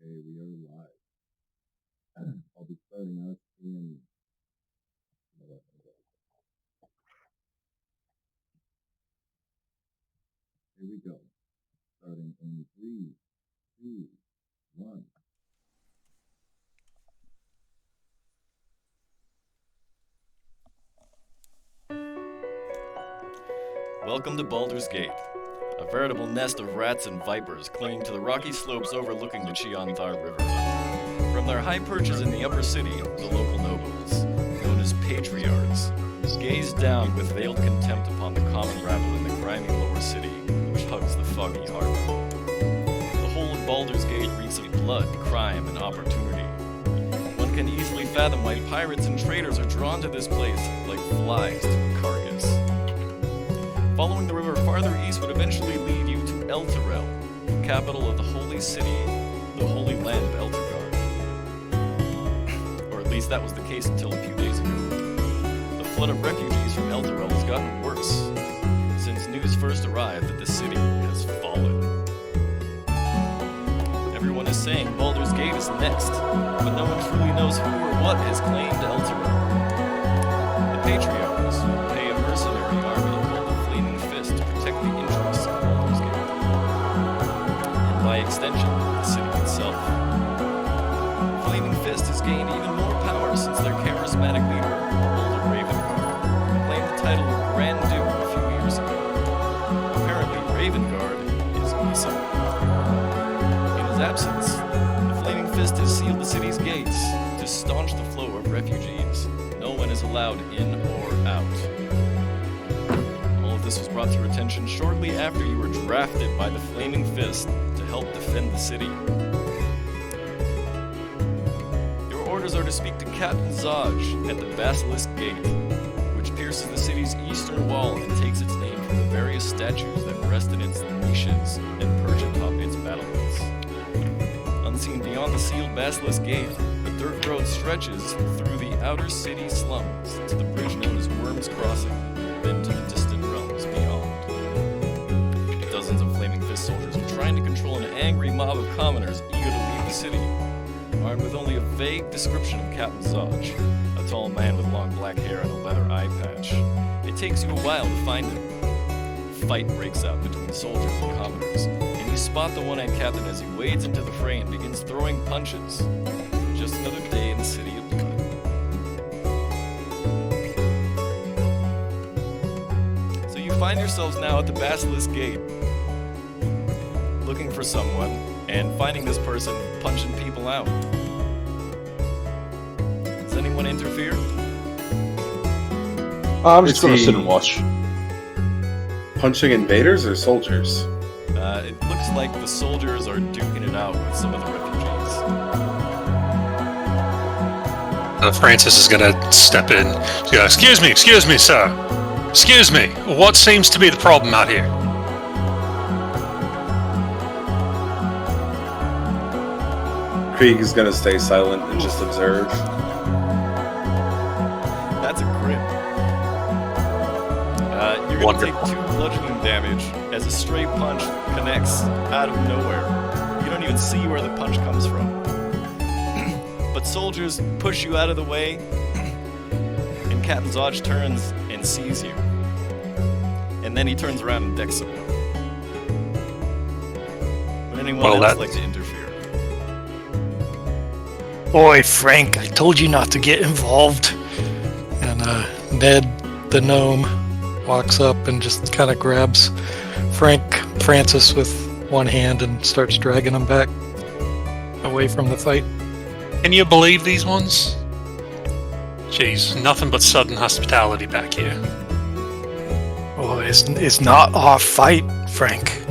Okay, we are live. I'll be starting us in. Here we go. Starting in 3, 2, 1. Welcome to Baldur's Gate, a veritable nest of rats and vipers clinging to the rocky slopes overlooking the Cheonthar River. From their high perches in the upper city, the local nobles, known as patriarchs, gaze down with veiled contempt upon the common rabble in the grimy lower city, which hugs the foggy harbor. The whole of Baldur's Gate reeks of blood, crime, and opportunity. One can easily fathom why pirates and traders are drawn to this place like flies to a carcass. Following the river farther east would eventually lead you to Elturel, capital of the holy city, the holy land of Elturgard. Or at least that was the case until a few days ago. The flood of refugees from Elturel has gotten worse, since news first arrived that the city has fallen. Everyone is saying Baldur's Gate is next, but no one truly knows who or what has claimed Elturel. The Patriarchs pay a mercenary army protect the interests of Baldur's Gate, and by extension, the city itself. Flaming Fist has gained even more power since their charismatic leader, Baldur Ravengard, claimed the title of Grand Duke a few years ago. Apparently, Ravengard is missing. In his absence, the Flaming Fist has sealed the city's gates to staunch the flow of refugees. No one is allowed in or out. This was brought to your attention shortly after you were drafted by the Flaming Fist to help defend the city. Your orders are to speak to Captain Zaj at the Basilisk Gate, which pierces the city's eastern wall and takes its name from the various statues that rest in its niches and perch atop its battlements. Unseen beyond the sealed Basilisk Gate, a dirt road stretches through the outer city slums to the bridge known as Worm's Crossing, then to the distant realms beyond. Dozens of Flaming Fist soldiers are trying to control an angry mob of commoners eager to leave the city, armed with only a vague description of Captain Zaj, a tall man with long black hair and a leather eye patch. It takes you a while to find him. A fight breaks out between soldiers and commoners, and you spot the one-eyed captain as he wades into the fray and begins throwing punches. Just another day in the city of blood. Find yourselves now at the Basilisk Gate, looking for someone, and finding this person punching people out. Does anyone interfere? I'm just going to sit and watch. Punching invaders or soldiers? It looks like the soldiers are duking it out with some of the refugees. Francis is going to step in. She's going, excuse me, sir. Excuse me, what seems to be the problem out here? Krieg is gonna stay silent and just observe. That's a crit. You're gonna take 2 bludgeoning damage as a stray punch connects out of nowhere. You don't even see where the punch comes from. But soldiers push you out of the way, and Captain Zaj turns and sees you. And then he turns around and decks someone. Would anyone else like to interfere? Boy, Frank, I told you not to get involved. And Ned, the gnome, walks up and just kind of grabs Francis with one hand and starts dragging him back away from the fight. Can you believe these ones? Jeez, nothing but sudden hospitality back here. Oh, it's not our fight, Frank.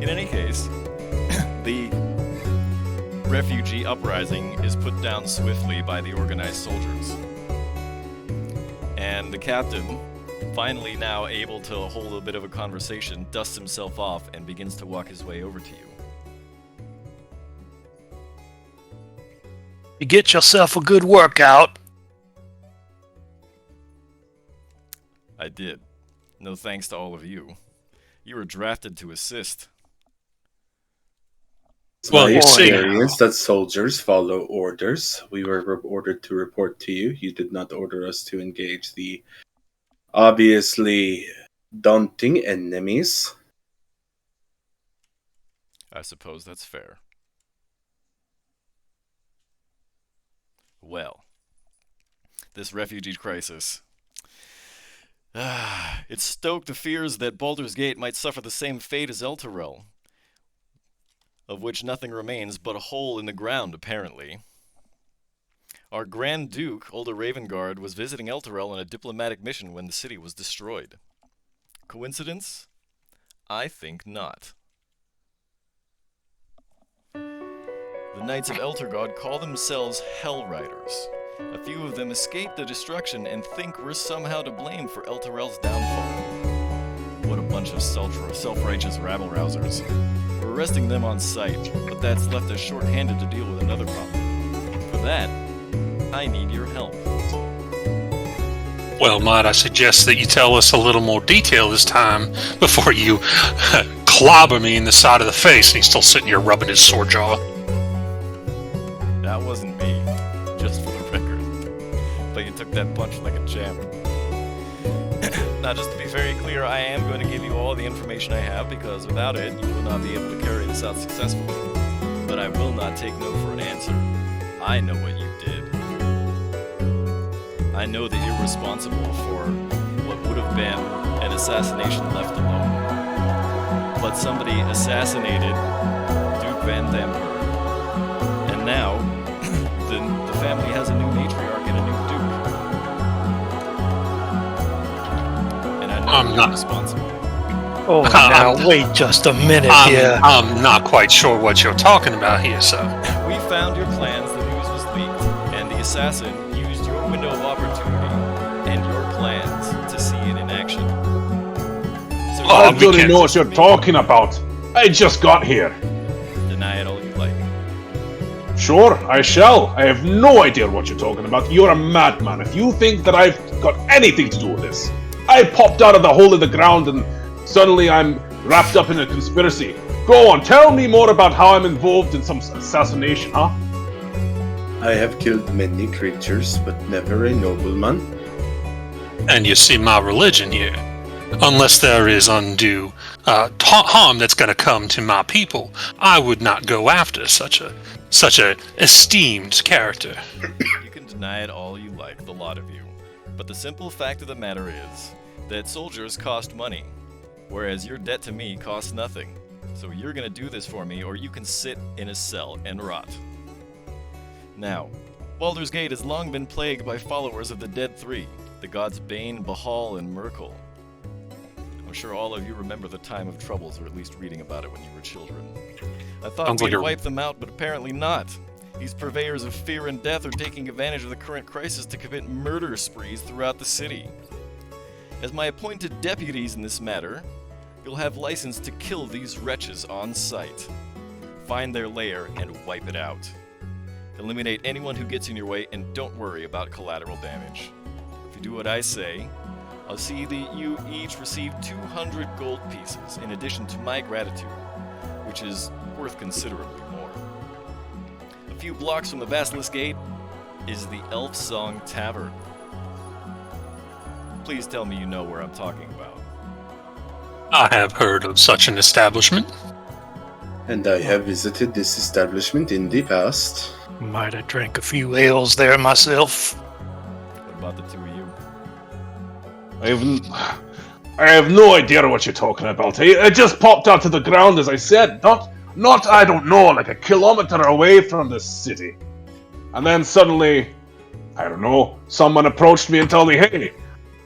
In any case, the refugee uprising is put down swiftly by the organized soldiers. And the captain, finally now able to hold a bit of a conversation, dusts himself off and begins to walk his way over to you. You get yourself a good workout. I did. No thanks to all of you. You were drafted to assist. It's Well, my you see- experience that soldiers follow orders. We were ordered to report to you. You did not order us to engage the obviously daunting enemies. I suppose that's fair. Well, this refugee crisis. It stoked the fears that Baldur's Gate might suffer the same fate as Elturel, of which nothing remains but a hole in the ground, apparently. Our Grand Duke, Ulder Ravengard, was visiting Elturel on a diplomatic mission when the city was destroyed. Coincidence? I think not. The Knights of Elturgod call themselves Hell Riders. A few of them escaped the destruction and think we're somehow to blame for Elturel's downfall. What a bunch of self-righteous rabble-rousers. We're arresting them on sight, but that's left us short-handed to deal with another problem. For that, I need your help. Well, might I suggest that you tell us a little more detail this time before you clobber me in the side of the face and he's still sitting here rubbing his sore jaw. That wasn't me, just for the record. But you took that punch like a champ. Now, just to be very clear, I am going to give you all the information I have, because without it, you will not be able to carry this out successfully. But I will not take no for an answer. I know what you did. I know that you're responsible for what would have been an assassination left alone. But somebody assassinated Duke Van Damper. And now, the family has a new matriarch and a new duke. And I know I'm you're not responsible. Oh, now wait just a minute here. I'm not quite sure what you're talking about here, sir. We found your plans, the news was leaked, and the assassin used your window of opportunity and your plans to see it in action. So Oh, I we don't can't know what you're talking about. I just got here. deny it all you like. Sure, I shall. I have no idea what you're talking about. You're a madman if you think that I've got anything to do with this. I popped out of the hole in the ground and suddenly I'm wrapped up in a conspiracy. Go on, tell me more about how I'm involved in some assassination, huh? I have killed many creatures, but never a nobleman. And you see my religion here. Unless there is undue harm that's going to come to my people, I would not go after such a esteemed character. You can deny it all you like, the lot of you. But the simple fact of the matter is that soldiers cost money, whereas your debt to me costs nothing. So you're gonna do this for me, or you can sit in a cell and rot. Now, Baldur's Gate has long been plagued by followers of the Dead Three, the gods Bane, Bahal, and Merkel. I'm sure all of you remember the time of troubles, or at least reading about it when you were children. I thought Sounds we'd like a- wipe them out, but apparently not. These purveyors of fear and death are taking advantage of the current crisis to commit murder sprees throughout the city. As my appointed deputies in this matter, you'll have license to kill these wretches on sight. Find their lair and wipe it out. Eliminate anyone who gets in your way, and don't worry about collateral damage. If you do what I say, I'll see that you each receive 200 gold pieces in addition to my gratitude, which is worth considerably more. A few blocks from the Basilisk Gate is the Elfsong Tavern. Please tell me you know where I'm talking about. I have heard of such an establishment. And I have visited this establishment in the past. Might have drank a few ales there myself. What about the two of you? I have no idea what you're talking about. I just popped out to the ground, as I said. Not I don't know, like a kilometer away from the city. And then suddenly, I don't know, someone approached me and told me, hey,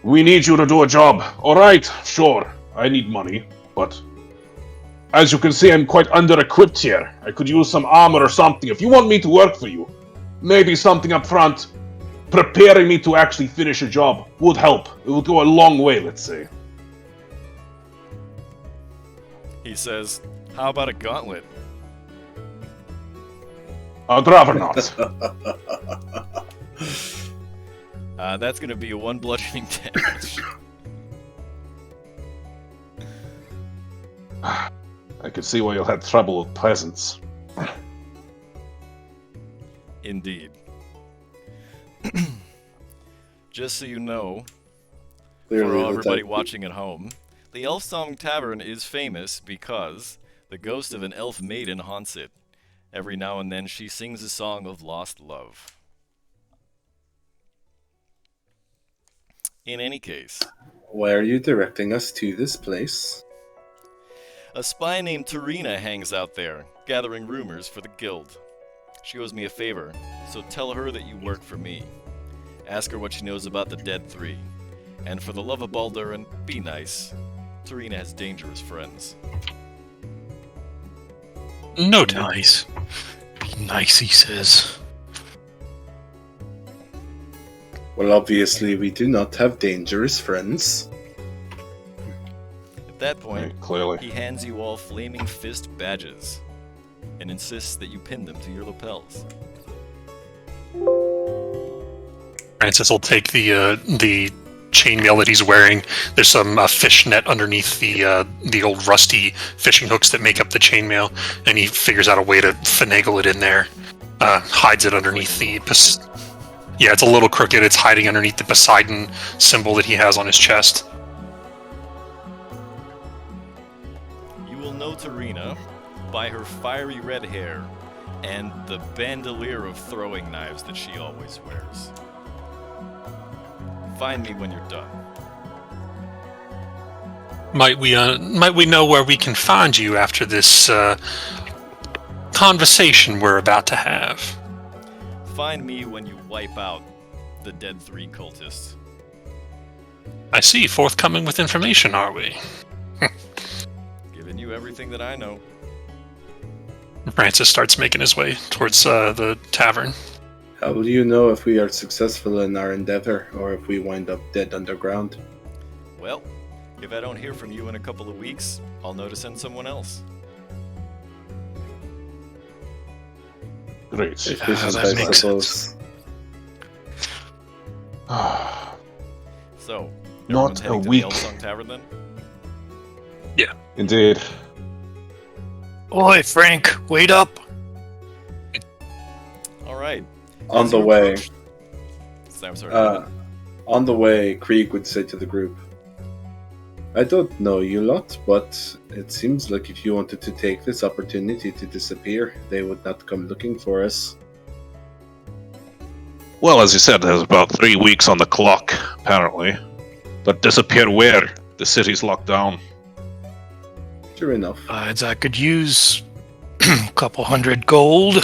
we need you to do a job. Alright, sure, I need money, but as you can see, I'm quite under-equipped here. I could use some armor or something. If you want me to work for you, maybe something up front, preparing me to actually finish a job would help. It would go a long way, let's say. He says, how about a gauntlet? I'd rather not. That's gonna be a 1 bludgeoning damage. I can see why you'll have trouble with peasants. Indeed. Just so you know, Clearly, for the everybody type- watching at home, the Elfsong Tavern is famous because the ghost of an elf maiden haunts it. Every now and then she sings a song of lost love. In any case, Why are you directing us to this place? a spy named Tarina hangs out there, gathering rumors for the guild. She owes me a favor, so tell her that you work for me. Ask her what she knows about the Dead Three. And for the love of Baldur, and be nice. Tarina has dangerous friends. Noted. Nice. Be nice, he says. Well, obviously, we do not have dangerous friends. At that point, Right, clearly. he hands you all Flaming Fist badges and insists that you pin them to your lapels. Francis will take the chainmail that he's wearing. There's some fishnet underneath the old rusty fishing hooks that make up the chainmail, and he figures out a way to finagle it in there. Hides it underneath yeah, it's a little crooked. It's hiding underneath the Poseidon symbol that he has on his chest. You will know Tarina by her fiery red hair and the bandolier of throwing knives that she always wears. Find me when you're done. Might we know where we can find you after this conversation we're about to have? Find me when you wipe out the Dead Three cultists. I see. Forthcoming with information, are we? Giving you everything that I know. Francis starts making his way towards the tavern. How will you know if we are successful in our endeavor, or if we wind up dead underground? Well, if I don't hear from you in a couple of weeks, I'll know to send someone else. Great. Efficient, that I makes suppose. So, Not everyone's a heading to week. the Elfsong Tavern then? Indeed. Oi, Frank, wait up. All right. On As the you way, approach- I'm sorry. on the way, Krieg would say to the group, I don't know you lot, but it seems like if you wanted to take this opportunity to disappear, they would not come looking for us. Well, as you said, there's about 3 weeks on the clock, apparently. But disappear where? The city's locked down. Sure enough. I could use a couple hundred gold.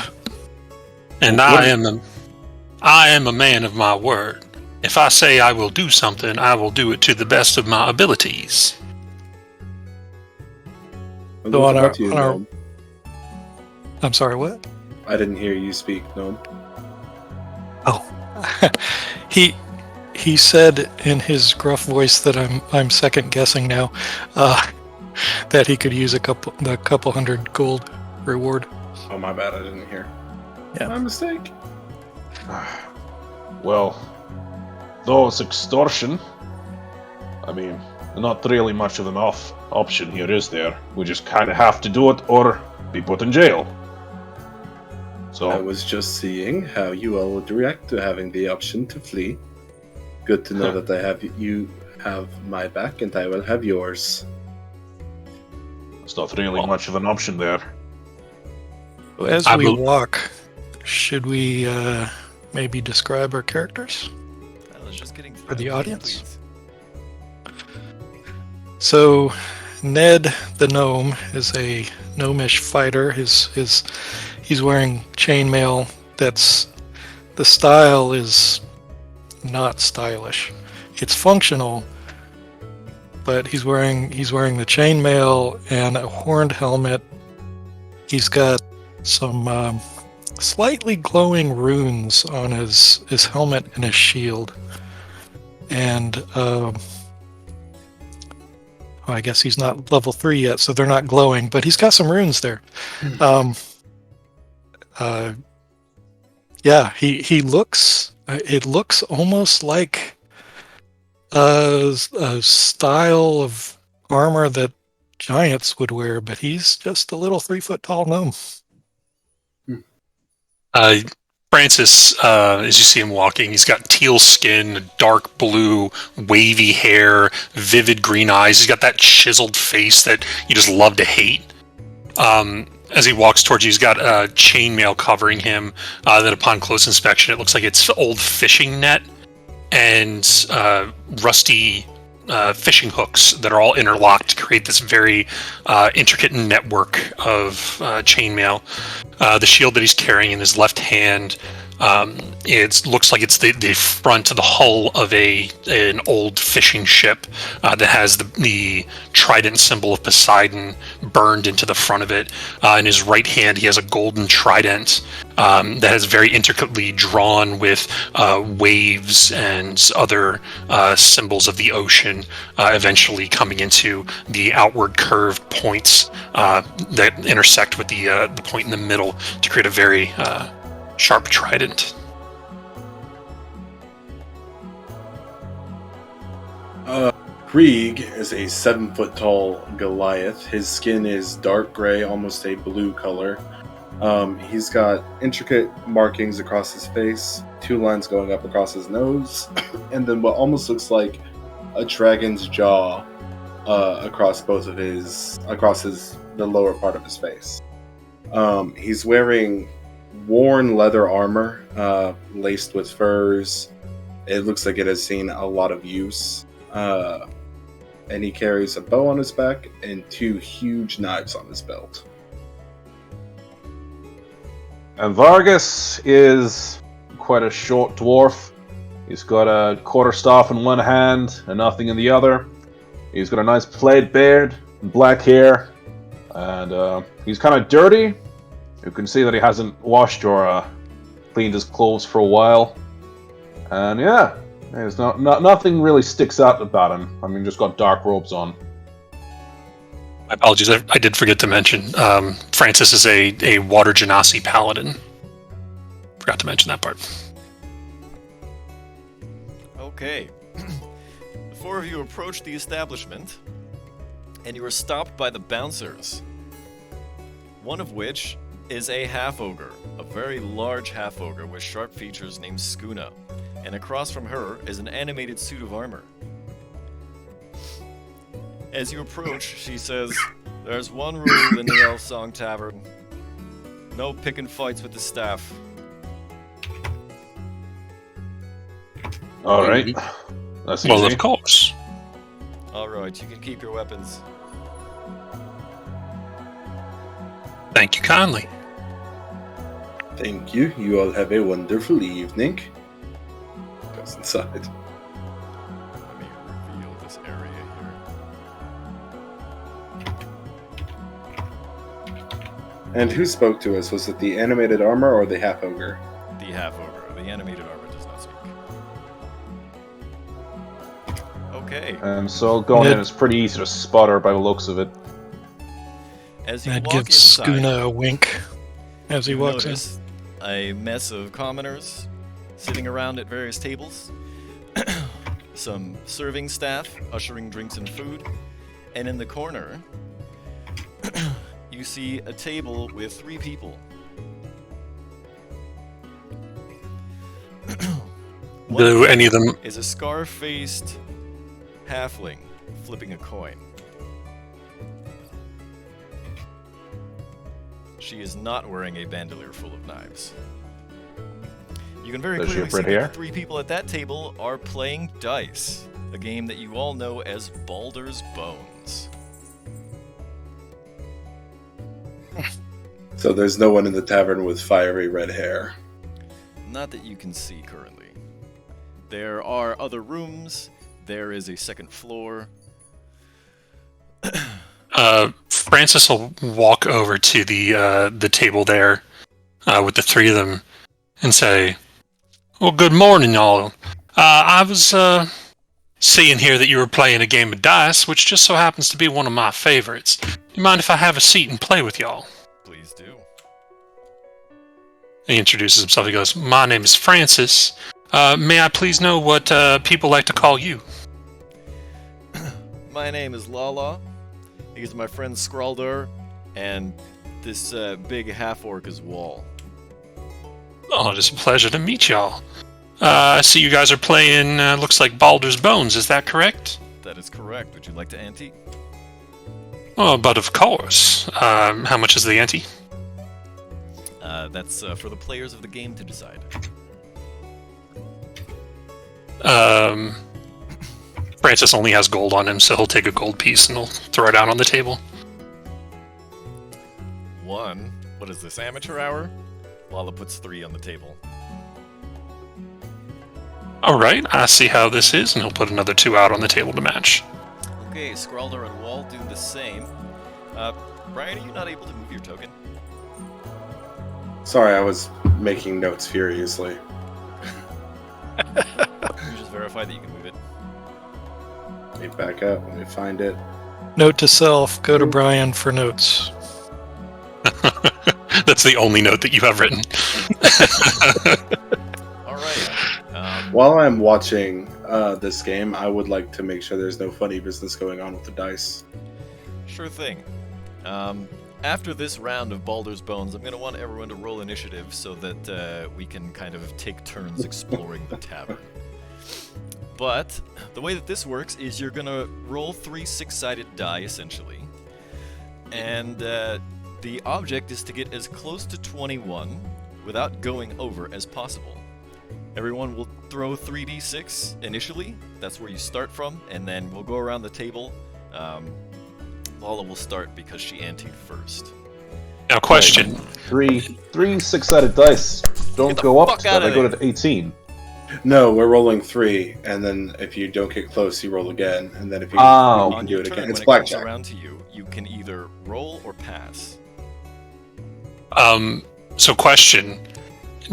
And I am a man of my word. If I say I will do something, I will do it to the best of my abilities. And So what on about our- you, on our- Gnome? I'm sorry, what? I didn't hear you speak, Gnome. Oh, he said in his gruff voice that I'm second guessing now, that he could use a couple hundred gold reward. Oh, my bad, I didn't hear. Yeah. My mistake. Well, though it's extortion, I mean, not really much of an option here, is there? We just kind of have to do it or be put in jail. I So, was just seeing how you all would react to having the option to flee. Good to know that you have my back and I will have yours. it's not really much of an option there. As I we will- walk, should we maybe describe our characters? I was just getting For the audience? please. So, Ned the gnome is a gnomish fighter. He's wearing chainmail. The style is not stylish. It's functional, but he's wearing the chainmail and a horned helmet. He's got some slightly glowing runes on his helmet and his shield, and I guess he's not level 3 yet, so they're not glowing, but he's got some runes there. Yeah, he looks. It looks almost like a style of armor that giants would wear, but he's just a little 3 foot tall gnome. Francis, as you see him walking, he's got teal skin, dark blue, wavy hair, vivid green eyes. He's got that chiseled face that you just love to hate. As he walks towards you, he's got chainmail covering him. Then upon close inspection, it looks like it's old fishing net and rusty fishing hooks that are all interlocked to create this very intricate network of chainmail. The shield that he's carrying in his left hand, it looks like it's the front of the hull of an old fishing ship that has the trident symbol of Poseidon burned into the front of it. In his right hand, he has a golden trident that is very intricately drawn with waves and other symbols of the ocean, eventually coming into the outward curved points that intersect with the point in the middle to create a very sharp trident. Krieg is a 7-foot-tall Goliath. His skin is dark gray, almost a blue color. He's got intricate markings across his face, 2 lines going up across his nose, and then what almost looks like a dragon's jaw across the lower part of his face. He's wearing worn leather armor, laced with furs. It looks like it has seen a lot of use. And he carries a bow on his back and 2 huge knives on his belt. And Vargas is quite a short dwarf. He's got a quarterstaff in one hand and nothing in the other. He's got a nice plaid beard and black hair. And he's kind of dirty. You can see that he hasn't washed or cleaned his clothes for a while. And yeah, there's nothing really sticks out about him. I mean, just got dark robes on. My apologies, I did forget to mention, Francis is a water genasi paladin. Forgot to mention that part. Okay. The 4 of you approach the establishment, and you are stopped by the bouncers. One of which is a half-ogre, a very large half-ogre with sharp features named Skuna, and across from her is an animated suit of armor. As you approach, she says, "There's one rule in the Elfsong Tavern. No picking fights with the staff." Alright. That's Well, easy. of course. Alright, you can keep your weapons. Thank you kindly. Thank you. You all have a wonderful evening. Goes inside. Let me reveal this area here. And who spoke to us? Was it the animated armor or the half ogre? The half-ogre. The animated armor does not speak. Okay. And so going in, it's pretty easy to spot her by the looks of it. As you Ned walk gives inside, Skuna a wink as he you walks in. notice a mess of commoners sitting around at various tables, some serving staff ushering drinks and food, and in the corner, you see a table with 3 people. One Do any of them... is a scar-faced halfling flipping a coin. She is not wearing a bandolier full of knives. You can very Does she clearly have see red that hair? the 3 people at that table are playing dice, a game that you all know as Baldur's Bones. So there's no one in the tavern with fiery red hair. Not that you can see currently. There are other rooms. There is a second floor. Francis will walk over to the table there with the 3 of them and say, "Well, good morning, y'all. I was seeing here that you were playing a game of dice, which just so happens to be one of my favorites. Do you mind if I have a seat and play with y'all?" Please do. He introduces himself. He goes, "My name is Francis. May I please know what people like to call you?" My name is Lala. These are my friends Scraldur, and this big half-orc is Wall. Oh, it is a pleasure to meet y'all. I see you guys are playing, looks like Baldur's Bones, is that correct? That is correct. Would you like to ante? Oh, but of course. How much is the ante? That's for the players of the game to decide. Francis only has gold on him, so he'll take a gold piece and he'll throw it out on the table. 1. What is this, amateur hour? Lala puts 3 on the table. Alright, I see how this is, and he'll put another 2 out on the table to match. Okay, Scrawler and Wall do the same. Brian, are you not able to move your token? Sorry, I was making notes furiously. Can you just verify that you can move it? Let me back up. Let me find it. Note to self: go to Brian for notes. That's the only note that you have written. Alright. While I'm watching this game, I would like to make sure there's no funny business going on with the dice. Sure thing. After this round of Baldur's Bones, I'm going to want everyone to roll initiative so that we can kind of take turns exploring the tavern. But the way that this works is you're going to roll 3 6-sided die, essentially. And the object is to get as close to 21 without going over as possible. Everyone will throw 3d6 initially. That's where you start from, and then we'll go around the table. Lala will start because she anteed first. Now, question. Three 6-sided dice. Don't Get the go up fuck to that. outta I go there. to 18. No, we're rolling 3, and then if you don't get close, you roll again, and then if you, Oh. you On can do your it turn, again. It's when it comes blackjack. around to you, you can either roll or pass. So question.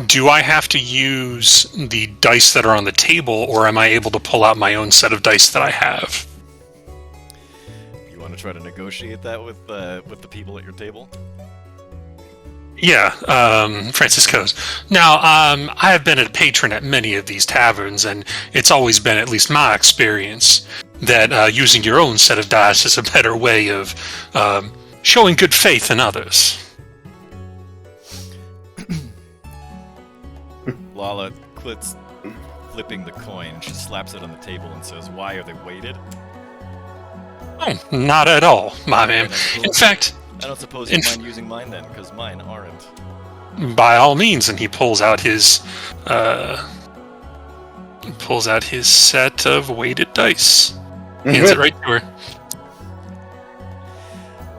Do I have to use the dice that are on the table, or am I able to pull out my own set of dice that I have? You want to try to negotiate that with the people at your table? Yeah, Francis goes. Now, I have been a patron at many of these taverns, and it's always been, at least my experience, that using your own set of dice is a better way of showing good faith in others. Lala quits flipping the coin. She slaps it on the table and says, "Why are they weighted?" Oh, not at all, my man. In fact, I don't suppose you mind using mine then, because mine aren't. by all means, and he pulls out his set of weighted dice. Hands it right to her.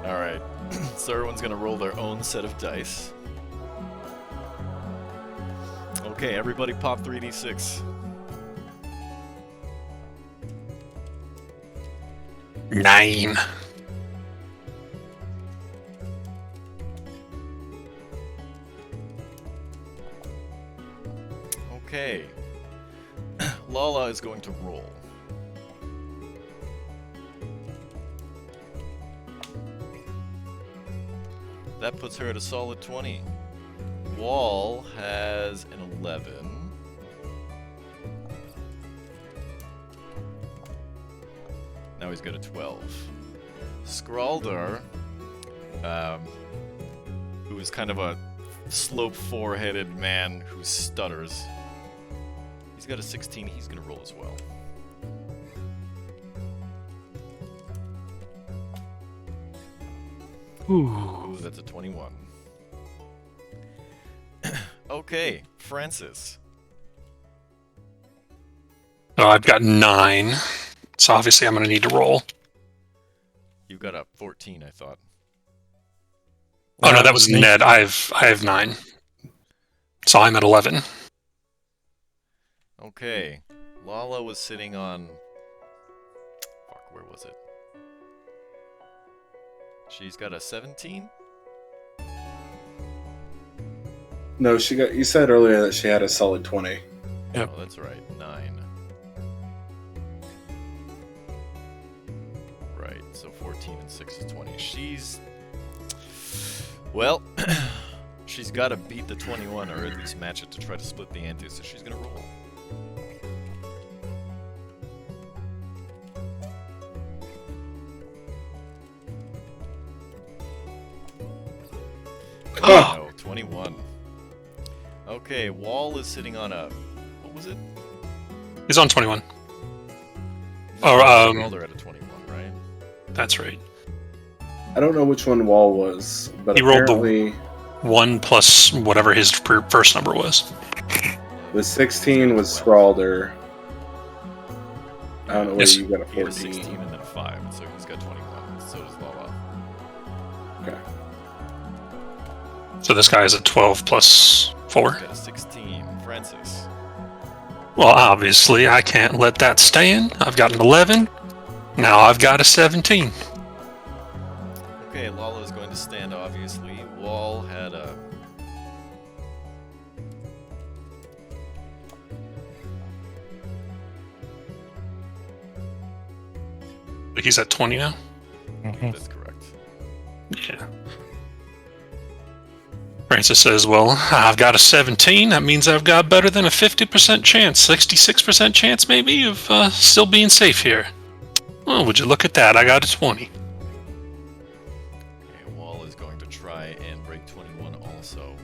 Alright, so everyone's gonna roll their own set of dice. Okay, everybody pop 3d6. 9. Okay. Lala is going to roll. That puts her at a solid 20. Wall has an 11. Now he's got a 12. Scraldar, who is kind of a slope four-headed man who stutters. He's got a 16, he's gonna roll as well. Ooh, that's a 21. Okay, Francis. Oh, I've got 9. So obviously I'm going to need to roll. You got a 14, I thought. Oh no, that was Ned. I have 9. So I'm at 11. Okay. Lala was sitting on... Fuck, where was it? She's got a 17? No, she got. You said earlier that she had a solid 20. Yep. Oh, that's right. 9. Right, so 14 and 6 is 20. She's... Well, she's got to beat the 21, or at least match it to try to split the ante, so she's going to roll. Oh. No, 21. Okay, Wall is sitting on a... What was it? He's on 21. Or, Scrawler at a 21, right? That's right. I don't know which one Wall was, but He rolled the- apparently 1 plus whatever his first number was. the 16 was Scrawler. I don't know whether Yes. you got a He had a 14. 16 and then a 5, so he's got 21. So does Lala. Okay. So this guy is a 12 plus 4. He's got a 16. Francis. Well, obviously, I can't let that stand. I've got an 11. Now I've got a 17. Okay, Lala's going to stand, obviously. Wall had a... He's at 20 now? That's correct. Yeah. Francis says, well, I've got a 17. That means I've got better than a 50% chance, 66% chance maybe, of still being safe here. Well, would you look at that? I got a 20. Okay, Wall is going to try and break 21 also.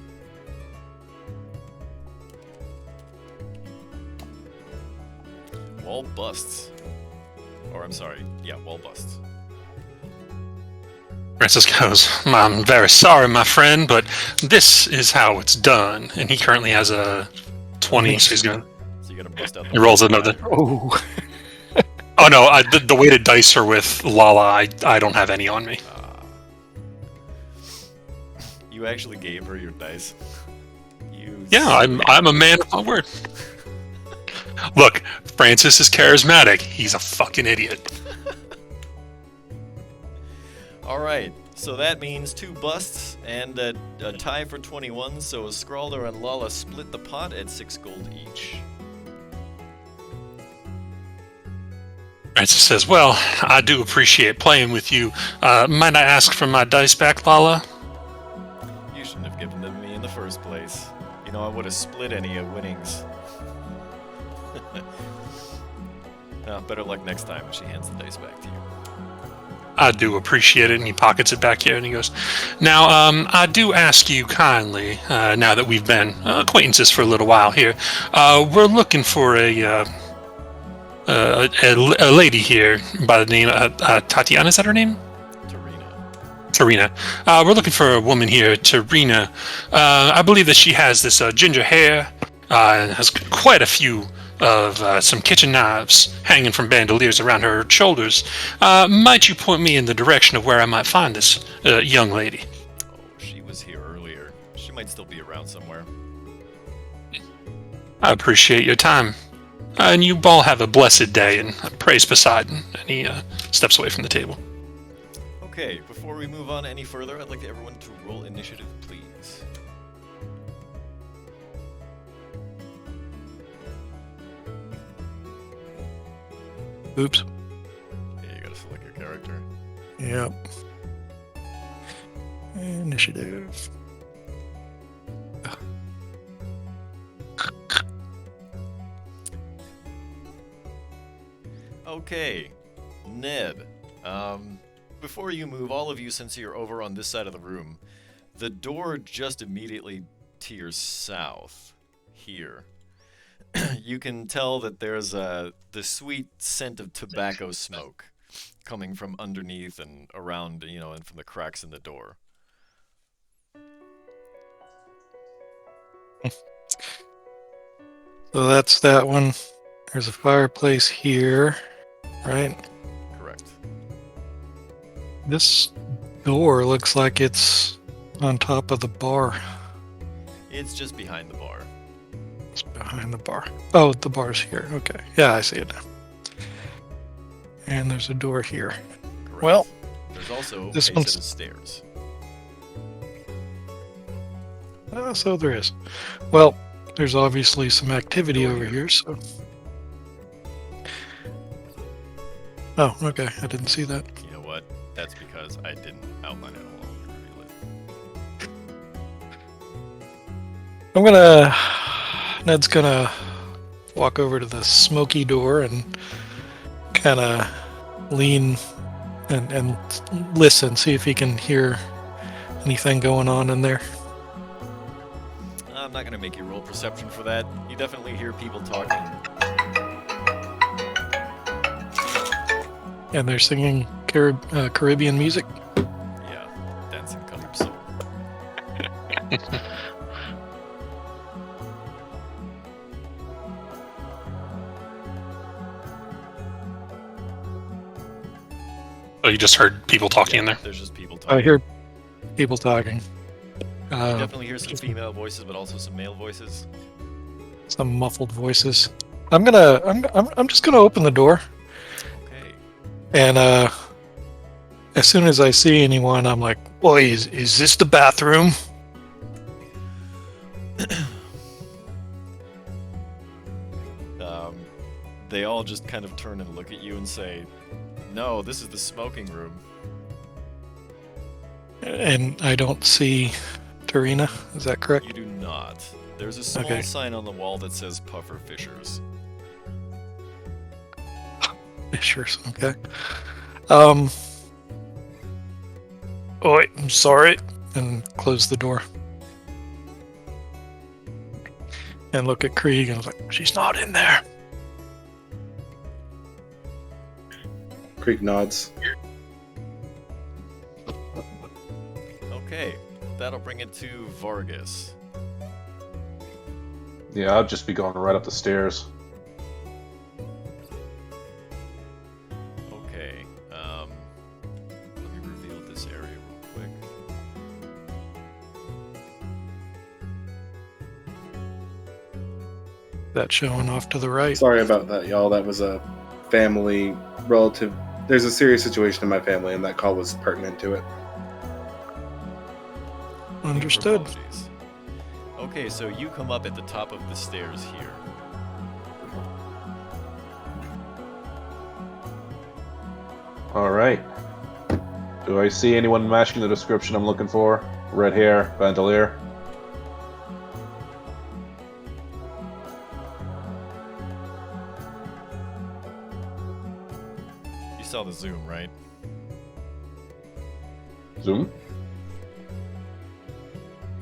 Wall busts. Or, I'm sorry. Yeah, Wall busts. Francis goes, I'm very sorry, my friend, but this is how it's done. And he currently has a 20, so he's going to... So you gotta bust out the... He rolls another... Oh, Oh, no, the weighted dice are with Lala. I don't have any on me. You actually gave her your dice. You... Yeah, I'm a man of my word. Look, Francis is charismatic. He's a fucking idiot. Alright, so that means 2 busts and a tie for 21, so Scrawler and Lala split the pot at 6 gold each. Francis says, well, I do appreciate playing with you. Might I ask for my dice back, Lala? You shouldn't have given them to me in the first place. You know, I would have split any winnings. Better luck next time if she hands the dice back to you. I do appreciate it, and he pockets it back here, and he goes, now, I do ask you kindly, now that we've been acquaintances for a little while here, we're looking for a lady here by the name of Tatiana, is that her name? Tarina. We're looking for a woman here, Tarina. I believe that she has this ginger hair, and has quite a few of some kitchen knives hanging from bandoliers around her shoulders. Might you point me in the direction of where I might find this young lady? Oh, she was here earlier. She might still be around somewhere. I appreciate your time. And you all have a blessed day, and praise Poseidon. And he steps away from the table. Okay, before we move on any further, I'd like everyone to roll initiative, please. oops. Yeah, you gotta select your character. Yep. Initiative. Okay, Ned. Before you move, all of you, since you're over on this side of the room, the door just immediately to your south, here, you can tell that there's the sweet scent of tobacco smoke coming from underneath and around, you know, and from the cracks in the door. So that's that one. There's a fireplace here, right? Correct. This door looks like it's on top of the bar. It's just behind the bar. It's behind the bar. Oh, the bar's here. Okay. Yeah, I see it now. And there's a door here. Correct. Well, there's also this a one's- set of stairs. So there is. Well, there's obviously some activity Door over here. here, so. Oh, okay. I didn't see that. You know what? That's because I didn't outline it all. I'll reveal it. I'm gonna. Ned's gonna walk over to the smoky door and kind of lean and listen, see if he can hear anything going on in there. not gonna make you roll perception for that. You definitely hear people talking. And they're singing Caribbean music. Yeah, dancing calypso. Oh, you just heard people talking in there? There's just people talking. I hear people talking. You definitely hear some female voices, but also some male voices. Some muffled voices. I'm just gonna open the door, Okay. and as soon as I see anyone, I'm like, "Boy, is this the bathroom?" They all just kind of turn and look at you and say, "No, this is the smoking room." And I don't see Tarina. Is that correct? You do not. There's a small Okay. sign on the wall that says Puffer Fishers. Sure. Okay. Oh, wait, I'm sorry. And close the door. And look at Krieg, and I was like, she's not in there. Creek nods. Okay, that'll bring it to Vargas. Yeah, I'll just be going right up the stairs. Okay, let me reveal this area real quick. That showing off to the right. Sorry about that, y'all. That was a family relative. There's a serious situation in my family, and that call was pertinent to it. Understood. Apologies. Okay, so you come up at the top of the stairs here. Alright. Do I see anyone matching the description I'm looking for? Red hair, bandolier. You saw the zoom, right? Zoom?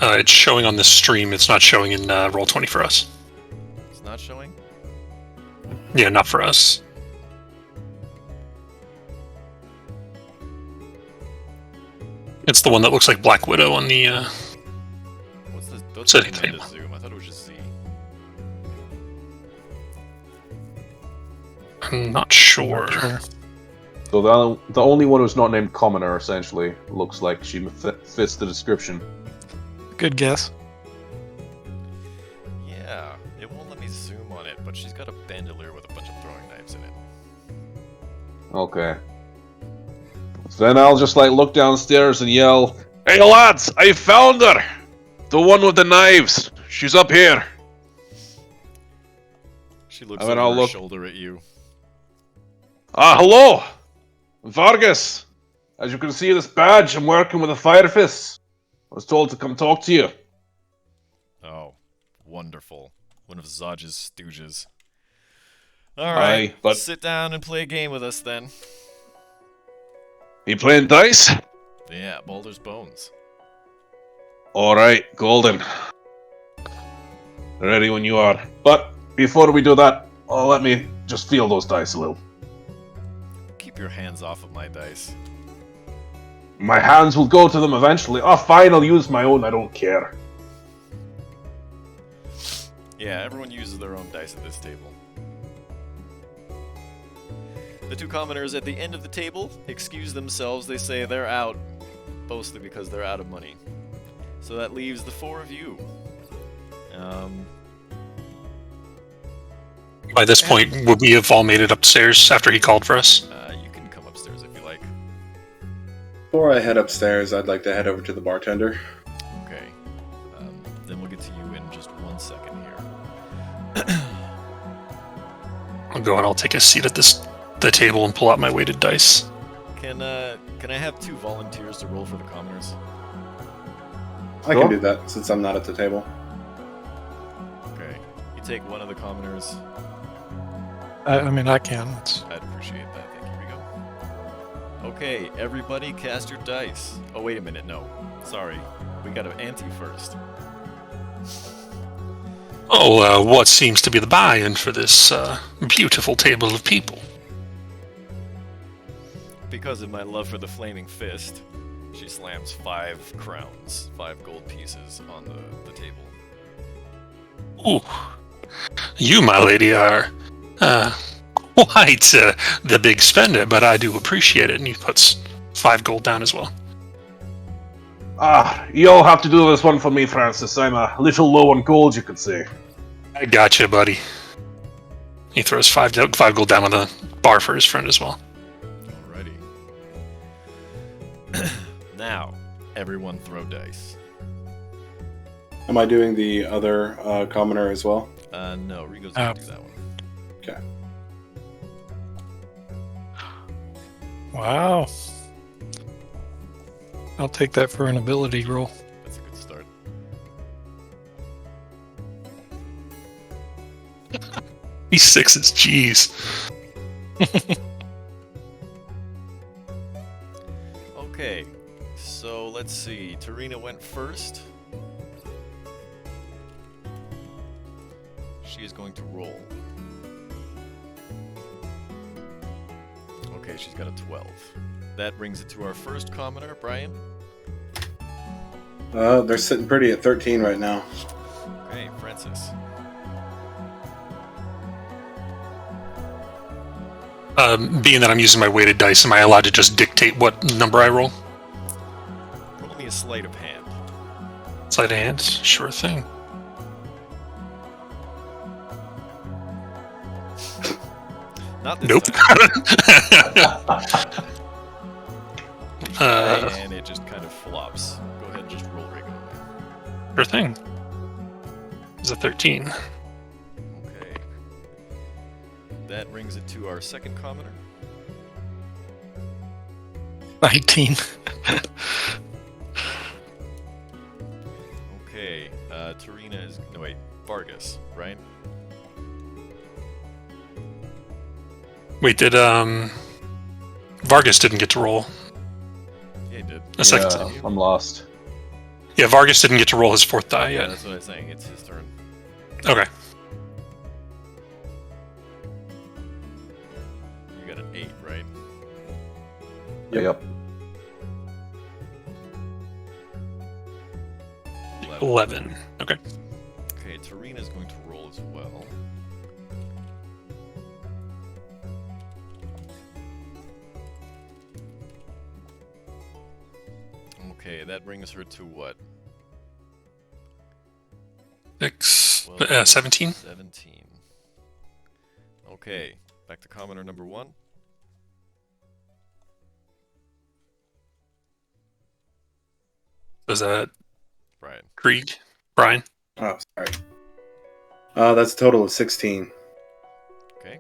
It's showing on the stream. It's not showing in Roll20 for us. It's not showing? Yeah, not for us. It's the one that looks like Black Widow on the. What's the Setting recommended table. zoom? I thought it was just Z. I'm not sure. So the only one who's not named Commoner, essentially, looks like she fits the description. Good guess. Yeah, it won't let me zoom on it, but she's got a bandolier with a bunch of throwing knives in it. Okay. So then I'll just look downstairs and yell, "Hey lads, I found her! The one with the knives! She's up here!" She looks I mean, over I'll her look- shoulder at you. Hello! Vargas! As you can see this badge, I'm working with the Fire Fists. I was told to come talk to you. Oh, wonderful. One of Zaj's stooges. Alright, Aye, but- sit down and play a game with us then. You playing dice? Yeah, Baldur's Bones. Alright, Golden. Ready when you are. But before we do that, let me just feel those dice a little. Keep your hands off of my dice. My hands will go to them eventually. Oh, fine, I'll use my own, I don't care. Yeah, everyone uses their own dice at this table. The two commoners at the end of the table excuse themselves. They say they're out, mostly because they're out of money. So that leaves the four of you. By this point, would we have all made it upstairs after he called for us? You can come upstairs if you like. Before I head upstairs, I'd like to head over to the bartender. Okay. Then we'll get to you in just 1 second here. I'll go and I'll take a seat at the table and pull out my weighted dice. Can I have 2 volunteers to roll for the commoners? I Sure. can do that since I'm not at the table. Okay. You take one of the commoners. I mean, I can. It's, I'd appreciate that. Thank you, Rigo. Okay, everybody cast your dice. Oh, wait a minute. No. Sorry. We got an ante first. What seems to be the buy-in for this beautiful table of people? Because of my love for the flaming fist, she slams 5 crowns, 5 gold pieces on the table. Ooh, you, my lady, are quite the big spender, but I do appreciate it. And he puts 5 gold down as well. You'll have to do this one for me, Francis. I'm a little low on gold, you could say. I gotcha, buddy. He throws 5 gold down on the bar for his friend as well. Alrighty. Now, everyone throw dice. Am I doing the other commoner as well? No, Rigo's gonna do that one. Okay. Wow. I'll take that for an ability roll. That's a good start. He's 6s, jeez. Okay, so let's see. Tarina went first. She is going to roll. Okay, she's got a 12. That brings it to our first commoner, Brian. They're sitting pretty at 13 right now. Okay, Francis. Being that I'm using my weighted dice, am I allowed to just dictate what number I roll? Roll me a sleight of hand. Sleight of hand? Sure thing. Not this Nope. time. And it just kind of flops. Go ahead and just roll regularly. Sure thing. It's a 13. Okay. That brings it to our second commoner. 19. Okay, Tarina is... No, wait. Vargas, right? Wait, did Vargas didn't get to roll Yeah, he did. a second time? I'm lost. Yeah, Vargas didn't get to roll his 4th die Yeah, yet. that's what I was saying. It's his turn. Okay. You got an 8, right? Yep. 11. Okay. Okay, Tarina's going to roll as well. Okay, that brings her to what? 17. 17. Okay, back to commoner number 1. Was that Brian. Krieg? Brian? Oh, sorry. That's a total of 16. Okay.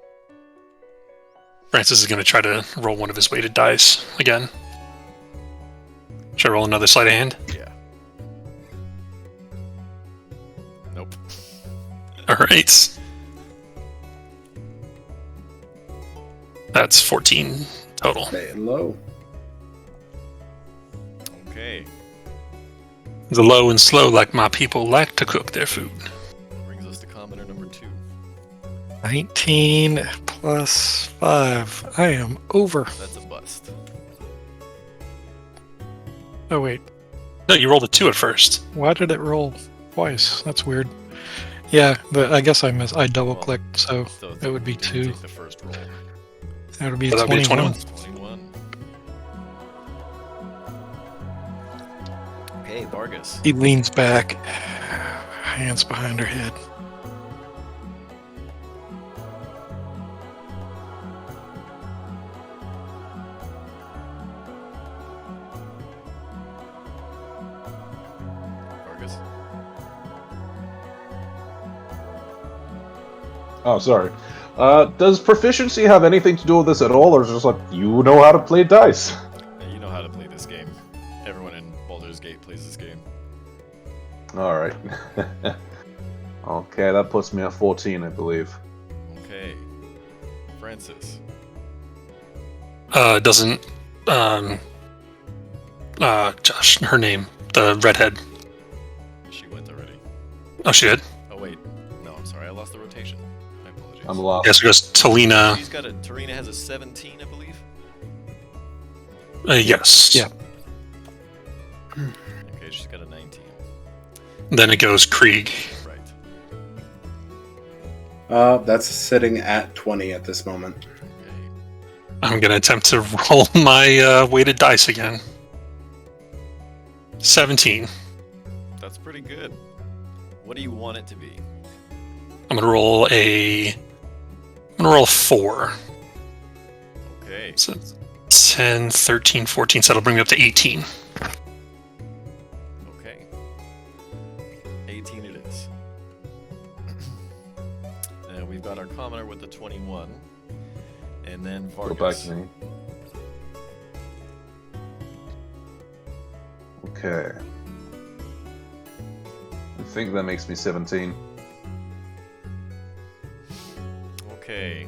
Francis is going to try to roll one of his weighted dice again. Should I roll another sleight of hand? Yeah. Nope. Alright. That's 14 total. Staying low. Okay. The low and slow like my people like to cook their food. Brings us to commoner number 2. 19 plus 5. I am over. That's a bust. Oh, wait. No, you rolled a 2 at first. Why did it roll twice? That's weird. Yeah, but I guess I double clicked, so So it would be you can 2. Take the first roll. That would be So that would be 21. 21. Okay, Vargas. He leans back, hands behind her head. Vargas. Oh, sorry. Does proficiency have anything to do with this at all, or is it just like, you know how to play dice? Yeah, you know how to play this game. Everyone in Baldur's Gate plays this game. Alright. Okay, that puts me at 14, I believe. Okay. Francis. Doesn't Josh, her name, the redhead. She went already. Oh, she did. Oh wait, no. lost the rotation. My apologies. I'm lost. Yes, because Talina. Tarina has a 17, I believe. Yes. Yeah. Okay, she's got a 19. Then it goes Krieg. Right. That's sitting at 20 at this moment. Okay. I'm going to attempt to roll my weighted dice again. 17. That's pretty good. What do you want it to be? I'm going to roll a 4. Okay. So 10, 13, 14, so that'll bring me up to 18. Okay. 18 it is. And we've got our commoner with the 21. And then Go back Vargas. to me. Okay. I think that makes me 17. Okay.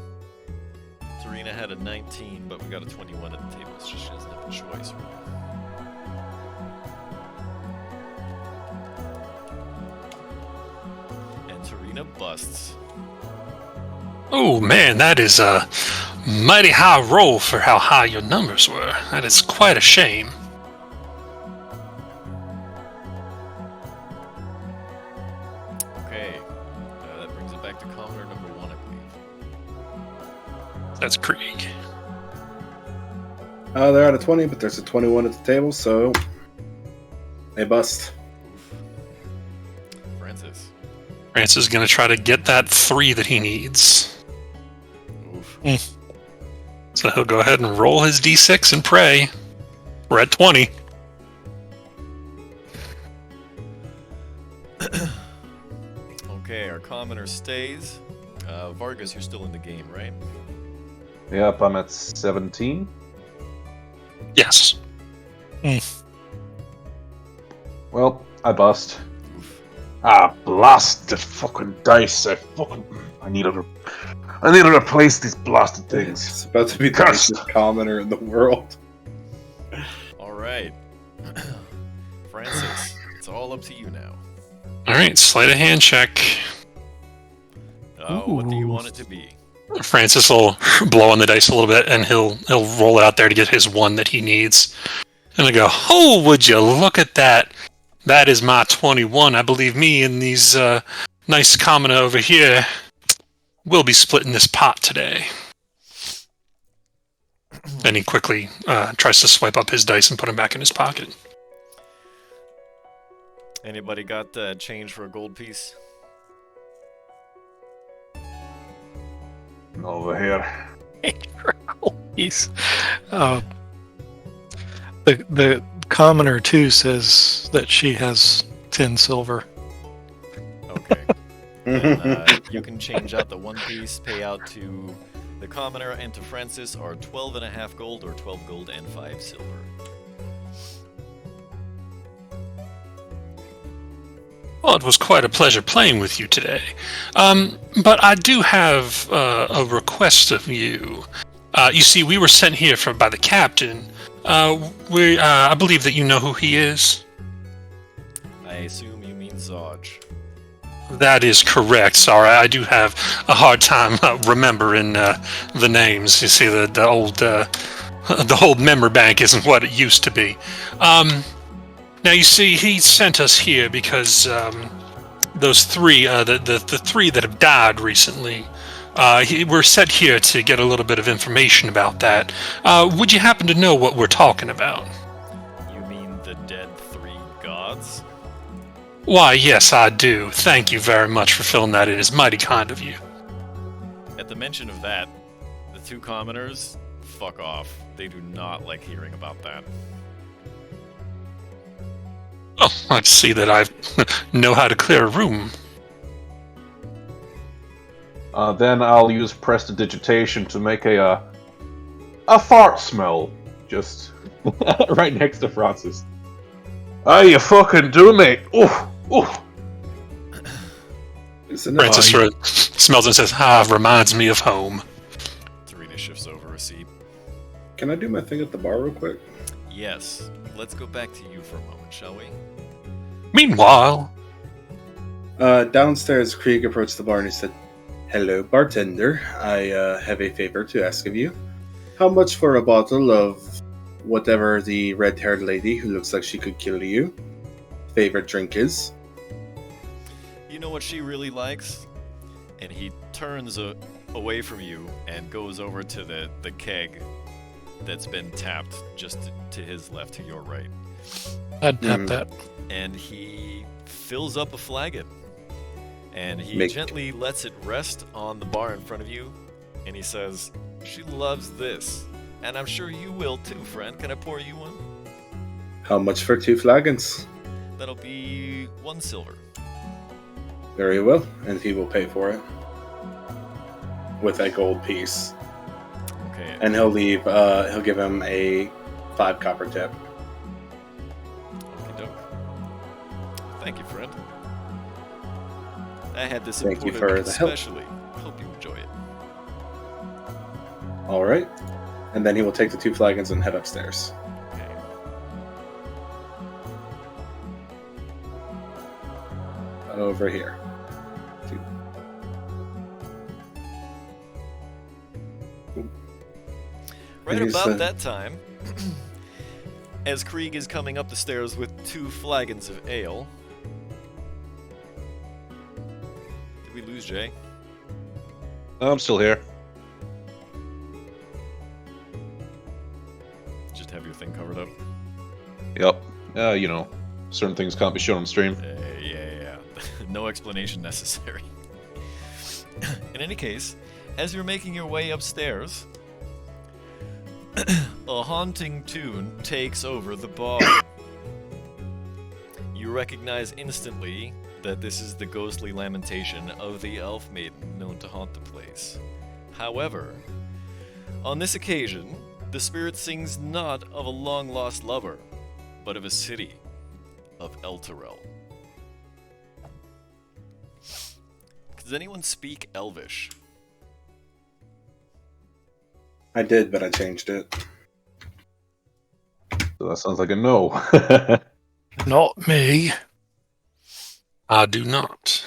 Serena had a 19, but we got a 21 at the table, so she doesn't have a choice right now. And Serena busts. Oh man, that is a mighty high roll for how high your numbers were. That is quite a shame. Okay. That brings it back to commoner number 1, I believe. That's Krieg. They're at a 20, but there's a 21 at the table, so they bust. Francis. Francis is going to try to get that 3 that he needs. Oof. So he'll go ahead and roll his d6 and pray. We're at 20. Okay, our commoner stays. Vargas, you're still in the game, right? Yep, I'm at 17. Yes. Well, I bust. Blast the fucking dice. I need to replace these blasted things. It's about to be the Cursed. nicest commoner in the world. Alright. Francis, it's all up to you now. Alright, sleight of hand check. What do you want it to be? Francis will blow on the dice a little bit, and he'll roll it out there to get his 1 that he needs. And I go, oh, would you look at that? That is my 21. I believe me and these nice commoner over here will be splitting this pot today. And he quickly tries to swipe up his dice and put them back in his pocket. Anybody got change for a gold piece? Over here. He's, the commoner too says that she has 10 silver. Okay. Then, you can change out the 1 piece, pay out to the commoner and to Francis are 12.5 gold or 12 gold and 5 silver. Well, it was quite a pleasure playing with you today. But I do have a request of you. You see, we were sent here by the captain. I believe that you know who he is. I assume you mean Zodge. That is correct. Sorry, I do have a hard time remembering the names. You see, the old memory bank isn't what it used to be. Now, you see, he sent us here because those 3, the 3 that have died recently, we're set here to get a little bit of information about that. Would you happen to know what we're talking about? You mean the dead 3 gods? Why, yes, I do. Thank you very much for filling that in. It's mighty kind of you. At the mention of that, the 2 commoners, fuck off. They do not like hearing about that. Oh, I see that I know how to clear a room. Then I'll use prestidigitation to make a fart smell just right next to Francis. Oh, you fucking do, mate! Oof, oof. Francis smells and says, reminds me of home. Tarina shifts over a seat. Can I do my thing at the bar real quick? Yes. Let's go back to you for a moment, shall we? Meanwhile, Downstairs, Krieg approached the bar and he said, Hello, bartender. I have a favor to ask of you. How much for a bottle of whatever the red-haired lady who looks like she could kill you favorite drink is? You know what she really likes? And he turns away from you and goes over to the keg that's been tapped just to his left, to your right. I'd tap that. And he fills up a flagon. And he Make- gently lets it rest on the bar in front of you. And he says, "She loves this. And I'm sure you will too, friend. Can I pour you one?" How much for 2 flagons? That'll be 1 silver. Very well, and he will pay for it with a gold piece. Okay. And he'll give him a 5 copper tip. Okey doke. Thank you, friend. I had this Thank you imported for the help. especially. Hope you enjoy it. All right. And then he will take the 2 flagons and head upstairs. Okay. Over here. Right He's, about that time, as Krieg is coming up the stairs with 2 flagons of ale. Did we lose Jay? I'm still here. Just have your thing covered up. Yep. You know, certain things can't be shown on stream. Yeah. No explanation necessary. In any case, as you're making your way upstairs, a haunting tune takes over the bar. You recognize instantly that this is the ghostly lamentation of the elf maiden known to haunt the place. However, on this occasion, the spirit sings not of a long-lost lover, but of a city of Elturel. Does anyone speak Elvish? I did, but I changed it. So that sounds like a no. Not me. I do not.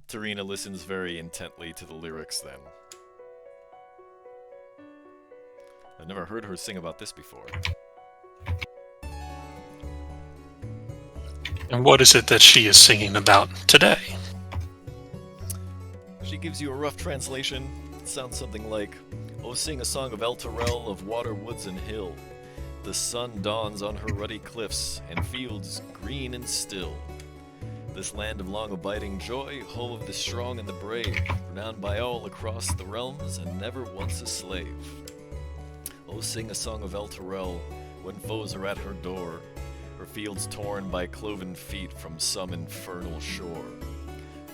Tarina listens very intently to the lyrics then. I've never heard her sing about this before. And what is it that she is singing about today? She gives you a rough translation. It sounds something like, "Oh, sing a song of Elturel, of water, woods, and hill. The sun dawns on her ruddy cliffs, and fields green and still. This land of long abiding joy, home of the strong and the brave, renowned by all across the realms, and never once a slave. Oh, sing a song of Elturel, when foes are at her door, her fields torn by cloven feet from some infernal shore.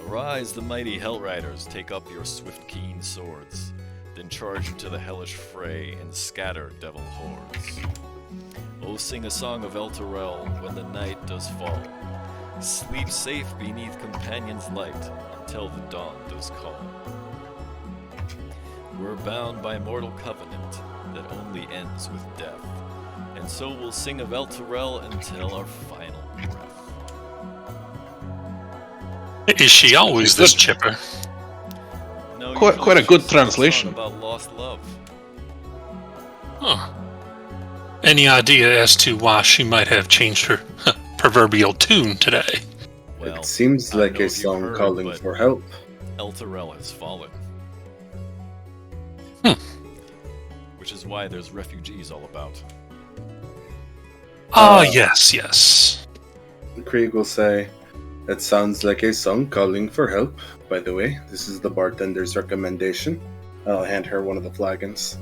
Arise, the mighty Hell Riders, take up your swift keen swords, then charge into the hellish fray and scatter devil hordes. Oh, sing a song of Elturel when the night does fall. Sleep safe beneath companions' light until the dawn does call. We're bound by mortal covenant that only ends with death, and so we'll sing of Elturel until our final breath." Is she always this chipper? No, Quite- usually quite a she good sings translation. song about lost love. Huh. Any idea as to why she might have changed her proverbial tune today? Well, It seems I don't like know a if you've song heard, calling but for help. Elturel has fallen. Hmm. Which is why there's refugees all about. Yes. Krieg will say, "That sounds like a song calling for help. By the way, this is the bartender's recommendation." I'll hand her one of the flagons.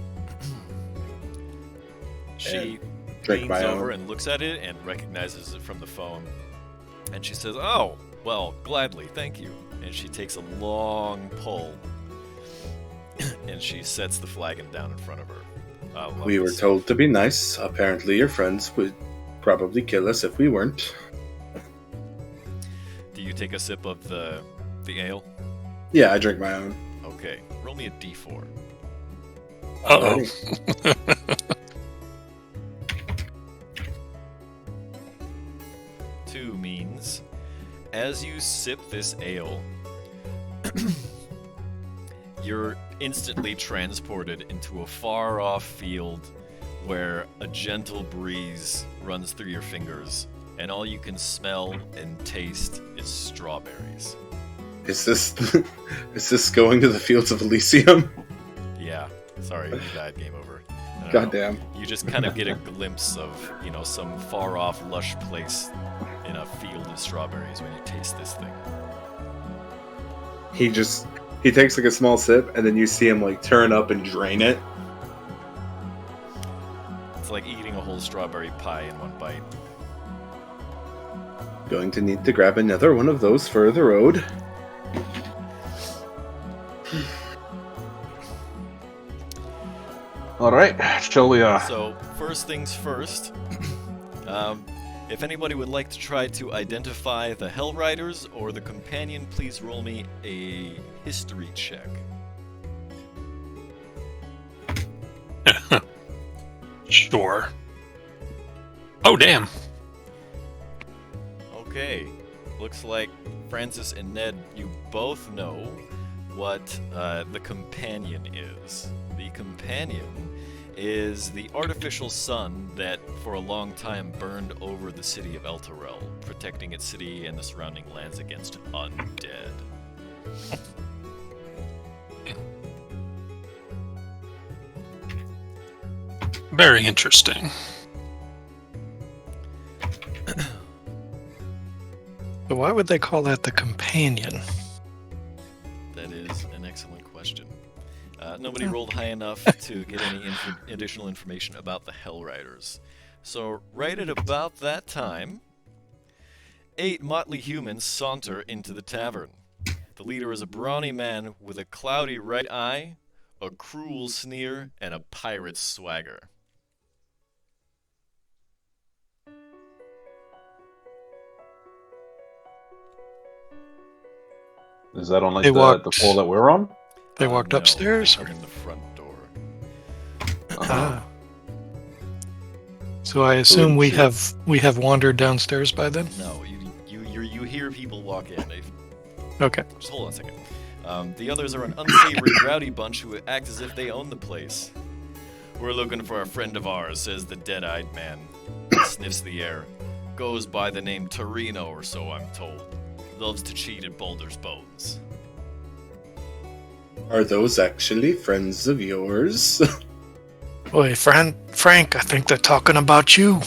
She Drink leans my over own. and looks at it and recognizes it from the phone. And she says, "Oh, well, gladly, thank you." And she takes a long pull. And she sets the flagon down in front of her. I love We were this. told to be nice. Apparently your friends would probably kill us if we weren't. Do you take a sip of the ale? Yeah, I drink my own. Okay, roll me a d4. Uh-oh. Alrighty. 2 means, as you sip this ale, You're instantly transported into a far-off field where a gentle breeze runs through your fingers, and all you can smell and taste is strawberries. Is this is this going to the fields of Elysium? Yeah, sorry, you died. Game over. I don't know. Goddamn. You just kind of get a glimpse of, some far-off, lush place in a field of strawberries when you taste this thing. He takes like a small sip, and then you see him like turn up and drain it. It's like eating a whole strawberry pie in one bite. Going to need to grab another one of those for the road. Alright, shall we, So, first things first, if anybody would like to try to identify the Hell Riders or the companion, please roll me a history check. Sure. Oh, damn. Okay, looks like Francis and Ned, you both know what the companion is. The companion is the artificial sun that for a long time burned over the city of Elturel, protecting its city and the surrounding lands against undead. Very interesting. So why would they call that the companion? That is an excellent question. Nobody rolled high enough to get any additional information about the Hell Riders. So, right at about that time, 8 motley humans saunter into the tavern. The leader is a brawny man with a cloudy right eye, a cruel sneer, and a pirate's swagger. Is that on like They the walked- floor that we're on? They walked No, upstairs? they come in the front door. Ah. So I assume we have wandered downstairs by then? No, you hear people walk in. Okay. Just hold on a second. The others are an unsavory, rowdy bunch who act as if they own the place. We're looking for a friend of ours, says the dead-eyed man. Sniffs the air. Goes by the name Torino or so, I'm told. Loves to cheat at Baldur's Bones. Are those actually friends of yours? Boy, Frank, I think they're talking about you.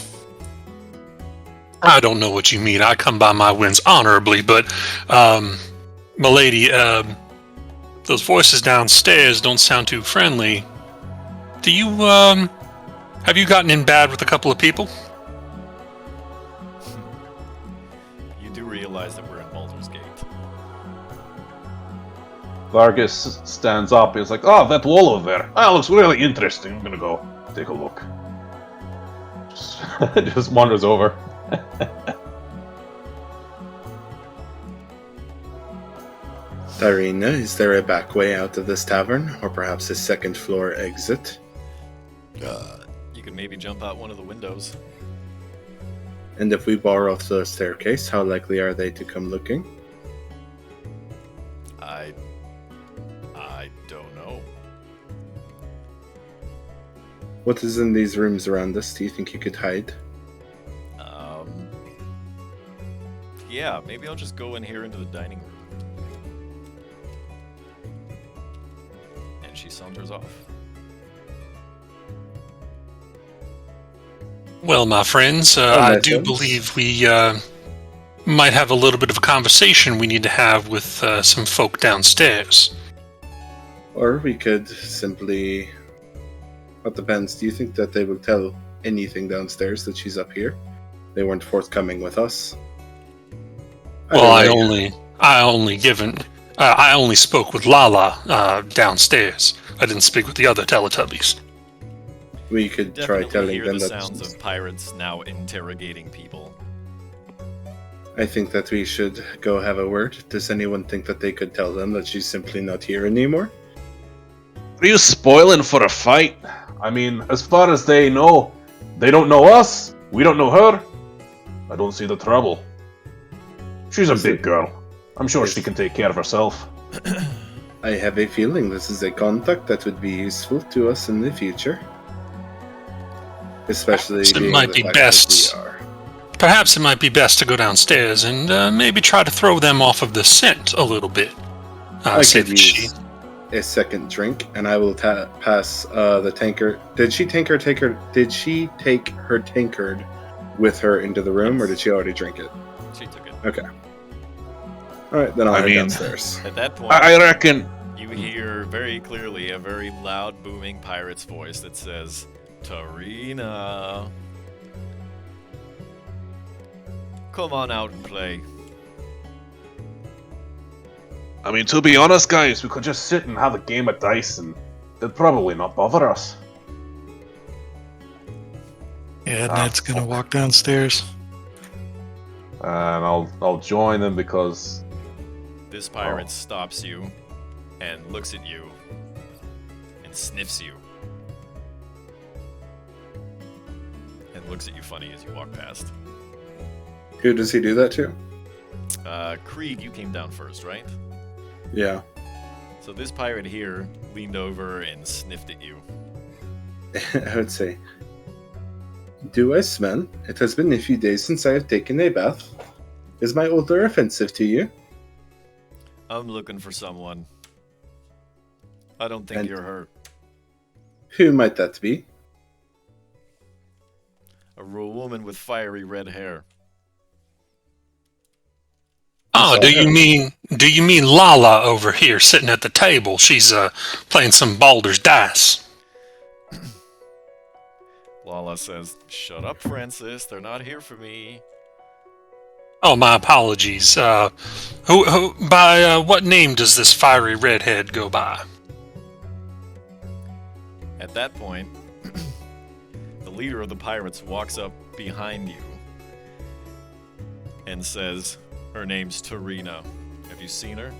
I don't know what you mean. I come by my wins honorably, but, milady, those voices downstairs don't sound too friendly. Do you, have you gotten in bad with a couple of people? You do realize that we're in Baldur's Gate. Vargas stands up. He's like, "Oh, that wall over there. That looks really interesting. I'm gonna go take a look." Just wanders over. Irina, is there a back way out of this tavern, or perhaps a second floor exit? You could maybe jump out one of the windows. And if we bar off the staircase, how likely are they to come looking? I don't know. What is in these rooms around us? Do you think you could hide? Yeah, maybe I'll just go in here into the dining room. And she saunters off. Well, my friends, Oh, I my do friends. believe we might have a little bit of a conversation we need to have with some folk downstairs. Or we could simply... What depends. Do you think that they will tell anything downstairs that she's up here? They weren't forthcoming with us. Well, I Either way, only spoke with Lala downstairs. I didn't speak with the other Teletubbies. we could try Definitely telling hear them the that... sounds of pirates now interrogating people. I think that we should go have a word. Does anyone think that they could tell them that she's simply not here anymore? Are you spoiling for a fight? I mean, as far as they know, they don't know us. We don't know her. I don't see the trouble. She's a big girl. I'm sure she can take care of herself. I have a feeling this is a contact that would be useful to us in the future. Especially Perhaps it being might the be fact best. that we are. Perhaps it might be best to go downstairs and maybe try to throw them off of the scent a little bit. I Say could that she. use a second drink, and I will pass the tankard. Did she take her tankard with her into the room, or did she already drink it? She took it. Okay. All right, then I'll head downstairs. At that point, I reckon. you hear very clearly a very loud, booming pirate's voice that says, "Tarina, come on out and play." I mean, to be honest, guys, we could just sit and have a game of dice, and they'd probably not bother us. Yeah, Ned's gonna walk downstairs. And I'll join them because This pirate stops you and looks at you and sniffs you. And looks at you funny as you walk past. Who does he do that to? Krieg, you came down first, right? Yeah. So this pirate here leaned over and sniffed at you. I would say, do I smell? It has been a few days since I have taken a bath. Is my odor offensive to you? I'm looking for someone. I don't think And- you're her. Who might that be? A woman with fiery red hair. Oh, do you mean Lala over here sitting at the table? She's playing some Baldur's dice. Lala says, "Shut up, Francis. They're not here for me." Oh, my apologies. Who by what name does this fiery redhead go by? At that point, the leader of the pirates walks up behind you and says, "Her name's Tarina. Have you seen her?"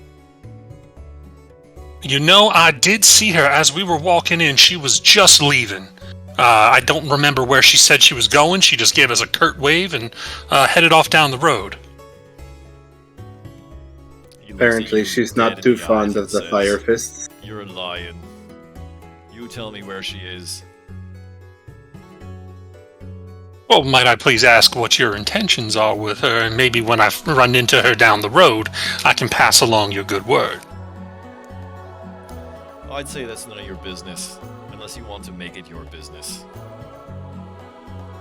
You know, I did see her as we were walking in. She was just leaving. I don't remember where she said she was going. She just gave us a curt wave and headed off down the road. He looks at Apparently, you she's dead not in too the eyes fond and of the says, fire fists. "You're lying. You tell me where she is." Well, might I please ask what your intentions are with her, and maybe when I run into her down the road, I can pass along your good word. I'd say that's none of your business, unless you want to make it your business.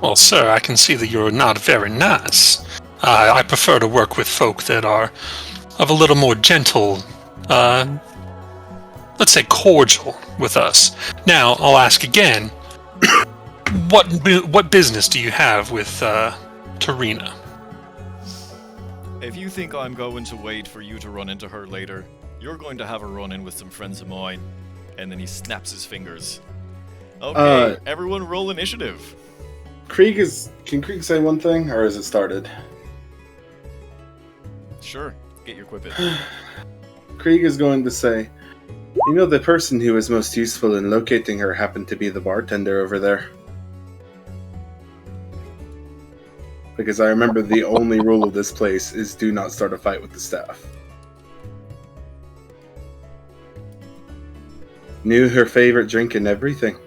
Well, sir, I can see that you're not very nice. I prefer to work with folk that are of a little more gentle, let's say cordial with us. Now, I'll ask again, what business do you have with Tarina? If you think I'm going to wait for you to run into her later, you're going to have a run-in with some friends of mine. And then he snaps his fingers. Okay, everyone roll initiative. Can Krieg say one thing, or has it started? Sure, get your quip in. Krieg is going to say, you know, the person who was most useful in locating her happened to be the bartender over there. Because I remember the only rule of this place is do not start a fight with the staff. Knew her favorite drink and everything.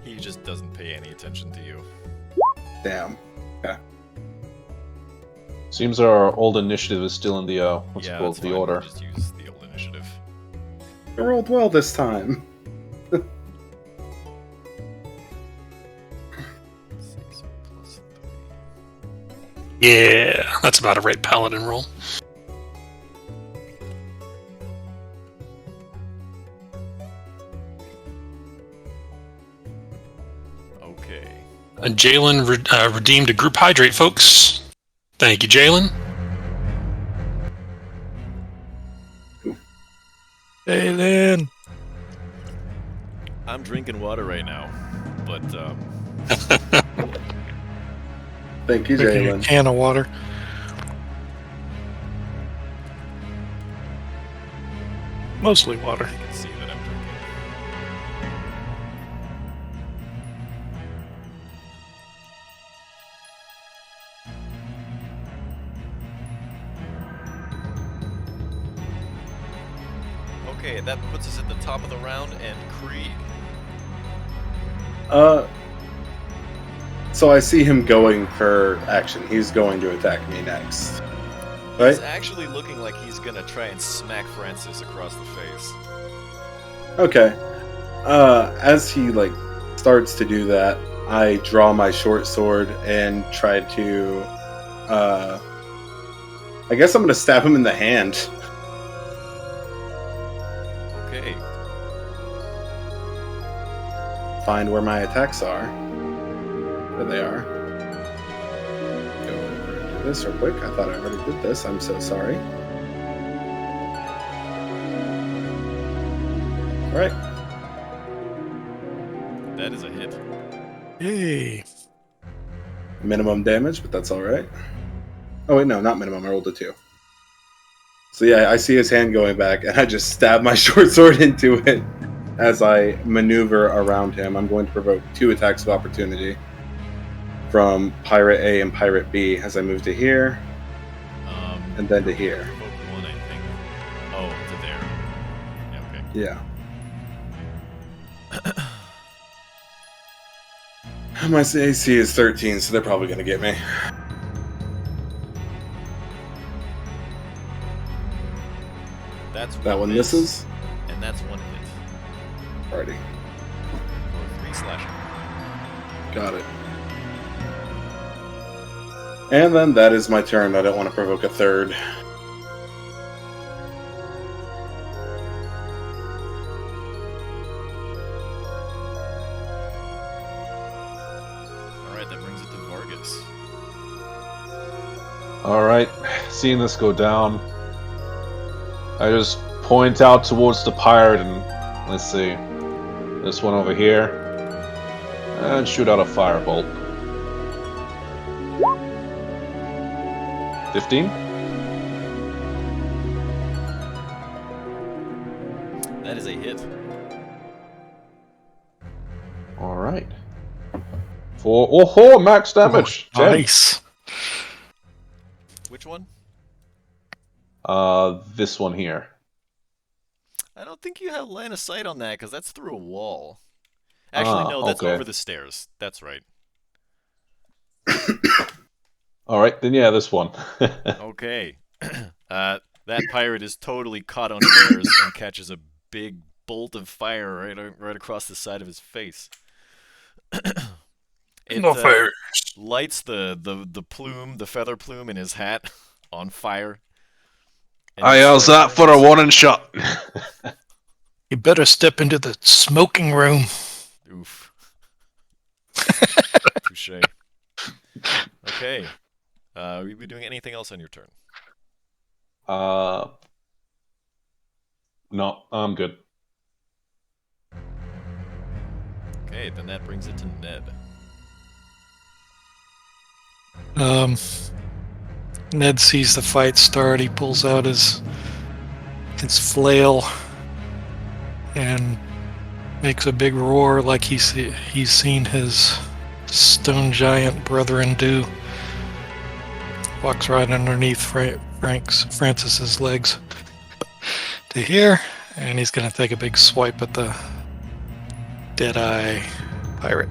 He just doesn't pay any attention to you. Damn. Yeah. seems our old initiative is still in the what's it Yeah, called, that's the fine. order. We'll just use the old initiative. I rolled well this time. 6 plus 3. Yeah, that's about a right paladin roll. Okay. Jalen redeemed a group hydrate, folks. Thank you, Jalen. Jalen! I'm drinking water right now, but Thank you, Drinking a Jalen. can of water. Mostly water. you can see that I'm drinking. Okay, that puts us at the top of the round, and Krieg. So I see him going for action. He's going to attack me next. Right? He's actually looking like he's gonna try and smack Francis across the face. Okay. As he starts to do that, I draw my short sword and try to I guess I'm gonna stab him in the hand. Okay. Find where my attacks are. There they are. Go over and do this real quick. I thought I already did this. I'm so sorry. Alright. That is a hit. Yay. Minimum damage, but that's alright. Oh wait, no, not minimum. I rolled a 2. So yeah, I see his hand going back, and I just stab my short sword into it as I maneuver around him. I'm going to provoke 2 attacks of opportunity from Pirate A and Pirate B as I move to here, and then to here. Provoke 1, I think. Oh, to there. Yeah, okay. Yeah. My AC is 13, so they're probably going to get me. That one miss, misses. and that's 1 hit. Alrighty. For 3 slashing. Got it. And then that is my turn. I don't want to provoke a third. Alright, that brings it to Vargas. Alright, seeing this go down, I just point out towards the pirate and, let's see, this one over here, and shoot out a firebolt. 15? That is a hit. Alright. For max damage! 10. Nice. Which one? This one here. I don't think you have line of sight on that, because that's through a wall. Actually, no, that's okay. over the stairs. That's right. Alright, then yeah, this one. Okay. That pirate is totally caught unawares and catches a big bolt of fire right across the side of his face. It lights the plume, the feather plume in his hat on fire. How's that for a warning shot? You better step into the smoking room. Oof. Touche. Okay. Are we doing anything else on your turn? No, I'm good. Okay, then that brings it to Ned. Ned sees the fight start. He pulls out his flail and makes a big roar like he's seen his stone giant brethren do. Walks right underneath Francis's legs to here, and he's gonna take a big swipe at the Deadeye pirate.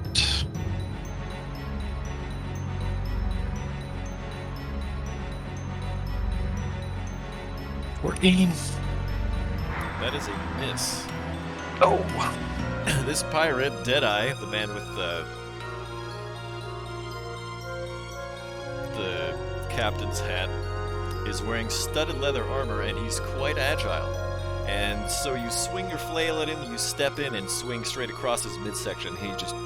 That is a miss. Oh. This pirate, Deadeye, the man with the captain's hat, is wearing studded leather armor, and he's quite agile. And so you swing your flail at him, you step in and swing straight across his midsection. He just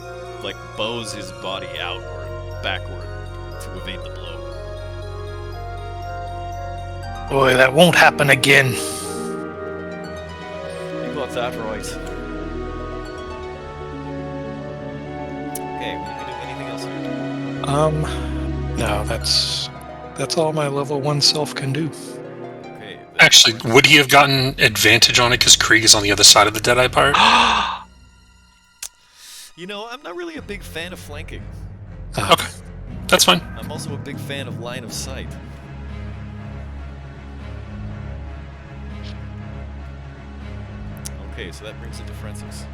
bows his body outward, backward, to evade the blow. Boy, that won't happen again. You got that right. Okay, will you do anything else here? No, that's all my level 1 self can do. Okay. Actually, would he have gotten advantage on it because Krieg is on the other side of the Deadeye pirate? You know, I'm not really a big fan of flanking. Okay, that's fine. I'm also a big fan of line of sight. Okay, so that brings it to Francis.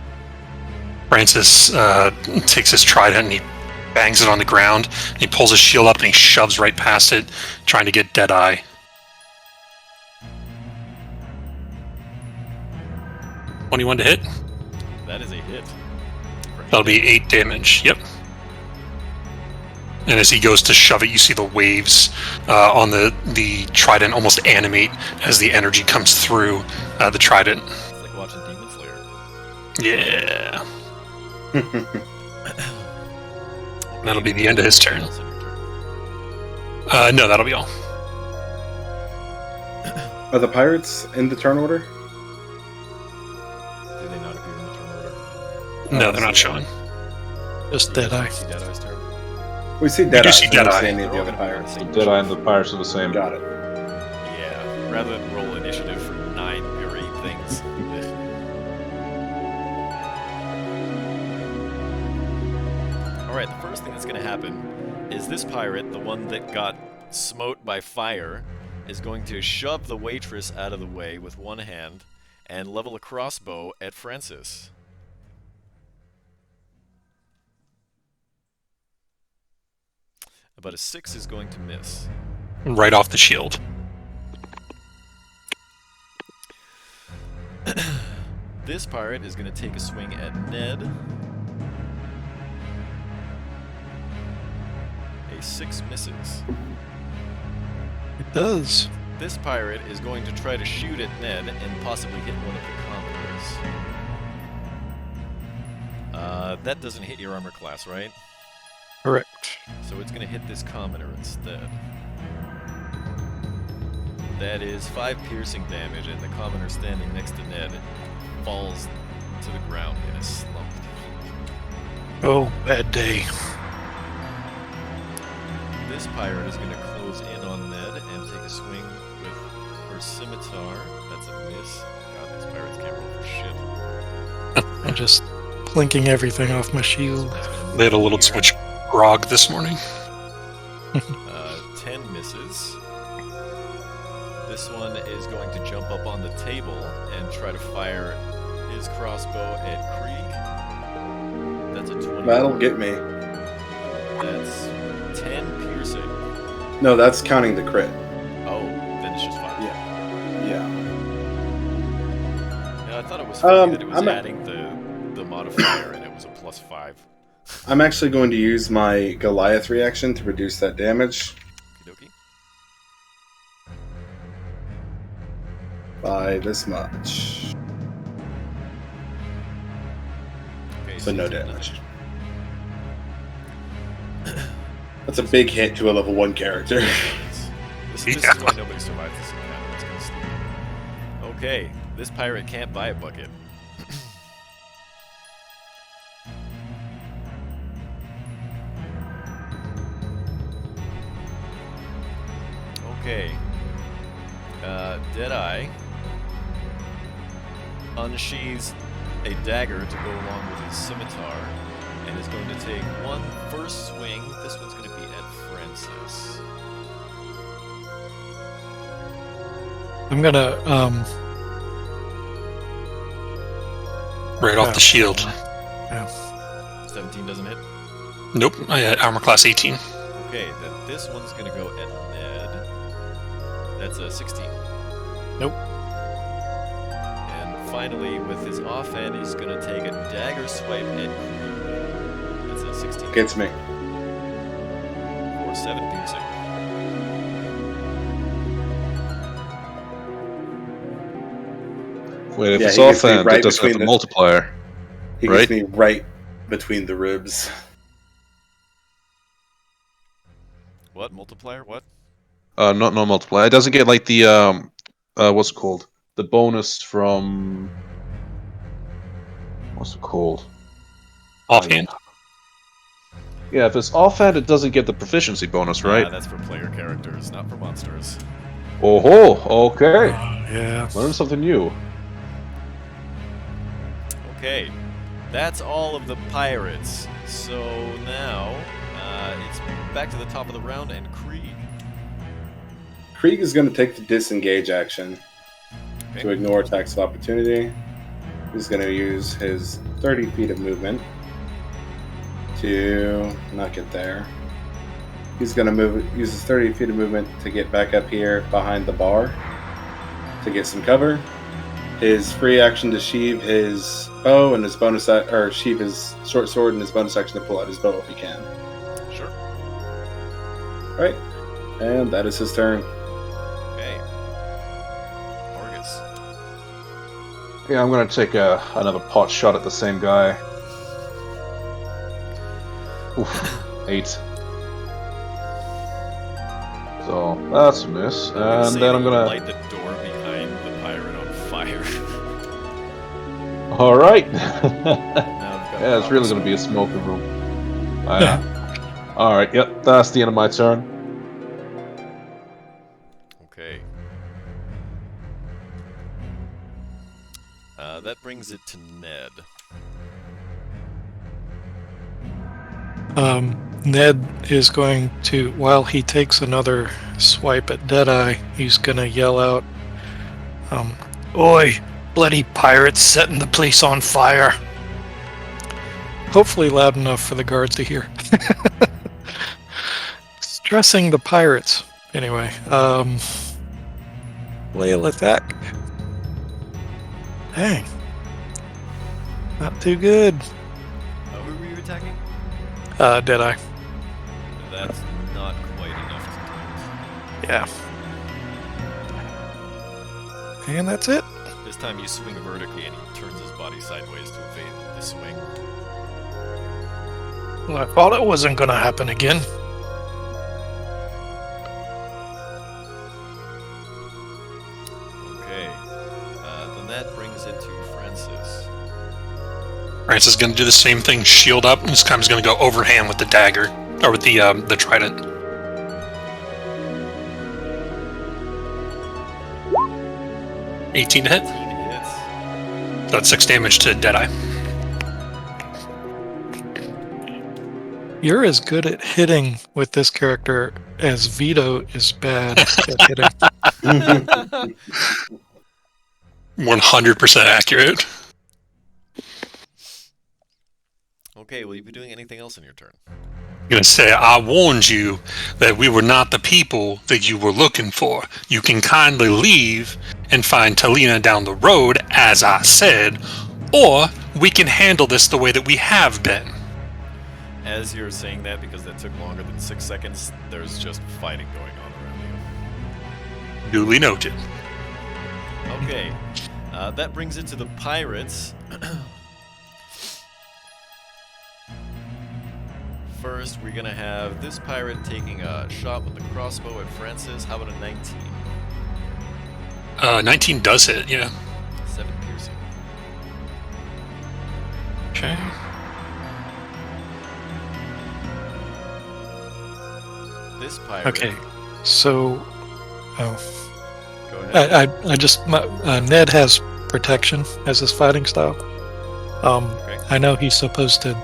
Francis takes his trident and he bangs it on the ground. He pulls his shield up and he shoves right past it, trying to get Deadeye. 21 to hit. That is a hit. That'll be 8 damage. Yep. And as he goes to shove it, you see the waves on the trident almost animate as the energy comes through the trident. It's like watching Demon Slayer. Yeah. That'll be the end of his turn. No, that'll be all. Are the pirates in the turn order? Do they not appear in the turn order? No, they're not showing. Just Deadeye. See Deadeye's turn? We see do Deadeye. see We don't Deadeye. see any of the other pirates. Deadeye and the pirates are the same. Got it. Yeah, rather than roll initiative for 9 or 8 things. Alright, the first thing that's going to happen is this pirate, the one that got smote by fire, is going to shove the waitress out of the way with one hand and level a crossbow at Francis. But a 6 is going to miss. Right off the shield. This pirate is going to take a swing at Ned. A 6 misses. It does. This pirate is going to try to shoot at Ned and possibly hit one of the commoners. That doesn't hit your armor class, right? Correct. So it's going to hit this commoner instead. That is 5 piercing damage, and the commoner standing next to Ned falls to the ground in a slump. Oh, bad day. This pirate is going to close in on Ned and take a swing with her scimitar. That's a miss. God, these pirates can't roll for shit. I'm just plinking everything off my shield. They had a little too much grog this morning. 10 misses. This one is going to jump up on the table and try to fire his crossbow at Krieg. That's a 20. That'll get me. That's 10 piercing. No, that's counting the crit. Oh, then it's just 5. Yeah. Yeah, I thought it was funny that it was I'm adding the modifier and it was a +5. I'm actually going to use my Goliath reaction to reduce that damage Okey-dokey. by this much. Okay, So no 10 damage. That's a big hit to a level 1 character. This is why nobody survives this encounter. It's gonna stay. Okay, this pirate can't buy a bucket. Okay. Deadeye unsheathes a dagger to go along with his scimitar and is going to take one first swing. This one's going to be at Francis. I'm gonna, Right off the shield. Yeah. 17 doesn't hit. Nope, I had armor class 18. Okay, then this one's going to go at Ned. That's a 16. Nope. And finally, with his offhand, he's going to take a dagger swipe at Krieg. That's a 16. Gets me. Or 7 piercing. Wait, if Yeah, it's he gets me offhand, right it doesn't have between the the- multiplier. He Right? gets me right between the ribs. What? Multiplier? What? Not no multiplier. It doesn't get like the what's it called? The bonus from what's it called? Offhand. Yeah, if it's offhand, it doesn't get the proficiency bonus, right? That's for player characters, not for monsters. Oh ho! Okay, Yeah. learn something new. Okay, that's all of the pirates. So now, it's back to the top of the round and Krieg. Krieg is going to take the disengage action Okay. to ignore attacks of opportunity. He's going to use his 30 feet of movement to not get there. He's going to use his 30 feet of movement to get back up here behind the bar to get some cover. His free action to sheave his bow and his bonus, or sheave his short sword, and his bonus action to pull out his bow if he can. Sure. Right, and that is his turn. Okay. Argus. Yeah, I'm gonna take another pot shot at the same guy. Oof, 8. So that's a miss, and then I'm gonna light the door behind the pirate on fire. All right. Yeah, Yeah, it's really gonna be a smoking room. All right. Yep, that's the end of my turn. Okay. That brings it to Ned. Ned is going to, while he takes another swipe at Deadeye, he's gonna yell out, "Oi, bloody pirates setting the place on fire!" Hopefully loud enough for the guards to hear. Stressing the pirates. Anyway, flail attack. Dang. Not too good. Who were you attacking? Deadeye. That's not quite enough to Yeah. And that's it. do. This time you swing vertically and he turns his body sideways to evade the swing. Well, I thought it wasn't gonna happen again. Okay. Then that brings it to Francis. Francis is going to do the same thing, shield up, and this time he's going to go overhand with the dagger, or with the trident. $18 to hit. 18 hits. That's 6 damage to Deadeye. You're as good at hitting with this character as Vito is bad at hitting. 100% accurate. Okay, will you be doing anything else in your turn? I'm going to say, I warned you that we were not the people that you were looking for. You can kindly leave and find Talina down the road, as I said, or we can handle this the way that we have been. As you're saying that, because that took longer than 6 seconds, there's just fighting going on around Duly noted. you. Okay, that brings it to the pirates. First, we're gonna have this pirate taking a shot with the crossbow at Francis. How about a 19? 19 does hit, yeah. 7 piercing. Okay. This pirate. Okay, so Go ahead. I just Ned has protection as his fighting style. Okay. I know he's supposed to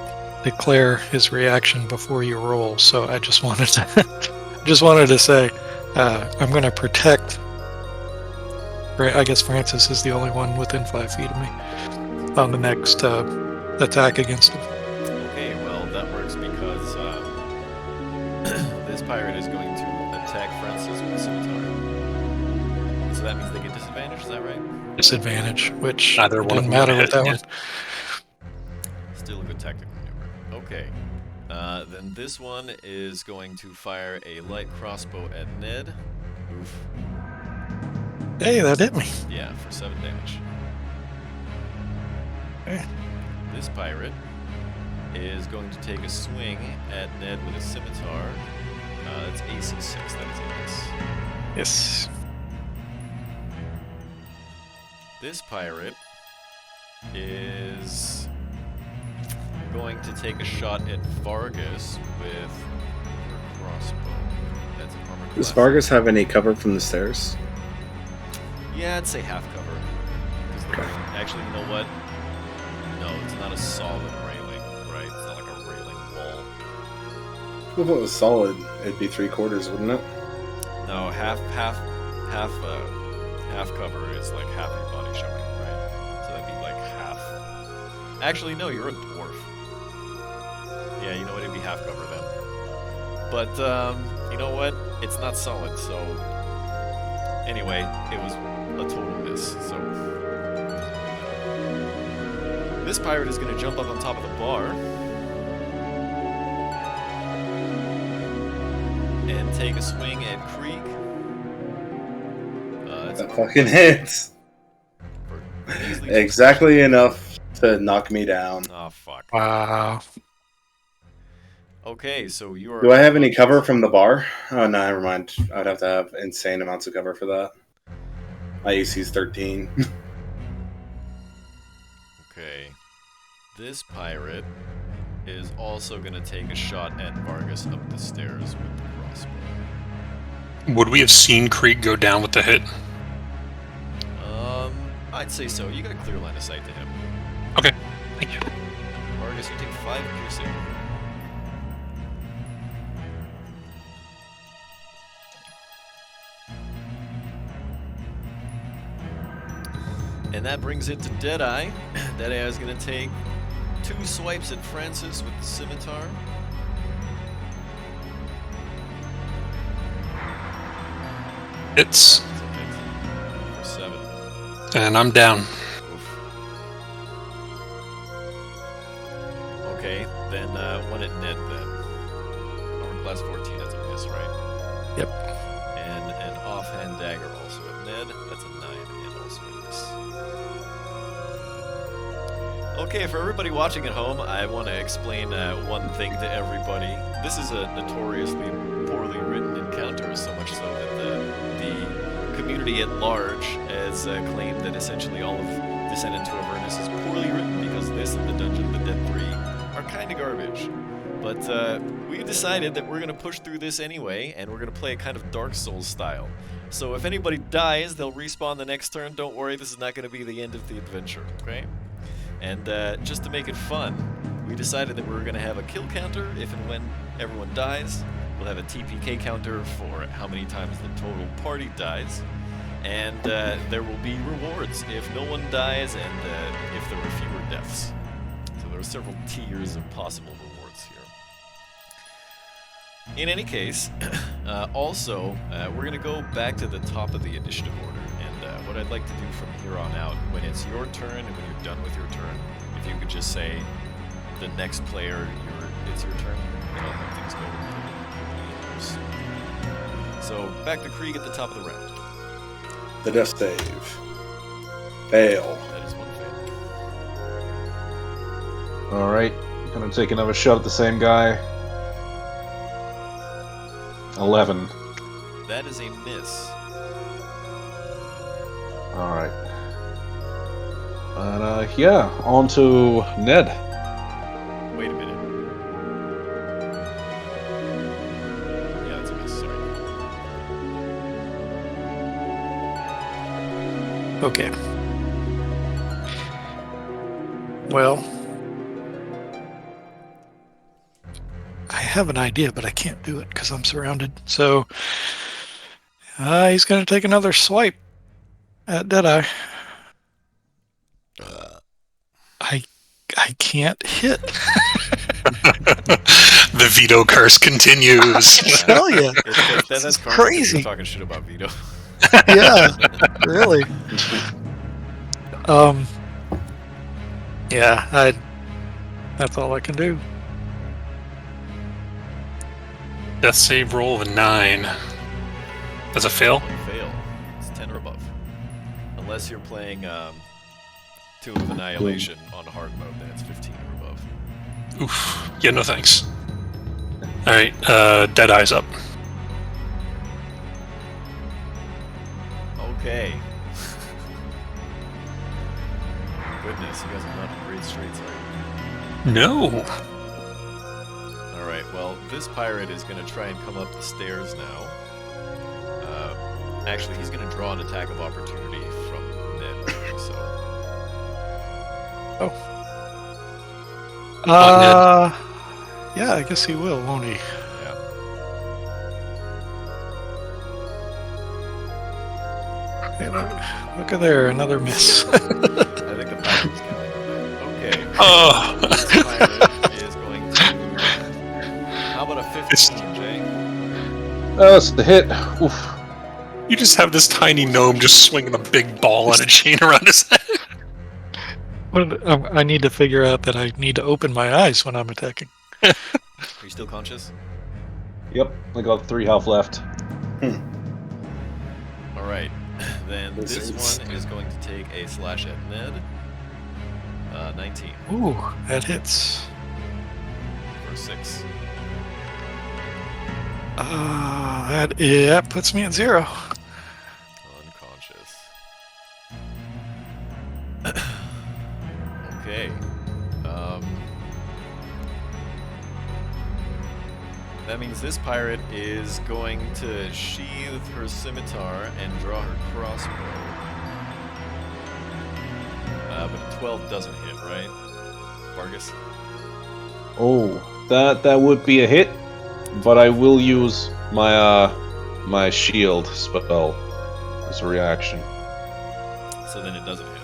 declare his reaction before you roll, so I just wanted to say I'm going to protect. I guess Francis is the only one within 5 feet of me on the next attack against him. Okay, well, that works because this pirate is going to attack Francis with a scimitar. So that means they get disadvantage, is that right? Disadvantage, which Neither one of doesn't them matter hit, with that yeah. one. Still a good tactical maneuver. Okay. Then this one is going to fire a light crossbow at Ned. Oof. Hey, that hit me. Yeah, for 7 damage. Okay. This pirate is going to take a swing at Ned with a scimitar. That's AC 6, that is a miss. Yes. This pirate is going to take a shot at Vargas with her crossbow. That's an armor Does class. Vargas have any cover from the stairs? Yeah, I'd say half cover. 'Cause the railing- actually, you know what? No, it's not a solid railing, right? It's not like a railing wall. If it was solid, it'd be 3/4, wouldn't it? No, half cover is like half your body showing, right? So that'd be like half Actually, no, you're a dwarf. Yeah, you know what? It'd be half cover then. But, you know what? It's not solid, so... Anyway, it was a total miss, so... This pirate is going to jump up on top of the bar. And take a swing at Krieg. That fucking hits. Exactly enough to knock me down. Oh, fuck. Wow. Okay, so you are... Do I have any cover from the bar? Oh, no, never mind. I'd have to have insane amounts of cover for that. My AC is 13. Okay. This pirate is also going to take a shot at Vargas up the stairs with the crossbow. Would we have seen Krieg go down with the hit? I'd say so. You got a clear line of sight to him. Okay, thank you. Vargas, you take 5 piercing. And that brings it to Deadeye. Deadeye is going to take 2 swipes at Francis with the scimitar. It's For 7. and I'm down. Oof. Okay, then one at Ned then. Armor class 14, that's a miss, right? Yep. And an offhand dagger also at Ned. That's a 9 and also a miss. Okay, for everybody watching at home, I want to explain one thing to everybody. This is a notoriously poorly written encounter, so much so that the community at large has claimed that essentially all of Descent into Avernus is poorly written because this and the Dungeon of the Dead 3 are kind of garbage. But we decided that we're going to push through this anyway, and we're going to play a kind of Dark Souls style. So if anybody dies, they'll respawn the next turn. Don't worry, this is not going to be the end of the adventure, okay? And just to make it fun, we decided that we were going to have a kill counter if and when everyone dies. We'll have a TPK counter for how many times the total party dies. And there will be rewards if no one dies and if there were fewer deaths. So there are several tiers of possible rewards here. In any case, also, we're going to go back to the top of the initiative order. And what I'd like to do from here on out, when it's your turn and when you're done with your turn, if you could just say the next player, it's your turn, then I'll have things go pretty. So back to Krieg at the top of the round. The death save. Fail. That is one fail. Alright, gonna take another shot at the same guy. 11. That is a miss. Alright. And, yeah, on to Ned. Wait a minute. Yeah, that's a miss, sorry. Okay. Well, I have an idea, but I can't do it because I'm surrounded. So he's going to take another swipe at Deadeye. I can't hit. The veto curse continues. I tell you, That's crazy. Talking shit about Vito. Yeah, really. Yeah, that's all I can do. Death save roll of a 9. That's a fail? Fail. It's 10 or above. Unless you're playing Tomb of Annihilation on hard mode, then it's 15 or above. Oof. Yeah, no thanks. Alright, Deadeye's up. Okay. Goodness, you guys are not in great straits, are you? No. Alright, well, this pirate is going to try and come up the stairs now. Actually, he's going to draw an attack of opportunity from Ned, so... Yeah, I guess he will, won't he? Yeah. Hey, look at there, another miss. I think the pirate was counting on that. Okay. Oh. This pirate is going to. How about a 15, Jay? That's the hit. Oof. You just have this tiny gnome just swinging a big ball on a chain around his head. I need to figure out that I need to open my eyes when I'm attacking. Are you still conscious? Yep, I got 3 health left. All right. Then This this is- one is going to take a slash at Ned. 19 Ooh, that hits. for 6. That puts me at 0. Unconscious. Okay. That means this pirate is going to sheathe her scimitar and draw her crossbow. But a 12 doesn't hit, right? Vargas? Oh, that would be a hit, but I will use my my shield spell as a reaction. So then it doesn't hit.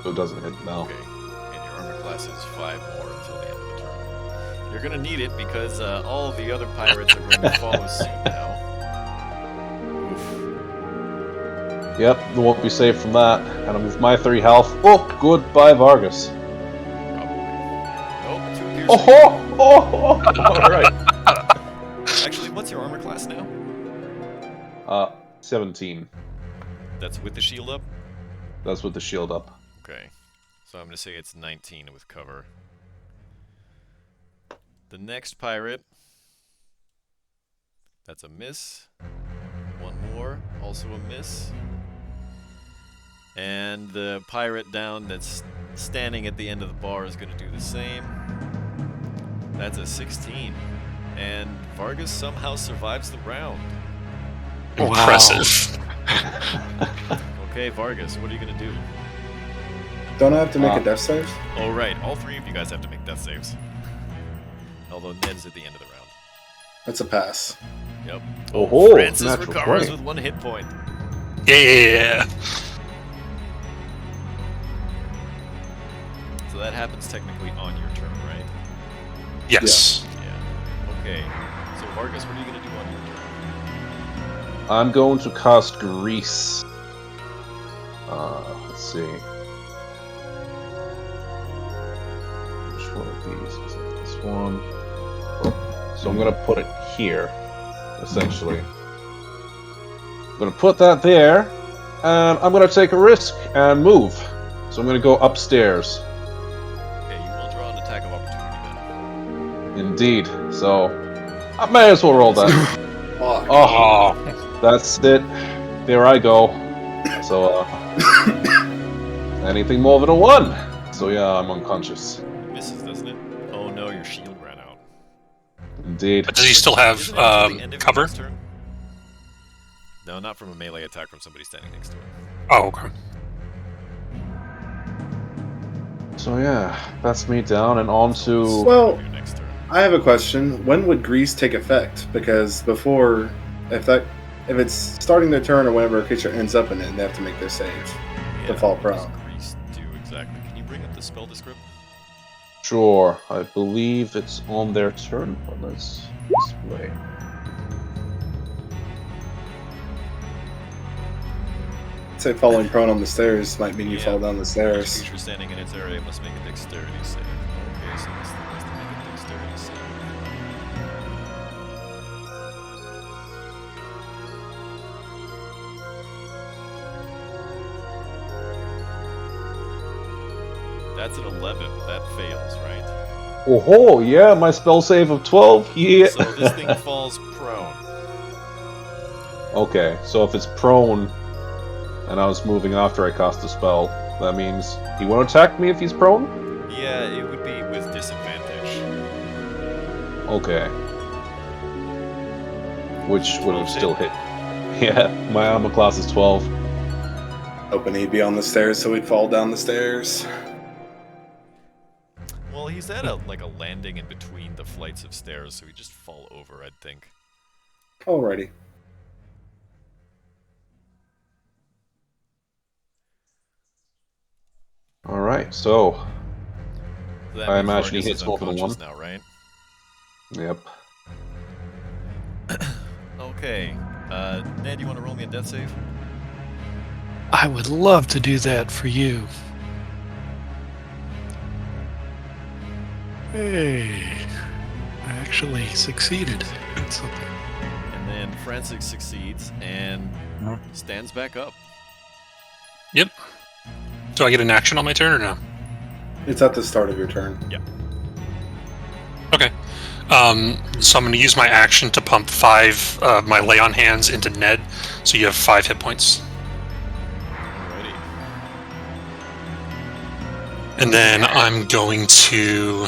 So it doesn't hit now. Okay. And your armor class is 5 more until the end of the turn. You're gonna need it because all of the other pirates are going to follow suit now. Oof. Yep, they won't be safe from that. And I'm with my 3 health. Oh, goodbye, Vargas. Probably. Nope, 2 piercing. Oh. Alright. Actually, what's your armor class now? 17. That's with the shield up? That's with the shield up. Okay. So I'm gonna say it's 19 with cover. The next pirate. That's a miss. One more, also a miss. And the pirate down that's standing at the end of the bar is gonna do the same. That's a 16. And Vargas somehow survives the round. Impressive. Okay, Vargas, what are you gonna do? Don't I have to make a death save? Oh, right, all 3 of you guys have to make death saves. Although Ned's at the end of the round. That's a pass. Yep. Oh, Francis natural recovers 20. with 1 hit point. Yeah. So that happens technically on your turn, right? Yes. Yeah. Okay. So Vargas, what are you gonna do on your turn? I'm going to cast Grease. Let's see. Which one of these? Is it this one? Oh, so I'm gonna put it here, essentially. I'm gonna put that there, and I'm gonna take a risk and move. So I'm gonna go upstairs. Okay, you will draw an attack of opportunity then. Indeed. So I may as well roll that. Fuck. Oh, that's it. There I go. So, anything more than a 1. So yeah, I'm unconscious. It misses, doesn't it? Oh no, your shield ran out. Indeed. But does he still have Isn't it until the end of your cover? next turn? No, not from a melee attack from somebody standing next to him. Oh, okay. So yeah, that's me down and on to. Well, Your next turn. I have a question. When would grease take effect? Because before, if it's starting their turn or whenever a creature ends up in it, they have to make their save. Yeah, fall what does prone. Grease do exactly? Can you bring up the spell description? Sure, I believe it's on their turn, but let's display. Say falling prone on the stairs might mean you Yeah. fall down the Each stairs. creature standing in its area must make a dexterity save. Okay, so this thing has to make a dexterity save. That's an 11. That fails, right? Oh ho, yeah, my spell save of 12. Yeah. So this thing falls prone. Okay, so if it's prone, and I was moving after I cast the spell, that means he won't attack me if he's prone. Yeah, it would be with disadvantage. Okay. Which would 12 have still hit. Yeah, my armor class is 12. Hoping he'd be on the stairs so he'd fall down the stairs. Well, he's at a landing in between the flights of stairs, so he'd just fall over, I'd think. Alrighty. Alright, so So that I means imagine he Vargas hits is more than unconscious one. now, right? Yep. Okay. Ned, you want to roll me a death save? I would love to do that for you. Hey, I actually succeeded at something. And then Francis succeeds and No. stands back up. Yep. Do I get an action on my turn or no? It's at the start of your turn. Okay. So I'm going to use my action to pump 5 of my lay on hands into Ned, so you have 5 hit points. Alrighty. And then I'm going to...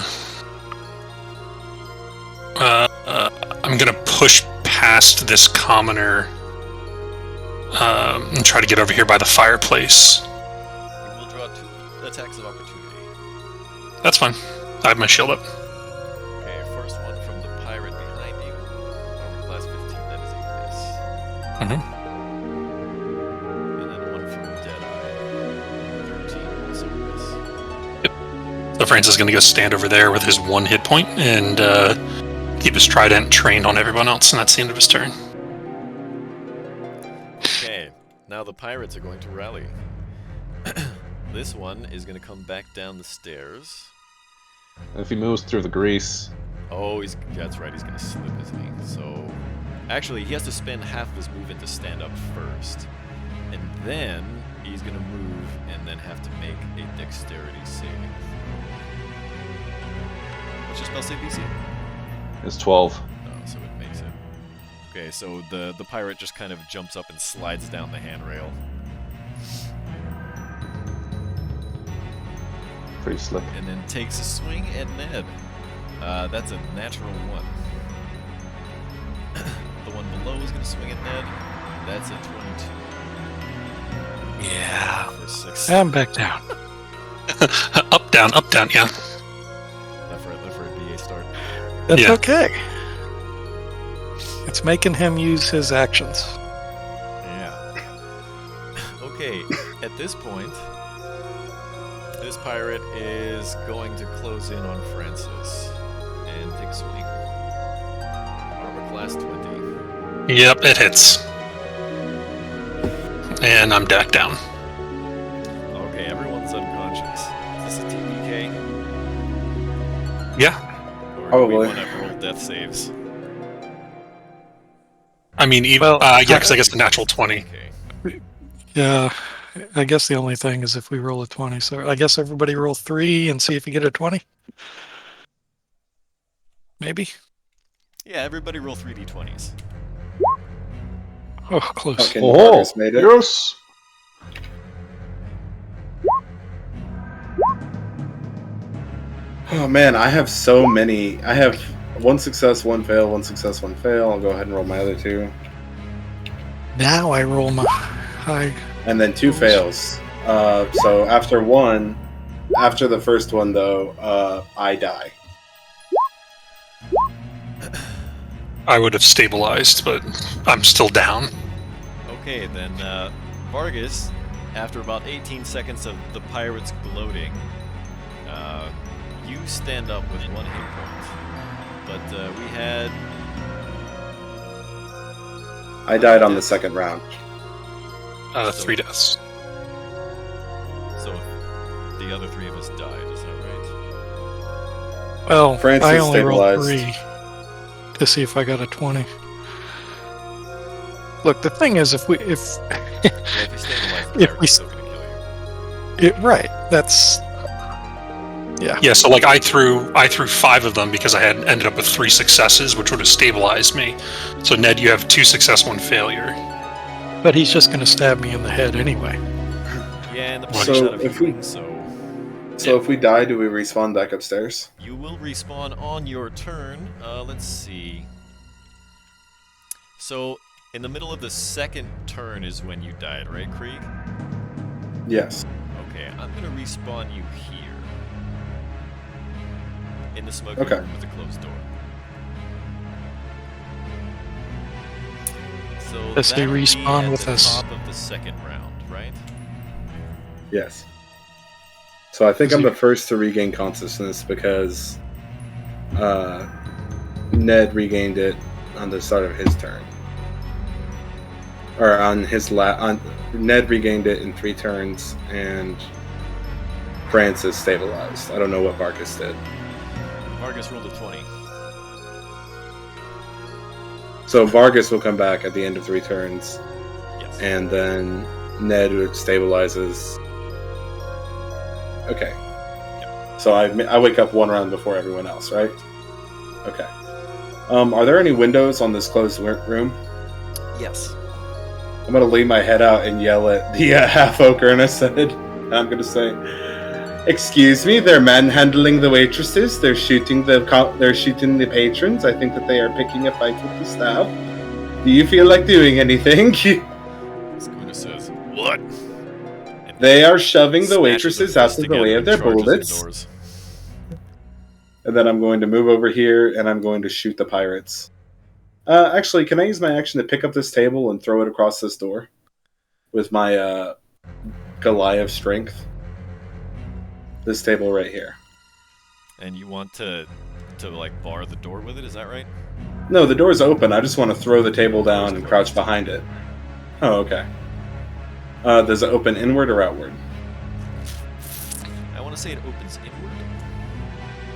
I'm going to push past this commoner and try to get over here by the fireplace. You will draw 2 attacks of opportunity. That's fine. I have my shield up. Okay, first one from the pirate behind you. Armor class 15, that is a miss. Mhm. And then one from Deadeye. 13, also a miss. So Francis is going to go stand over there with his 1 hit point and keep his trident trained on everyone else, and that's the end of his turn. Okay, now the pirates are going to rally. This one is going to come back down the stairs. If he moves through the grease, Oh, that's right, he's going to slip, isn't he? So, actually, he has to spend half of his movement to stand up first. And then he's going to move and then have to make a dexterity save. What's your spell save DC? it's 12. Oh, so it makes it. Okay, so the pirate just kind of jumps up and slides down the handrail. Pretty slick. And then takes a swing at Ned. That's a natural 1. The one below is going to swing at Ned. That's a 22. Yeah, For 6. I'm back down. Up, down, yeah. Left for a BA start. That's Yeah. okay. It's making him use his actions. Yeah. Okay, at this point, this pirate is going to close in on Francis and take a swing. Armor class 20. Yep, it hits. And I'm back down. Okay, everyone's unconscious. Is this a TPK? Yeah. Or do we Probably. want to roll death saves? I mean, Well, yeah, because I guess the natural 20. Okay. Yeah, I guess the only thing is if we roll a 20. So I guess everybody roll 3 and see if you get a 20. Maybe. Yeah, everybody roll 3d20s. Oh, close. Okay, Oh, Vargas made it. yes! Oh man, I have so many. I have 1 success, 1 fail, 1 success, 1 fail. I'll go ahead and roll my other 2. Now I roll my high. And then 2 fails. So after the first one though, I die. I would have stabilized, but I'm still down. Okay, then Vargas, after about 18 seconds of the pirates gloating, you stand up with 1 hit point. But we had... I died on the second round. 3 deaths. So the other 3 of us died, is that right? Well, Francis I only rolled stabilized. 3 to see if I got a 20. Look, the thing is, if Yeah, if you stabilize the If pirate, we it's still gonna kill you. right, that's Yeah, so like I threw 5 of them because I had ended up with 3 successes, which would have stabilized me. So Ned, you have 2 success, 1 failure. but he's just going to stab me in the head anyway. Yeah, and the So pirate's out of if we- healing, so So if we die, do we respawn back upstairs? you will respawn on your turn. Let's see. So in the middle of the second turn is when you died, right, Krieg? Yes. Okay, I'm gonna respawn you here. In the smoking Okay. room with the closed door. So Does he that'll be respawn at with the us? top of the second round, right? Yes. So I think I'm the first to regain consciousness because Ned regained it on the start of his turn. Or on his Ned regained it in 3 turns, and Francis stabilized. I don't know what Vargas did. Vargas rolled a 20. So Vargas will come back at the end of 3 turns, Yes. and then Ned stabilizes. Okay. So I wake up 1 round before everyone else, right? Okay. Are there any windows on this closed room? Yes. I'm gonna lean my head out and yell at the half-oak Ernest, and I'm gonna say, "Excuse me, they're manhandling the waitresses. They're shooting the patrons. I think that they are picking a fight with the staff. Do you feel like doing anything?" Skuna says, "What?" And They are shoving the smashes waitresses their out fists of the way together of their and charges bullets. indoors. And then I'm going to move over here, and I'm going to shoot the pirates. Actually, can I use my action to pick up this table and throw it across this door? With my Goliath strength? This table right here. And you want to like bar the door with it, is that right? No, the door's open. I just want to throw the table down and crouch behind it. Oh, okay. Does it open inward or outward? I want to say it opens inward.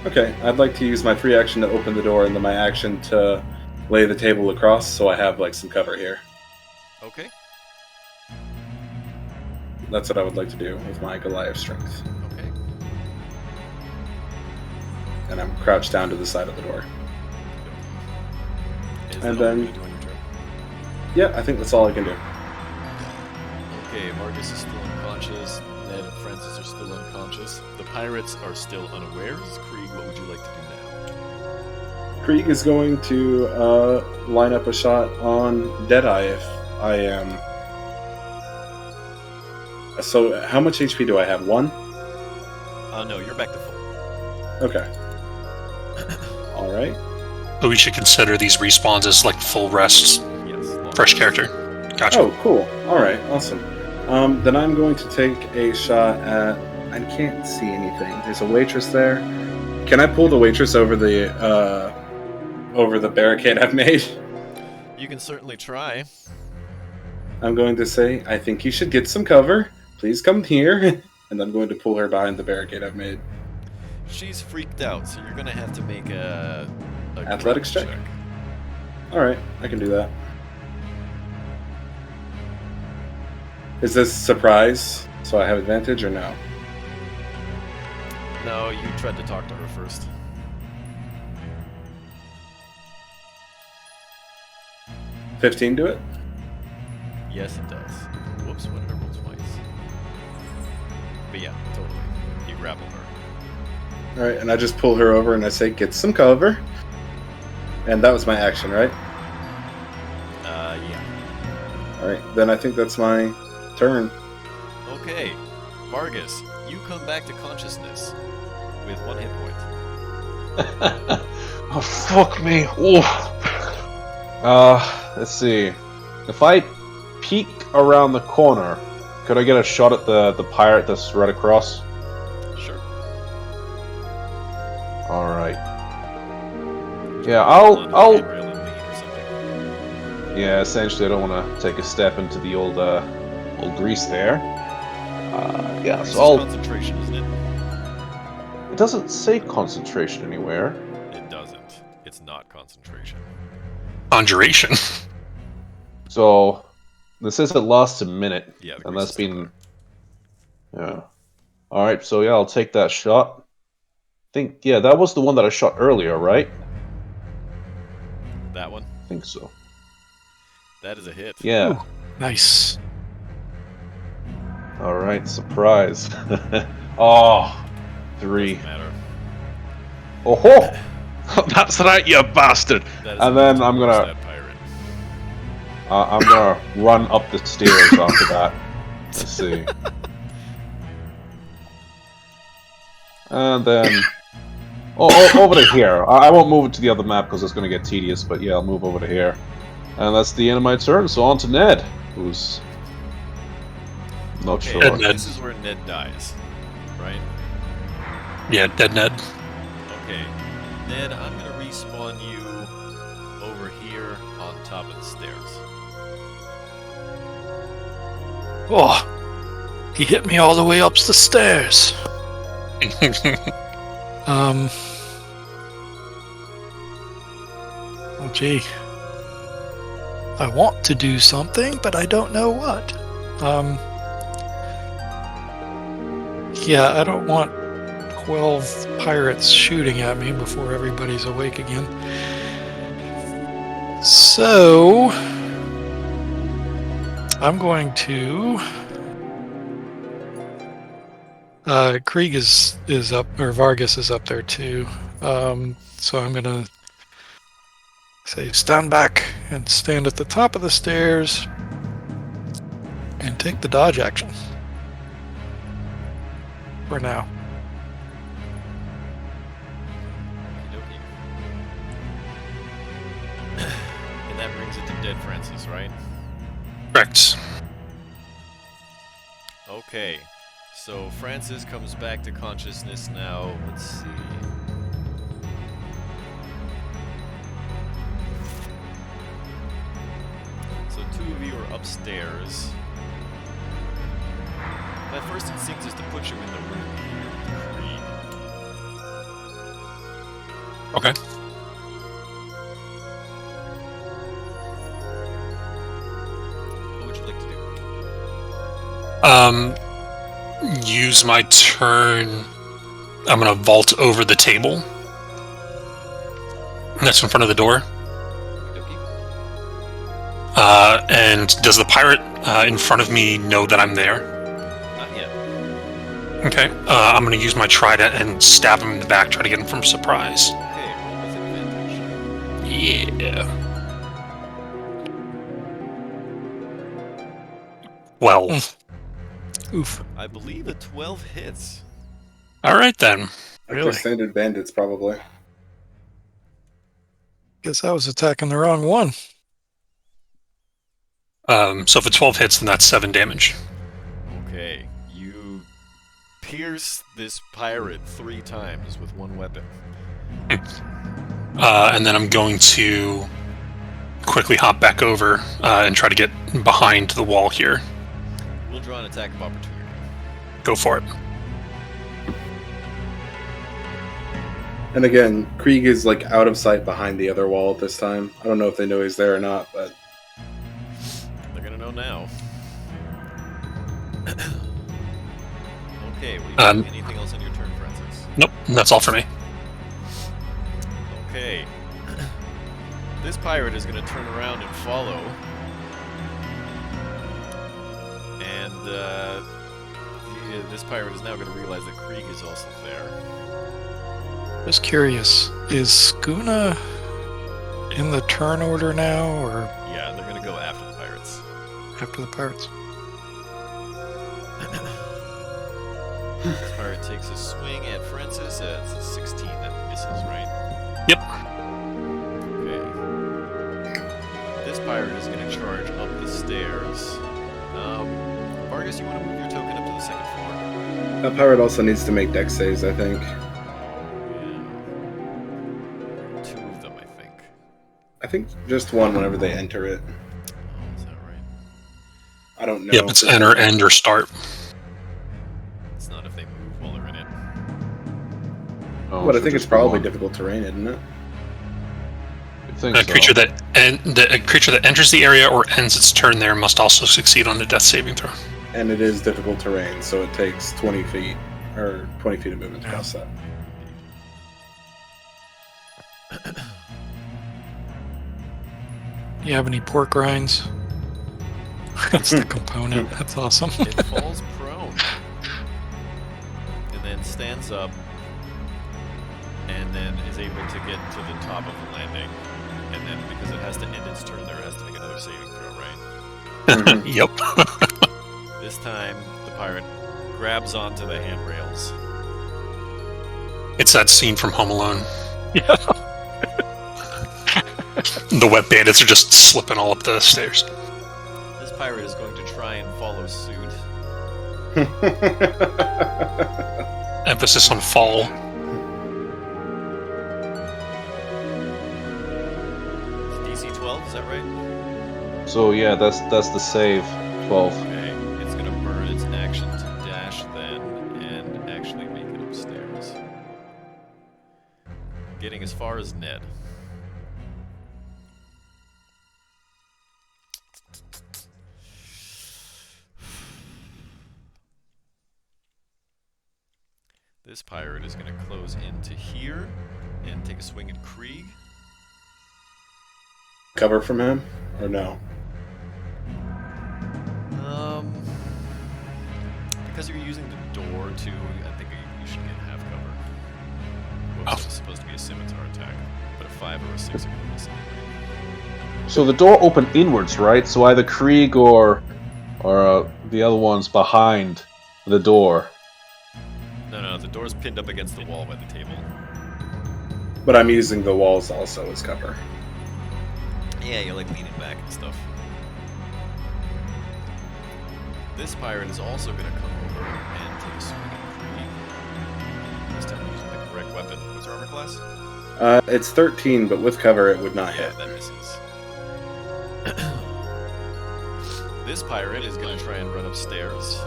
Okay, I'd like to use my free action to open the door and then my action to lay the table across so I have like some cover here. Okay. That's what I would like to do with my Goliath strength. Okay. And I'm crouched down to the side of the door. Is And that all then- you're gonna do on your turn? Yeah, I think that's all I can do. Okay, Vargas is still unconscious. Ned and Francis are still unconscious. The pirates are still unawares. Krieg, what would you like to do now? Krieg is going to line up a shot on Deadeye if I am. So, how much HP do I have? 1? No, you're back to full. Okay. Alright. But we should consider these respawns as like full rests, Yes. long fresh rest. character. Gotcha. Oh, cool. Alright, awesome. Then I'm going to take a shot at. I can't see anything. There's a waitress there. Can I pull the waitress over the barricade I've made? You can certainly try. I'm going to say, I think you should get some cover. Please come here. And I'm going to pull her behind the barricade I've made. She's freaked out, so you're gonna have to make a Athletics grapple check? Alright, I can do that. Is this surprise? So I have advantage or no? No, you tried to talk to her first. $15 do it? Yes, it does. Whoops, what did I roll twice? But yeah, totally. You grapple her. Alright, and I just pull her over and I say, get some cover. And that was my action, right? Yeah. Alright, then I think that's my turn. Okay, Vargas, you come back to consciousness with 1 hit point. Oh, fuck me. Oof. Let's see. If I peek around the corner, could I get a shot at the pirate that's right across? Sure. Alright. Yeah, I'll Handrail and lean or something. yeah, essentially I don't want to take a step into the old grease there. Yeah, This is so I'll... concentration, isn't it? It doesn't say concentration anywhere. It doesn't. It's not concentration. Conjuration. So, this says it lasts a minute. Yeah, the And grease that's is still been... Yeah. Alright, so yeah, I'll take that shot. Yeah, that was the one that I shot earlier, right? there. That one? I think so. That is a hit. Yeah. Nice. Alright, surprise. Oh, 3. Doesn't matter. Oh ho! That's right, you bastard! That is And then enough I'm to roast gonna... that pirate. I'm gonna run up the stairs after that. Let's see. And then... Oh, over to here. I won't move it to the other map because it's gonna get tedious, but yeah, I'll move over to here. And that's the end of my turn, so on to Ned, who's... Not Okay, sure. Ned. this is where Ned dies, right? Yeah, dead Ned. Okay. Ned, I'm gonna respawn you over here on top of the stairs. Oh, he hit me all the way up the stairs. Oh, gee. I want to do something, but I don't know what. Yeah, I don't want 12 pirates shooting at me before everybody's awake again. So, I'm going to... Krieg is up, or Vargas is up there too. So I'm gonna say stand back and stand at the top of the stairs and take the dodge action for now. Okey-dokey. And that brings it to dead Francis, right? Correct. Okay. So Francis comes back to consciousness now. Let's see. So two of you are upstairs. My first instinct is to put you in the room here with Creed. Okay. What would you like to do? Use my turn. I'm gonna vault over the table. That's in front of the door. Okey-dokey. And does the pirate in front of me know that I'm there? Not yet. Okay. I'm gonna use my trident and stab him in the back, try to get him from surprise. Okay, roll with advantage. Yeah. 12. Oof. I believe a 12 hits. All right then. Really? Extended bandits, probably. Guess I was attacking the wrong one. So if a 12 hits, then that's 7 damage. Okay, you pierce this pirate 3 times with one weapon. And then I'm going to quickly hop back over and try to get behind the wall here. We'll draw an attack of opportunity. Go for it. And again, Krieg is like out of sight behind the other wall at this time. I don't know if they know he's there or not, but They're gonna know now. Okay, anything else on your turn, Francis? Nope, that's all for me. Okay. This pirate is gonna turn around and follow. And this pirate is now gonna realize that Krieg is also there. Just curious, is Skuna in the turn order now, or Yeah, they're gonna go after the pirates. after the pirates? This pirate takes a swing at Francis. It's a 16 that misses, right? Yep. Okay. This pirate is going to charge up the stairs. Vargas, you want to move your token up to the second floor? that pirate also needs to make dex saves, I think. Yeah. 2 of them, I think. I think just one whenever they enter it. Oh, is that right? I don't know. Yep, it's enter, end, or start. It's not if they move while they're in it. Oh, But I should think it's just go probably on. difficult terrain, isn't it? I think A so. creature that a creature that enters the area or ends its turn there must also succeed on the death saving throw. And it is difficult terrain, so it takes 20 feet, or 20 feet of movement to pass that. Do you have any pork rinds? That's the component. That's awesome. It falls prone. And then stands up. And then is able to get to the top of the landing. And then because it has to end its turn there, it has to make another saving throw, right? Yep. This time, the pirate grabs onto the handrails. It's that scene from Home Alone. Yeah. The wet bandits are just slipping all up the stairs. This pirate is going to try and follow suit. Emphasis on fall. 12, is that right? So yeah, that's the save. 12. Okay, it's gonna burn its action to dash then, and actually make it upstairs. Getting as far as Ned. This pirate is gonna close into here and take a swing at Krieg. Cover from him? Or no? Because you're using the door too, I think you should get half cover. Whoops, it's supposed to be a scimitar attack, but a 5 or a 6 are gonna miss anyway. So the door opened inwards, right? So either Krieg or the other one's behind the door. No, the door's pinned up against the wall by the table. But I'm using the walls also as cover. Yeah, you're like leaning back and stuff. This pirate is also gonna come over and take a swing at Krieg. This time using the correct weapon. What's your armor class? It's 13, but with cover it would not Yeah, hit. that misses. This pirate is gonna try and run upstairs.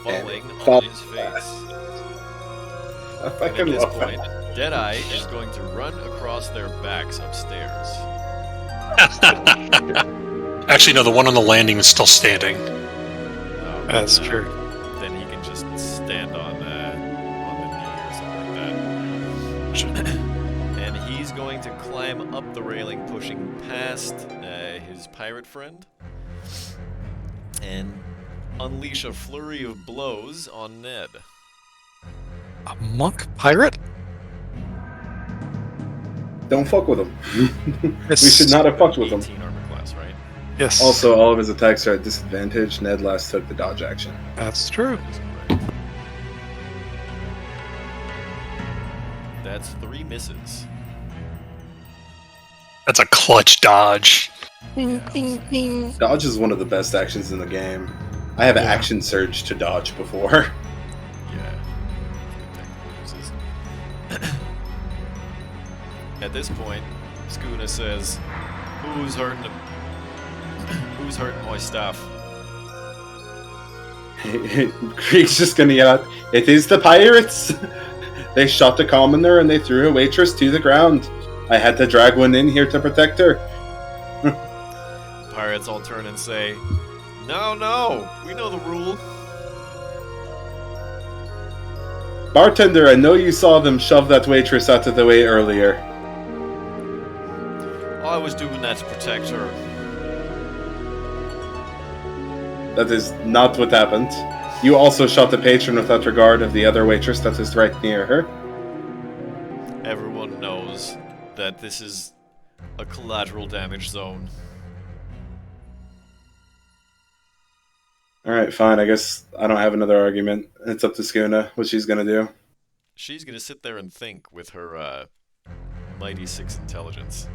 Falling on his face. I And fucking at this love point, that. Deadeye is going to run across their backs upstairs. Actually, no, the one on the landing is still standing. That's true. Then he can just stand on the knee or something like that. And he's going to climb up the railing, pushing past his pirate friend, and unleash a flurry of blows on Ned. A monk pirate? Don't fuck with him. We It's- should not have fucked with him. 18 armor class, right? Yes. Also, all of his attacks are at disadvantage. Ned last took the dodge action. That's true. That is correct. That's 3 misses. That's a clutch dodge. Dodge is one of the best actions in the game. I have action surge to dodge before. Yeah. Uses. At this point, Skuna says, "Who's hurting him? Who's hurting my stuff?" Krieg's just gonna yell out, "It is the pirates! They shot the commoner and they threw a waitress to the ground. I had to drag one in here to protect her." Pirates all turn and say, No, we know the rule. Bartender, I know you saw them shove that waitress out of the way earlier. I was doing that to protect her. That is not what happened. You also shot the patron without regard of the other waitress that is right near her. Everyone knows that this is a collateral damage zone. Alright, fine. I guess I don't have another argument. It's up to Skuna what she's gonna do. She's gonna sit there and think with her mighty 6 intelligence.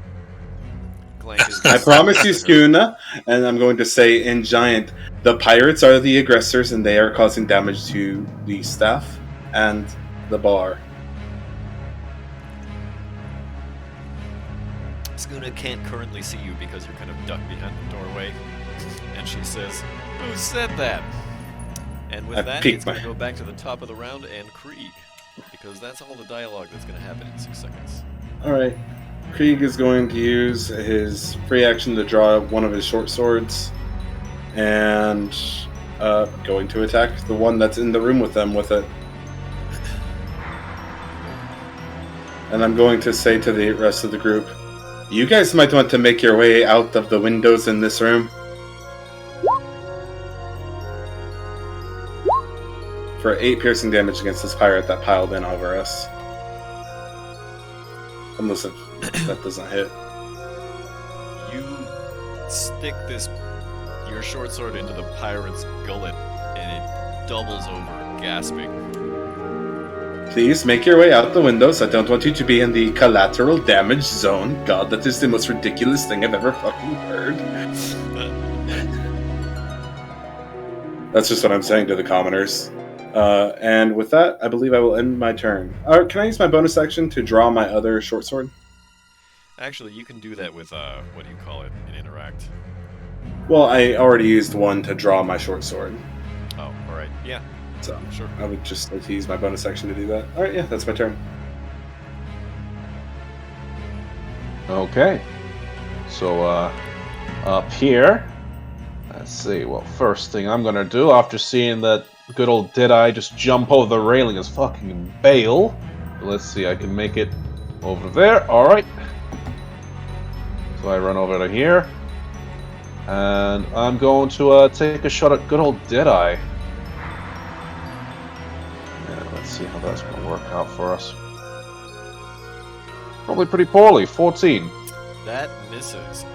Clank is I promise you, Skuna, and I'm going to say in giant, the pirates are the aggressors and they are causing damage to the staff and the bar. Skuna can't currently see you because you're kind of ducked behind the doorway. And she says, "Who said that?" And with I that, peeked it's going my- to go back to the top of the round and Krieg. Because that's all the dialogue that's going to happen in 6 seconds. Alright. Krieg is going to use his free action to draw one of his short swords and going to attack the one that's in the room with them with it. And I'm going to say to the rest of the group, you guys might want to make your way out of the windows in this room. For 8 piercing damage against this pirate that piled in over us. Unless that doesn't hit. You stick your short sword into the pirate's gullet, and it doubles over, gasping. Please make your way out the windows. I don't want you to be in the collateral damage zone. God, that is the most ridiculous thing I've ever fucking heard. That's just what I'm saying to the commoners. And with that, I believe I will end my turn. Can I use my bonus action to draw my other short sword? Actually, you can do that with what do you call it in interact? Well, I already used one to draw my short sword. Oh, all right. Yeah, So sure. I would just like to use my bonus action to do that. All right, yeah, that's my turn. Okay. So, up here, let's see. Well, first thing I'm gonna do after seeing that good old Deadeye just jump over the railing is fucking bail. Let's see, I can make it over there. All right. So I run over to here, and I'm going to take a shot at good old Deadeye. Yeah, let's see how that's gonna work out for us. Probably pretty poorly. 14. That misses.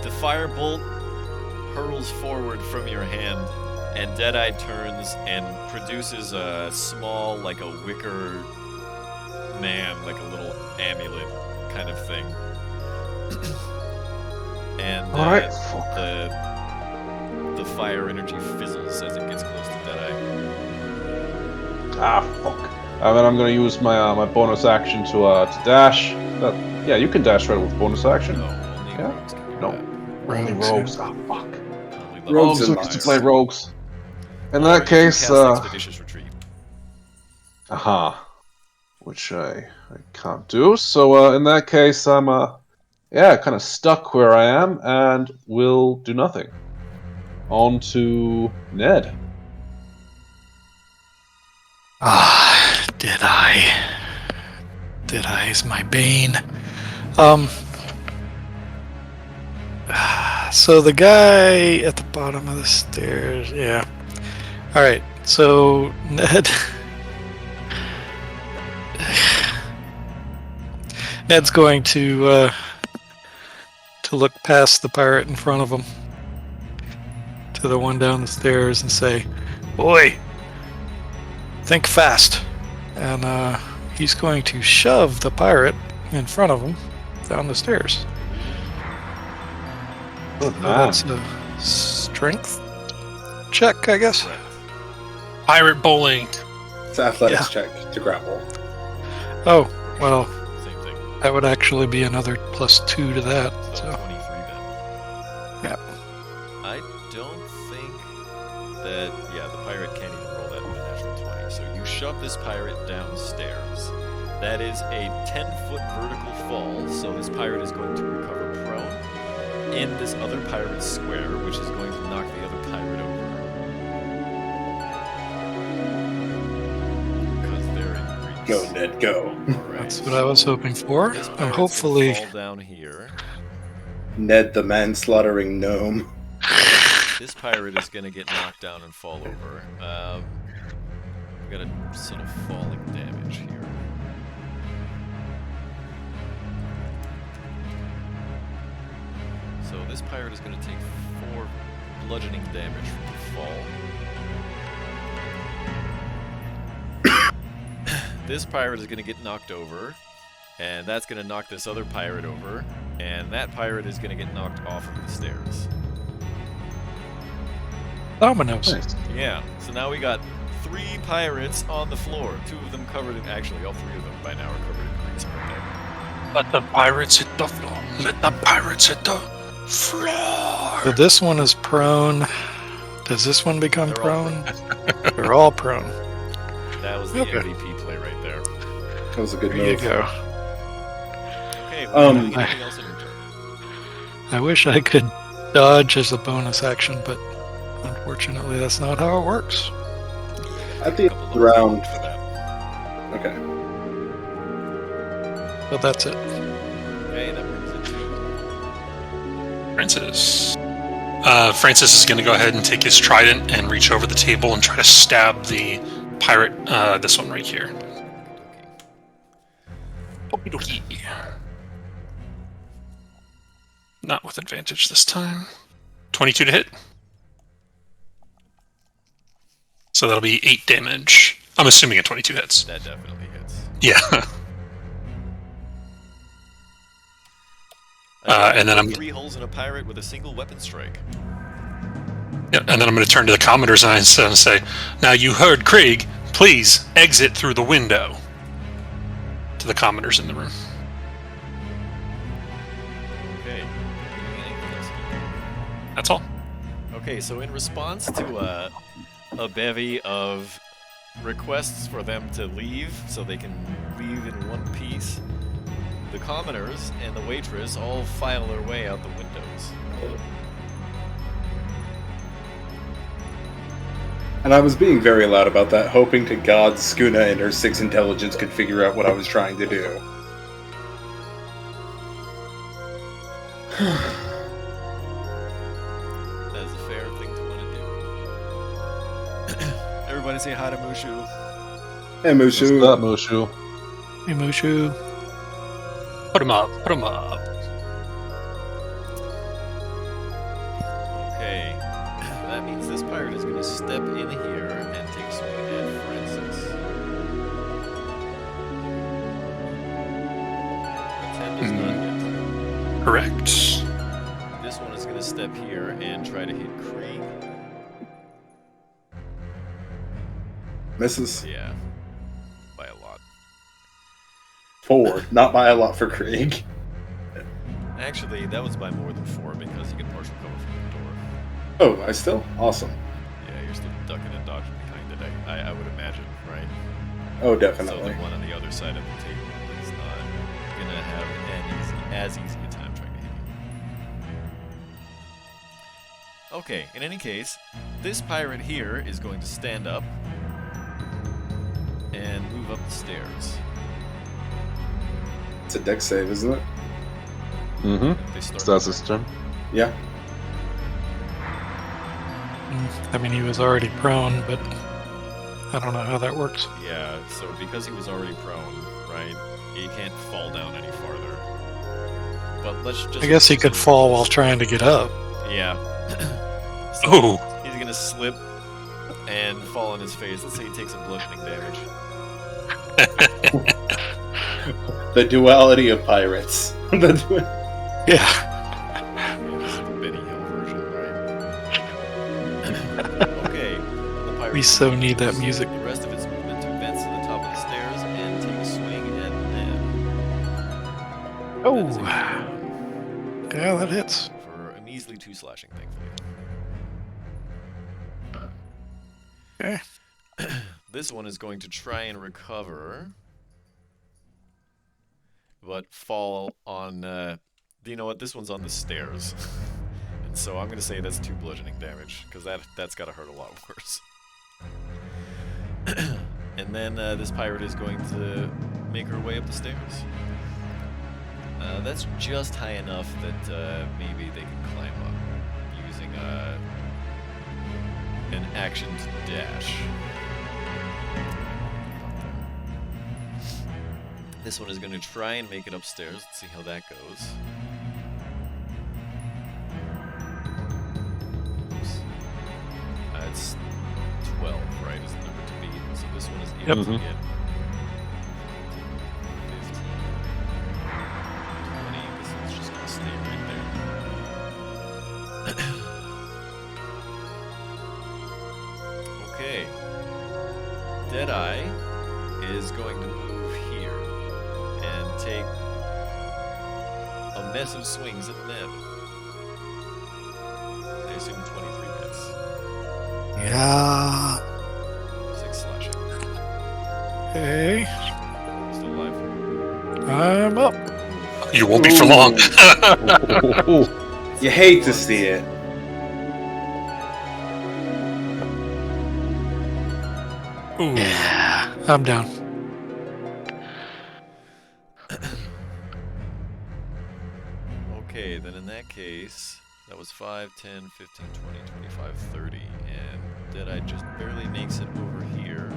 The firebolt hurls forward from your hand, and Deadeye turns and produces a small, like a wicker man, like a little amulet kind of thing. And Alright, the fire energy fizzles as it gets close to Deadeye. Ah, fuck. And then I'm gonna use my my bonus action to dash. Yeah, you can dash right with bonus action. No, only Yeah? rogues can do No. that. Only rogues. Ah, fuck. Only the Rogues Rogues and who used to liars. play rogues. In Or that you can case, cast Expeditious Retreat. aha, which I can't do. So in that case, I'm yeah, kind of stuck where I am and will do nothing. On to Ned. Ah, did I? Did I is my bane. So the guy at the bottom of the stairs, yeah. All right, so Ned. Ned's going to look past the pirate in front of him to the one down the stairs and say, "Boy, think fast." And he's going to shove the pirate in front of him down the stairs. Good So man. that's a strength check, I guess. Pirate bowling. It's an athletics check to grapple. Oh, well, Same thing. that would actually be another +2 to that. So So 23 then. Yep. I don't think that, yeah, the pirate can't even roll that with a natural 20. So you shove this pirate downstairs. That is a 10-foot vertical fall, so this pirate is going to recover prone in this other pirate's square, which is going to knock the other pirate over. Because they're in Greece. Go, Ned, go. Alright. that's what I was hoping for. This And pirate's hopefully, gonna fall down here. Ned the manslaughtering gnome. This pirate is going to get knocked down and fall over. We got a sort of falling damage here. So this pirate is going to take 4 bludgeoning damage from the fall. This pirate is going to get knocked over, and that's going to knock this other pirate over, and that pirate is going to get knocked off of the stairs. dominoes. Nice. Yeah, so now we got 3 pirates on the floor. 2 of them covered in, actually all 3 of them by now are covered in grease, aren't they? Let the pirates hit the floor. Let the pirates hit the floor. So this one is prone. Does this one become They're all prone? They're all prone. That was the Okay. MVP play right there. That was a good There you move. go. Okay, well, you doing I- anything else in your turn? I wish I could dodge as a bonus action, but unfortunately that's not how it works. At the end of the round. Okay. But that's it. Okay, that brings it to Francis. Francis is going to go ahead and take his trident and reach over the table and try to stab the pirate. This one right here. Okie dokie. Not with advantage this time. 22 to hit. So that'll be 8 damage. I'm assuming a 22 hits. that definitely hits. Yeah. And then I'm 3 holes in a pirate with a single weapon strike. Yeah, and then I'm going to turn to the Commodores and say, "Now you heard Krieg. Please exit through the window." To the Commodores in the room. Okay. Anything else? That's all. Okay, so in response to a bevy of requests for them to leave so they can leave in one piece, the commoners and the waitress all file their way out the windows. And I was being very loud about that, hoping to God Skuna and her 6 intelligence could figure out what I was trying to do. That is a fair thing to want to do. Everybody say hi to Mushu. Hey, Mushu. What's up, Mushu? Hey, Mushu. Put him up. Put him up. Okay. That means this pirate is going to step in here and take a swing at Francis. 10 does not hit. Correct. This one is going to step here and try to hit Krieg. Misses. Yeah. By a lot. 4. Not by a lot for Krieg. Actually, that was by more than 4 because you get partial cover from the door. Oh, I still? Awesome. Yeah, you're still ducking and dodging behind it, I would imagine, right? Oh, So definitely. the one on the other side of the table is not going to have as easy a time trying to hit you. Okay, in any case, this pirate here is going to stand up and move up the stairs. It's a deck save, isn't it? Mm-hmm. They start That's his turn. Yeah. I mean, he was already prone, but I don't know how that works. Yeah, so because he was already prone, right, he can't fall down any farther. But let's just... I guess he could fall while trying to get up. Yeah. Ooh. He's gonna slip and fall on his face. Let's say he takes some bludgeoning damage. The duality of pirates. Yeah. Yeah, this is the Benny Hill version, right? Okay. The pirate We so need that uses music. The rest of its movement to advance to the top of the stairs and take a swing at Ned. Oh. That is a hit Yeah, that hits. for a measly 2 slashing, thankfully. Okay. This one is going to try and recover, but fall on. You know what? This one's on the stairs, and so I'm going to say that's 2 bludgeoning damage because that's got to hurt a lot worse. And then this pirate is going to make her way up the stairs. That's just high enough that maybe they can climb up using an action to dash. This one is going to try and make it upstairs. Let's see how that goes. Oops. It's 12, right, is the number to beat. So this one is able to Yep. get 15, 20. This one's just going to stay right there. Okay. Deadeye is going to move here and take a mess of swings at Ned. I assume 23 hits. Yeah. 6 slashing. Okay. Still alive. I'm up. You won't be for long. You hate to see it. Ooh. Yeah. I'm down. Okay, then in that case, that was 5, 10, 15, 20, 25, 30, and Deadeye just barely makes it over here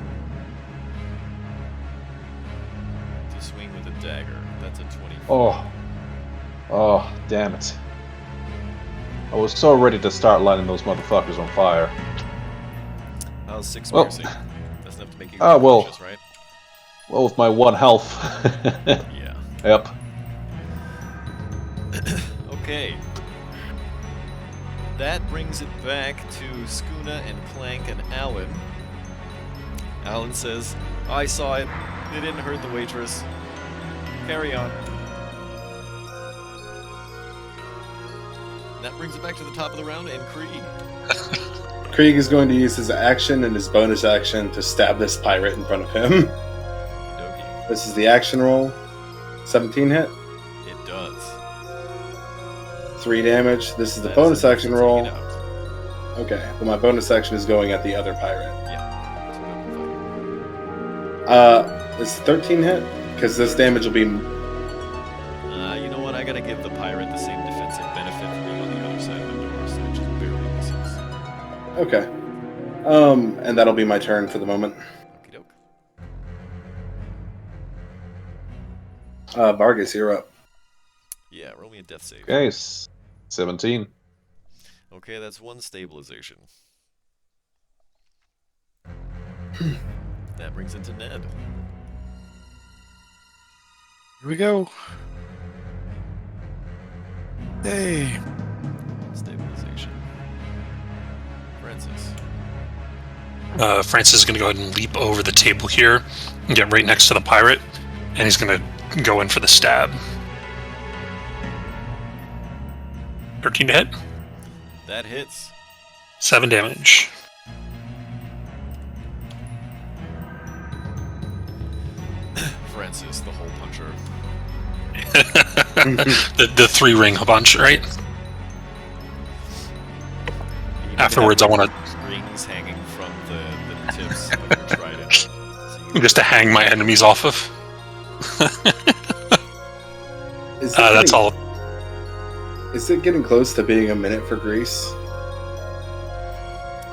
to swing with a dagger. That's a 24. Oh, damn it. I was so ready to start lighting those motherfuckers on fire. How's 6 Well- piercing? That's enough to make you well. conscious, right? Well, with my 1 health. Yeah. Yep. Okay. That brings it back to Skuna and Clank and Alan. Alan says, I saw it. It didn't hurt the waitress. Carry on. That brings it back to the top of the round and Krieg. Krieg is going to use his action and his bonus action to stab this pirate in front of him. Okey-dokey. This is the action roll. 17 hit. It does. 3 damage. This is the That's bonus enough action to take roll. it out. Okay, well my bonus action is going at the other pirate. Yeah. That's a good fight. Is 13 hit? Because this damage will be... You know what? I gotta give the pirate the same defensive benefit for being on the other side of the door, so it just barely misses. Okay. And that'll be my turn for the moment. Okie doke. Vargas, you're up. Yeah, roll me a death save. Okay, 17. Okay, that's 1 stabilization. That brings it to Ned. Here we go. Hey. Stabilization. Francis. Francis is going to go ahead and leap over the table here and get right next to the pirate, and he's going to go in for the stab. 13 to hit. That hits. 7 damage. Francis, the hole puncher. the 3-ring punch, right? You Afterwards, I have want to rings hanging from the tips of your trident. So you just to hang my enemies off of. Is it That's getting- all. Is it getting close to being a minute for Greece?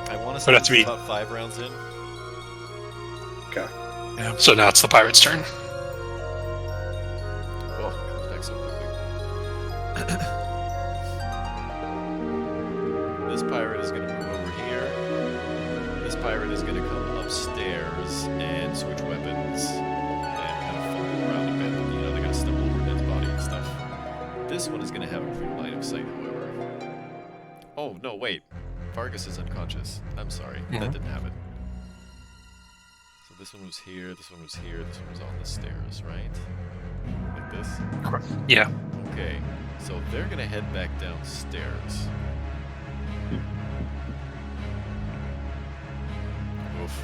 I want to Would say have to it's be- about 5 rounds in. Okay. So now it's the pirate's turn. Oh, it comes back so quickly. This pirate is going to move over here. This pirate is going to come upstairs and switch weapons and kind of fumble around a bit. You know, they're going to stumble over Ned's body and stuff. This one is going to have a clear line of sight, however. Oh, no, wait. Vargas is unconscious. I'm sorry. That didn't happen. So this one was here, this one was here, this one was on the stairs, right? Like this? Yeah. Okay, so they're gonna head back downstairs. Oof.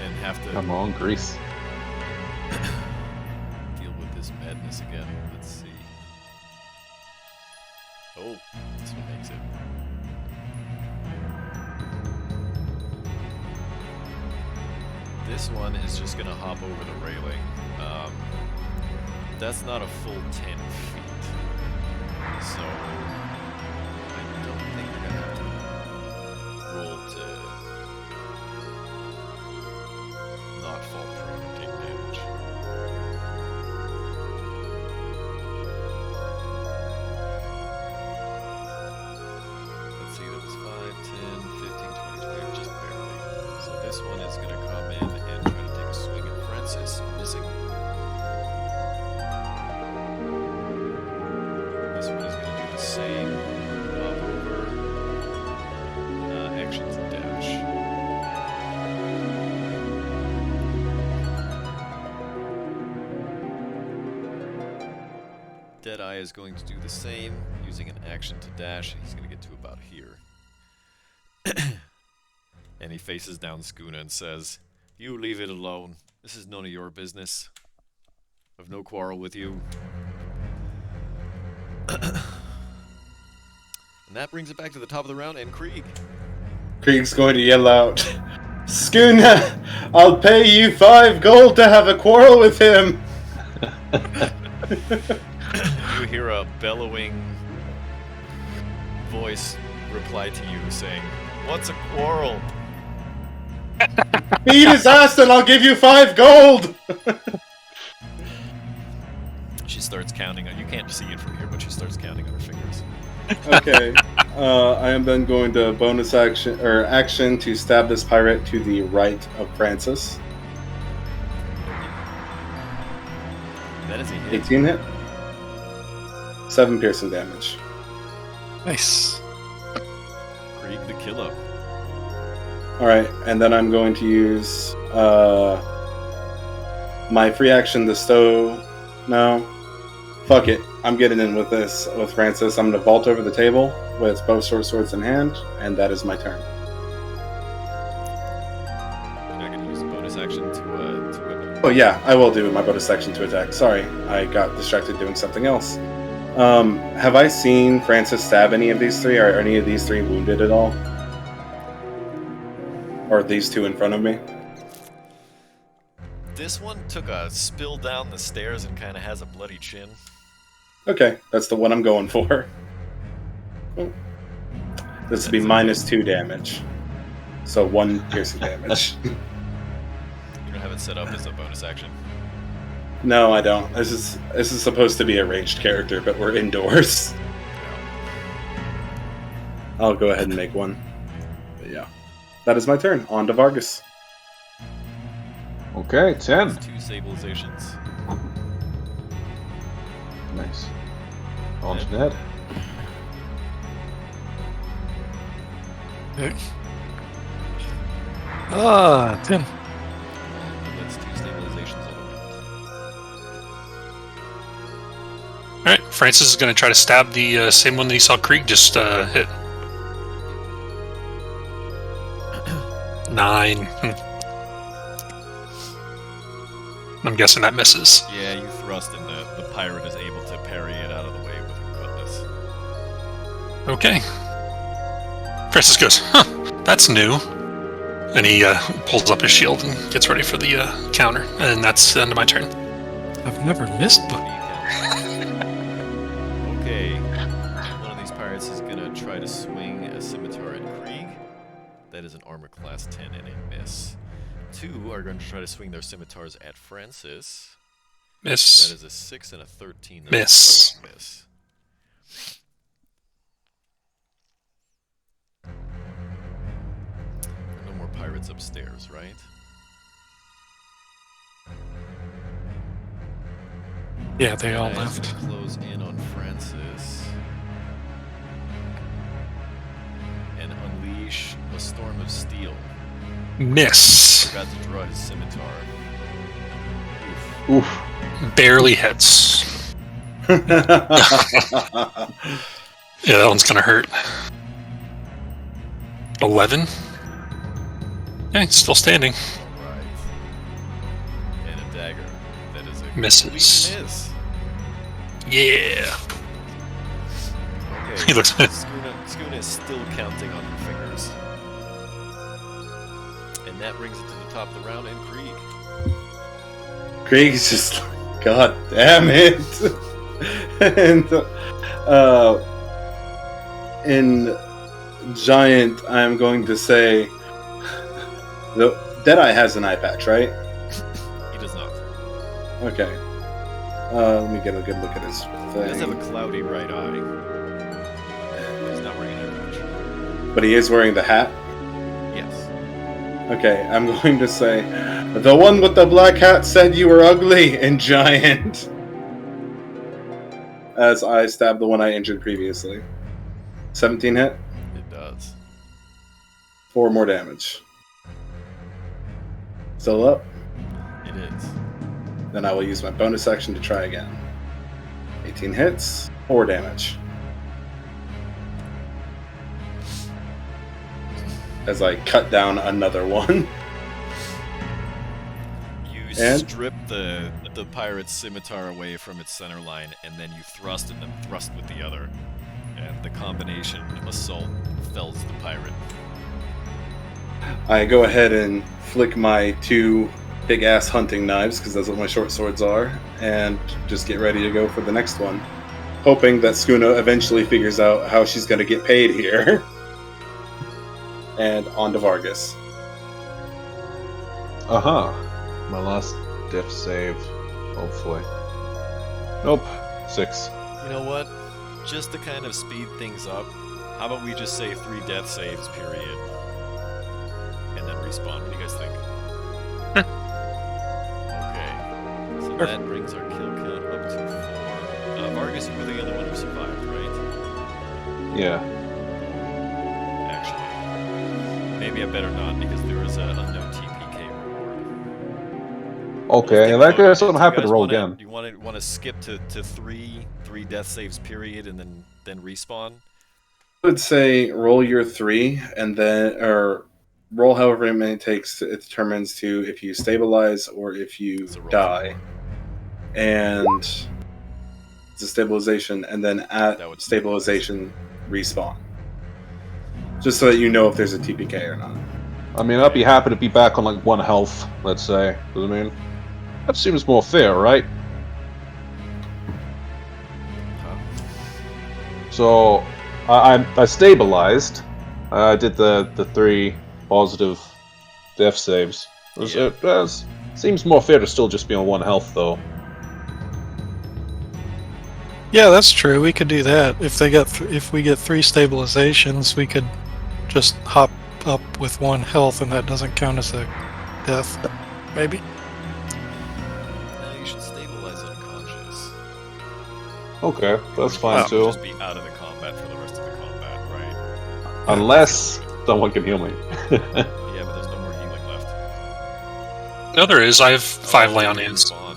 And have to Come on, Grease. deal with this madness again. Let's see. Oh, this one makes it. This one is just gonna hop over the railing. That's not a full 10 feet. So I don't think you're gonna have to roll to not fall prone or take damage. Let's see, that was 5, 10, 15, 20, 20, just barely. So this one is gonna come in and try to take a swing at Francis, missing. This one is going to do the same. Hop over. Actions dash. Deadeye is going to do the same, using an action to dash. He's going to get to about here. And he faces down Skuna and says, "You leave it alone. This is none of your business. I've no quarrel with you." And that brings it back to the top of the round and Krieg. Krieg's going to yell out, Skuna, I'll pay you 5 gold to have a quarrel with him! You hear a bellowing voice reply to you saying, "What's a quarrel?" Beat his ass and I'll give you 5 gold! She starts counting on. You can't see it from here, but she starts counting on her fingers. Okay, I am then going to bonus action to stab this pirate to the right of Francis. That is a hit. 18 hit. 7 piercing damage. Nice. Krieg the kill up. Alright, and then I'm going to use my free action to stow. No. Fuck it. I'm getting in with this with Francis. I'm going to vault over the table with both short swords in hand, and that is my turn. You're not going to use a bonus action to whip. Oh yeah, I will do my bonus action to attack. Sorry, I got distracted doing something else. Have I seen Francis stab any of these three? Are any of these three wounded at all? Or these two in front of me? This one took a spill down the stairs and kind of has a bloody chin. Okay, that's the one I'm going for. This would be -2 damage. So 1 piercing damage. You don't have it set up as a bonus action. No, I don't. This is supposed to be a ranged character, but we're indoors. I'll go ahead and make one. But yeah. That is my turn. On to Vargas. Okay, 10. 2 stabilizations. Nice. On to Ned. Okay. 10. That's 2 stabilizations in a Alright, Francis is going to try to stab the same one that he saw Krieg just hit. 9. I'm guessing that misses. Yeah, you thrust and the pirate is able to parry it out of the way with her cutlass. Okay. Francis goes, huh, that's new. And he pulls up his shield and gets ready for the counter. And that's the end of my turn. I've never missed the. Okay. One of these pirates is gonna try to swing a scimitar at Krieg. That is an armor class 10 and a miss. 2 are going to try to swing their scimitars at Francis. Miss. That is a 6 and a 13. Miss. Miss. No more pirates upstairs, right? Yeah, they all Guys, left. Close in on Francis. And unleash a storm of steel. Miss. Forgot to draw his scimitar. Oof. Barely hits. Yeah, that one's gonna hurt. 11. Yeah, it's still standing. Alright. And a dagger. That is a Misses. miss. Yeah. Okay. He looks. Skuna is still counting on her fingers. And that brings it to the top of the round, and Krieg. Krieg's just like, God damn it! And in Giant, I'm going to say the Deadeye has an eye patch, right? He does not. Okay. Let me get a good look at his He does have a thing. cloudy right eye. He's not wearing an eye patch. But he is wearing the hat. Yes. Okay, I'm going to say the one with the black hat said you were ugly in Giant. As I stab the one I injured previously. 17 hit, It does. 4 more damage. Still up? It is. Then I will use my bonus action to try again. 18 hits, 4 damage. As I cut down another one. You And? strip the pirate's scimitar away from its center line, and then you thrust and then thrust with the other. And the combination assault fells the pirate. I go ahead and flick my 2 big-ass hunting knives, because that's what my short swords are, and just get ready to go for the next one. Hoping that Skuna eventually figures out how she's going to get paid here. And on to Vargas. Aha. My last death save. Hopefully. Nope. 6. You know what? Just to kind of speed things up, how about we just say 3 death saves, period. And then respawn. What do you guys think? Okay. So that brings our kill count up to 4. Vargas, you were the only one who survived, right? Yeah. Actually. maybe I better not because there is an unknown TPK reward. Okay, in that case, I'm happy to roll Do again. you want to skip to three death saves period and then respawn? I would say roll your 3 and then, or roll however many it takes. It determines to if you stabilize or if you So roll die. 4. And it's a stabilization, and then at That would stabilization respawn. Just so that you know if there's a TPK or not. I mean, I'd be happy to be back on like 1 health, let's say. I mean, that seems more fair, right? Huh? So, I stabilized. I did the 3 positive death saves. It seems more fair to still just be on 1 health, though. Yeah, that's true. We could do that. If we get 3 stabilizations, we could just hop up with 1 health, and that doesn't count as a death. Maybe. You should stabilize unconscious. Okay, that's fine Wow. too. Just be out of the combat for the rest of the combat, right? Unless someone can heal me. Yeah, but there's no more healing left. No, there is. I have 5 lay on you hands. respawn.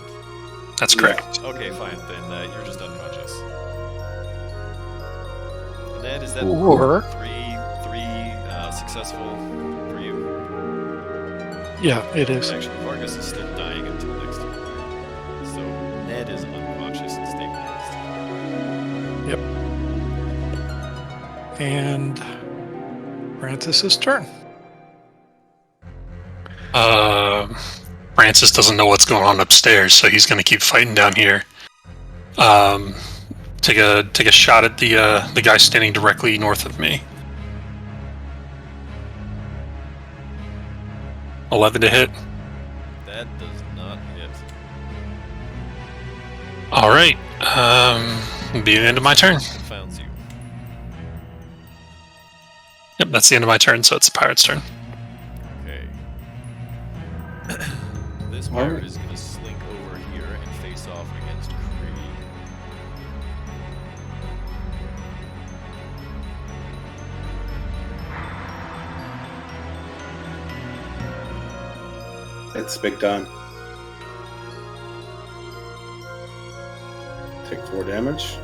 That's correct. Okay, fine. Then you're just unconscious. And then is that Or- three successful for you? Yeah, it is. Actually, Vargas is still dying until next turn. So Ned is unconscious and stabilized. And Francis's turn. Francis doesn't know what's going on upstairs, so he's going to keep fighting down here. Take a shot at the guy standing directly north of me. 11 to hit. That does not hit. All right. Be the end of my turn. Confounds you. Yep, that's the end of my turn. So it's the pirate's turn. Okay. This All pirate right. is going to slink over here and face off against Krieg. It's big time. Take 4 damage.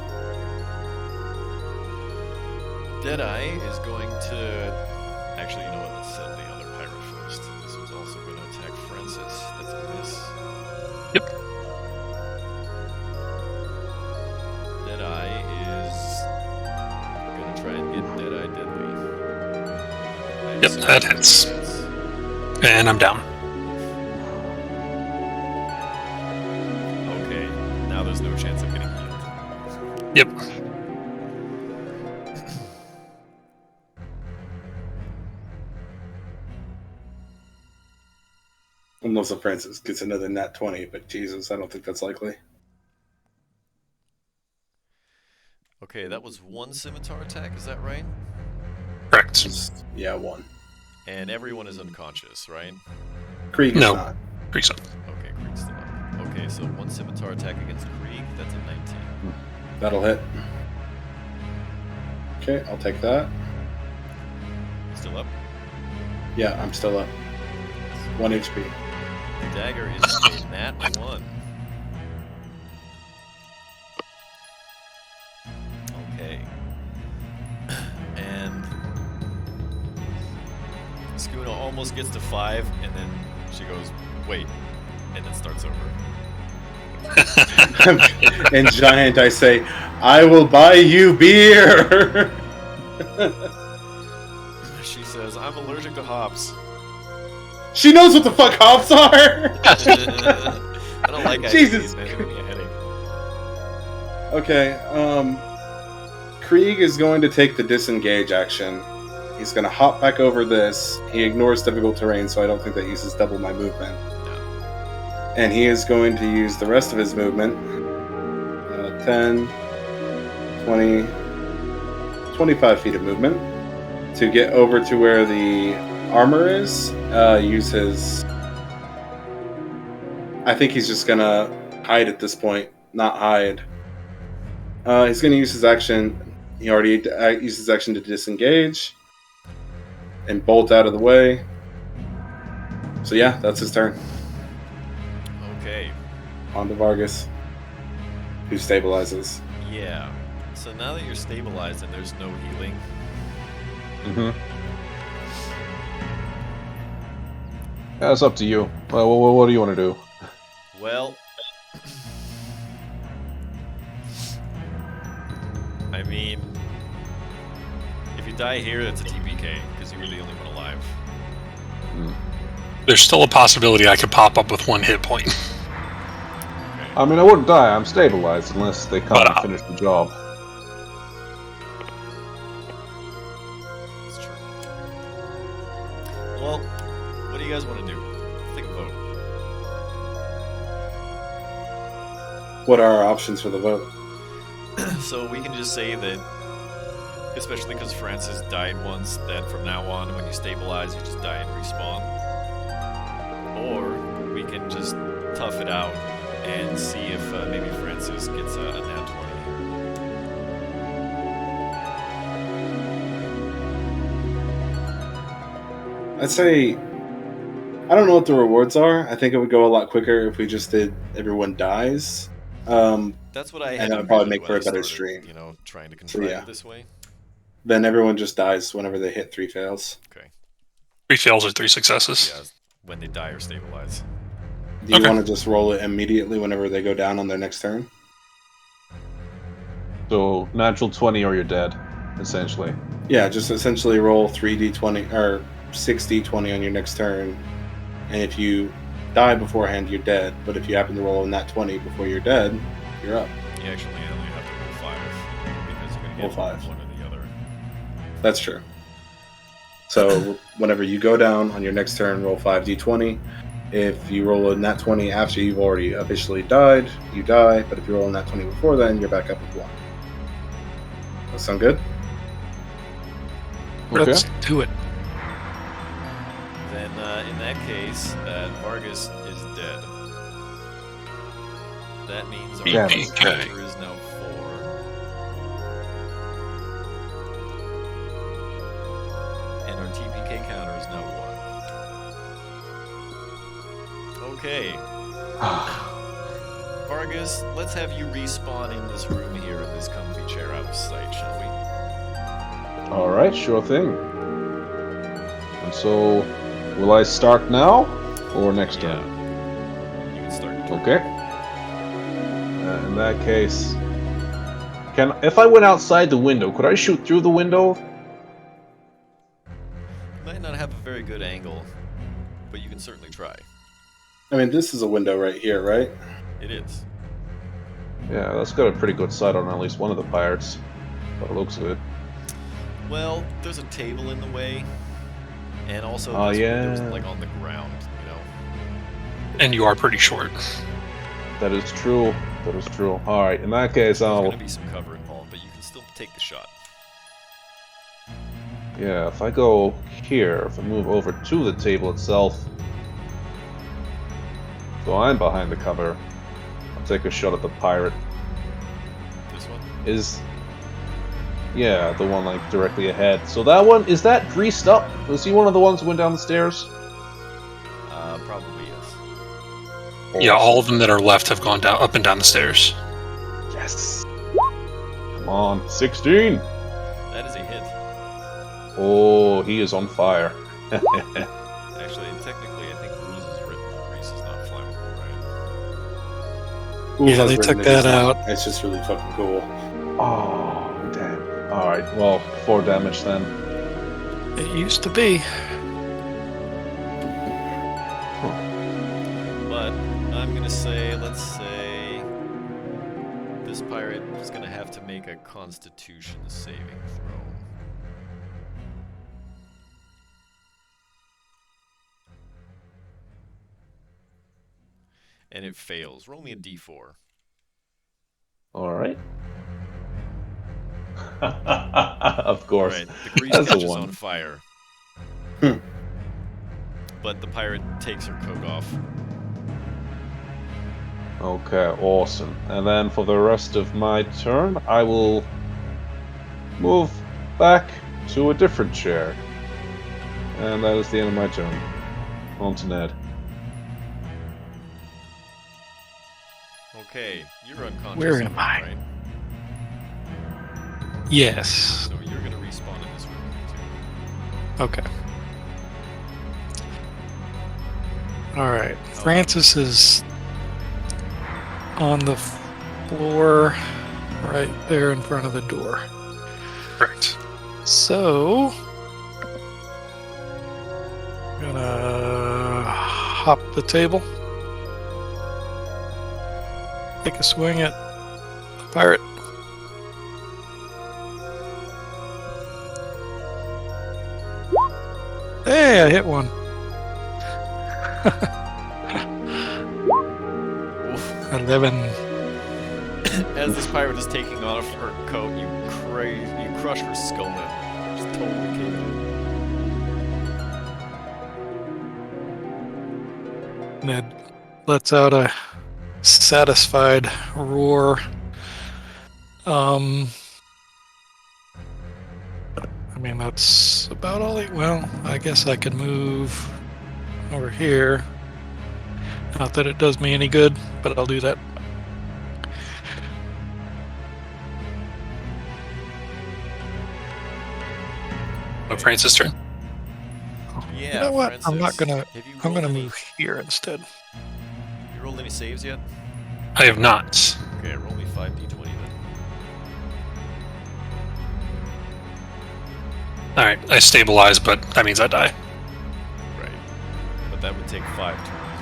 Deadeye is going to... Actually, you know what? Let's sell the other pirate first. This was also going to attack Francis. That's a miss. Yep. Deadeye is going to try and get Deadeye deadly. Yep, that hits. And I'm down. Okay, now there's no chance of getting healed. Yep. Unless Francis gets another nat 20, but Jesus, I don't think that's likely. Okay, that was 1 scimitar attack, is that right? Correct. Just, yeah, 1. And everyone is unconscious, right? Krieg is No. not. Freaks up. Okay, Krieg's still up. Okay, so 1 scimitar attack against Krieg, that's a 19. That'll hit. Okay, I'll take that. Still up? Yeah, I'm still up. 1 HP. The dagger is a nat 1. Okay. And Skuna almost gets to 5, and then she goes, wait, and then starts over. In Giant, I say, I will buy you beer! She says, I'm allergic to hops. She knows what the fuck hops are! I don't like Jesus IPAs, man. They give me a headache. Okay, Krieg is going to take the disengage action. He's going to hop back over this. He ignores difficult terrain, so I don't think that uses double my movement. No. And he is going to use the rest of his movement. 10, 20, 25 feet of movement to get over to where the armor is. Use his... I think he's just going to hide at this point. Not hide. He's going to use his action. He already used his action to disengage. and bolt out of the way. So yeah, that's his turn. Okay. On to Vargas, who stabilizes. Yeah. So now that you're stabilized and there's no healing, Mm-hmm. Yeah, it's up to you. Well, what do you want to do? well, I mean, if you die here, that's a TPK because you were the only one alive. There's still a possibility I could pop up with 1 hit point. I mean, I wouldn't die. I'm stabilized unless they come But, and finish the job. That's true. Well, what do you guys want to do? Take a vote. What are our options for the vote? So we can just say that, especially because Francis died once, that from now on, when you stabilize, you just die and respawn. Or we can just tough it out and see if maybe Francis gets a nat 20. I'd say, I don't know what the rewards are. I think it would go a lot quicker if we just did everyone dies. That's what I And had that would probably make envisioned for when a better I started, stream. you know, trying to contrive yeah. it this way. Then everyone just dies whenever they hit 3 fails. Okay. 3 fails or 3 successes. Yeah, when they die or stabilize. Do you Okay. want to just roll it immediately whenever they go down on their next turn? So, natural 20 or you're dead, essentially. Yeah, just essentially roll 3d20 or 6d20 on your next turn. And if you die beforehand, you're dead. But if you happen to roll a nat 20 before you're dead, you're up. You actually only have to roll 5 because you're going to Roll get 5. one or the other. That's true. So whenever you go down on your next turn, roll 5d20. If you roll a nat 20 after you've already officially died, you die. But if you roll a nat 20 before then, you're back up with 1. That sound good? Okay. Let's do it. Then, in that case, Vargas is dead. That means our Yeah, Vargas okay. counter is now 4. And our TPK counter is now 1. Okay. Vargas, let's have you respawn in this room here in this comfy chair out of sight, shall we? Alright, sure thing. And so, will I start now or next turn? You can start. Okay. In that case, if I went outside the window, could I shoot through the window? Might not have a very good angle, but you can certainly try. I mean, this is a window right here, right? It is. Yeah, that's got a pretty good sight on at least one of the pirates. By the looks of it. Well, there's a table in the way, and also Oh, this yeah. window's like on the ground, you know. And you are pretty short. That is true. That is true. Alright, in that case, There's I'll... gonna be some cover involved, but you can still take the shot. Yeah, if I go here, if I move over to the table itself, so I'm behind the cover, I'll take a shot at the pirate. This one? Yeah, the one like directly ahead. So that one, is that greased up? Was he one of the ones who went down the stairs? Probably yes. Yeah, all of them that are left have gone down, up and down the stairs. Yes! Come on, 16! That is a hit. Oh, he is on fire. Actually, technically, I think rules is written that grease is not flammable, right? Ooh, Yeah, that's they written took it that down. out. It's just really fucking cool. Oh, damn. Alright, well, 4 damage then. It used to be. But I'm gonna say, let's say, this pirate is gonna have to make a Constitution saving throw. And it fails. Roll me a d4. Alright. Of course. Right, the grease That's a catches 1. on fire. Hmm. But the pirate takes her coat off. Okay, awesome. And then for the rest of my turn, I will move back to a different chair. And that is the end of my turn. On to Ned. Okay, you're unconscious. Where am I? Right? Yes. So you're gonna respawn in this room too. Okay. Alright. Francis is on the floor right there in front of the door. Correct. So, gonna hop the table, take a swing at the pirate. Hey, I hit one. Oof. 11. As this pirate is taking off her coat, you crush her skull now. Just totally caved in. Ned lets out a satisfied roar. I mean, that's about all well, I guess I could move over here. Not that it does me any good, but I'll do that. Francis' turn. Yeah, You know what? I'm not Francis, gonna. have you I'm rolled gonna any- move here instead. You rolled any saves yet? I have not. Okay, roll me 5d20 then. Alright, I stabilize, but that means I die. Right. But that would take 5 turns,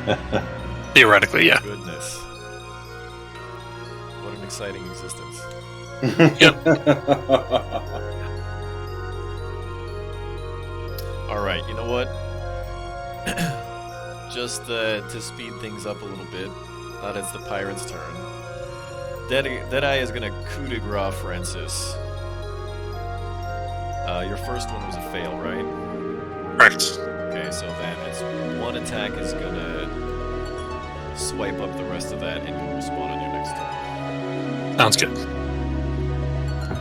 right? Theoretically, yeah. Goodness. What an exciting existence. Alright, you know what? Just to speed things up a little bit, that is the pirate's turn. Deadeye is gonna coup de grace Francis. Your first one was a fail, right? Correct. Okay, so then it's one attack is gonna swipe up the rest of that and you'll respawn on your next turn. Sounds good.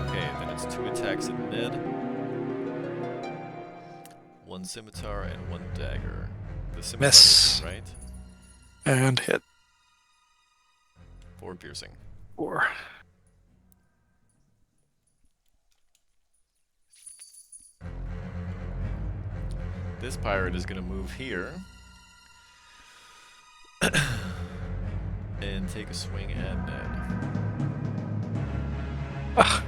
Okay, then it's 2 attacks at Ned. 1 scimitar and 1 dagger. The scimitar Miss. misses, right? And hit 4 piercing. 4. This pirate is gonna move here. And take a swing at Ned. Ah,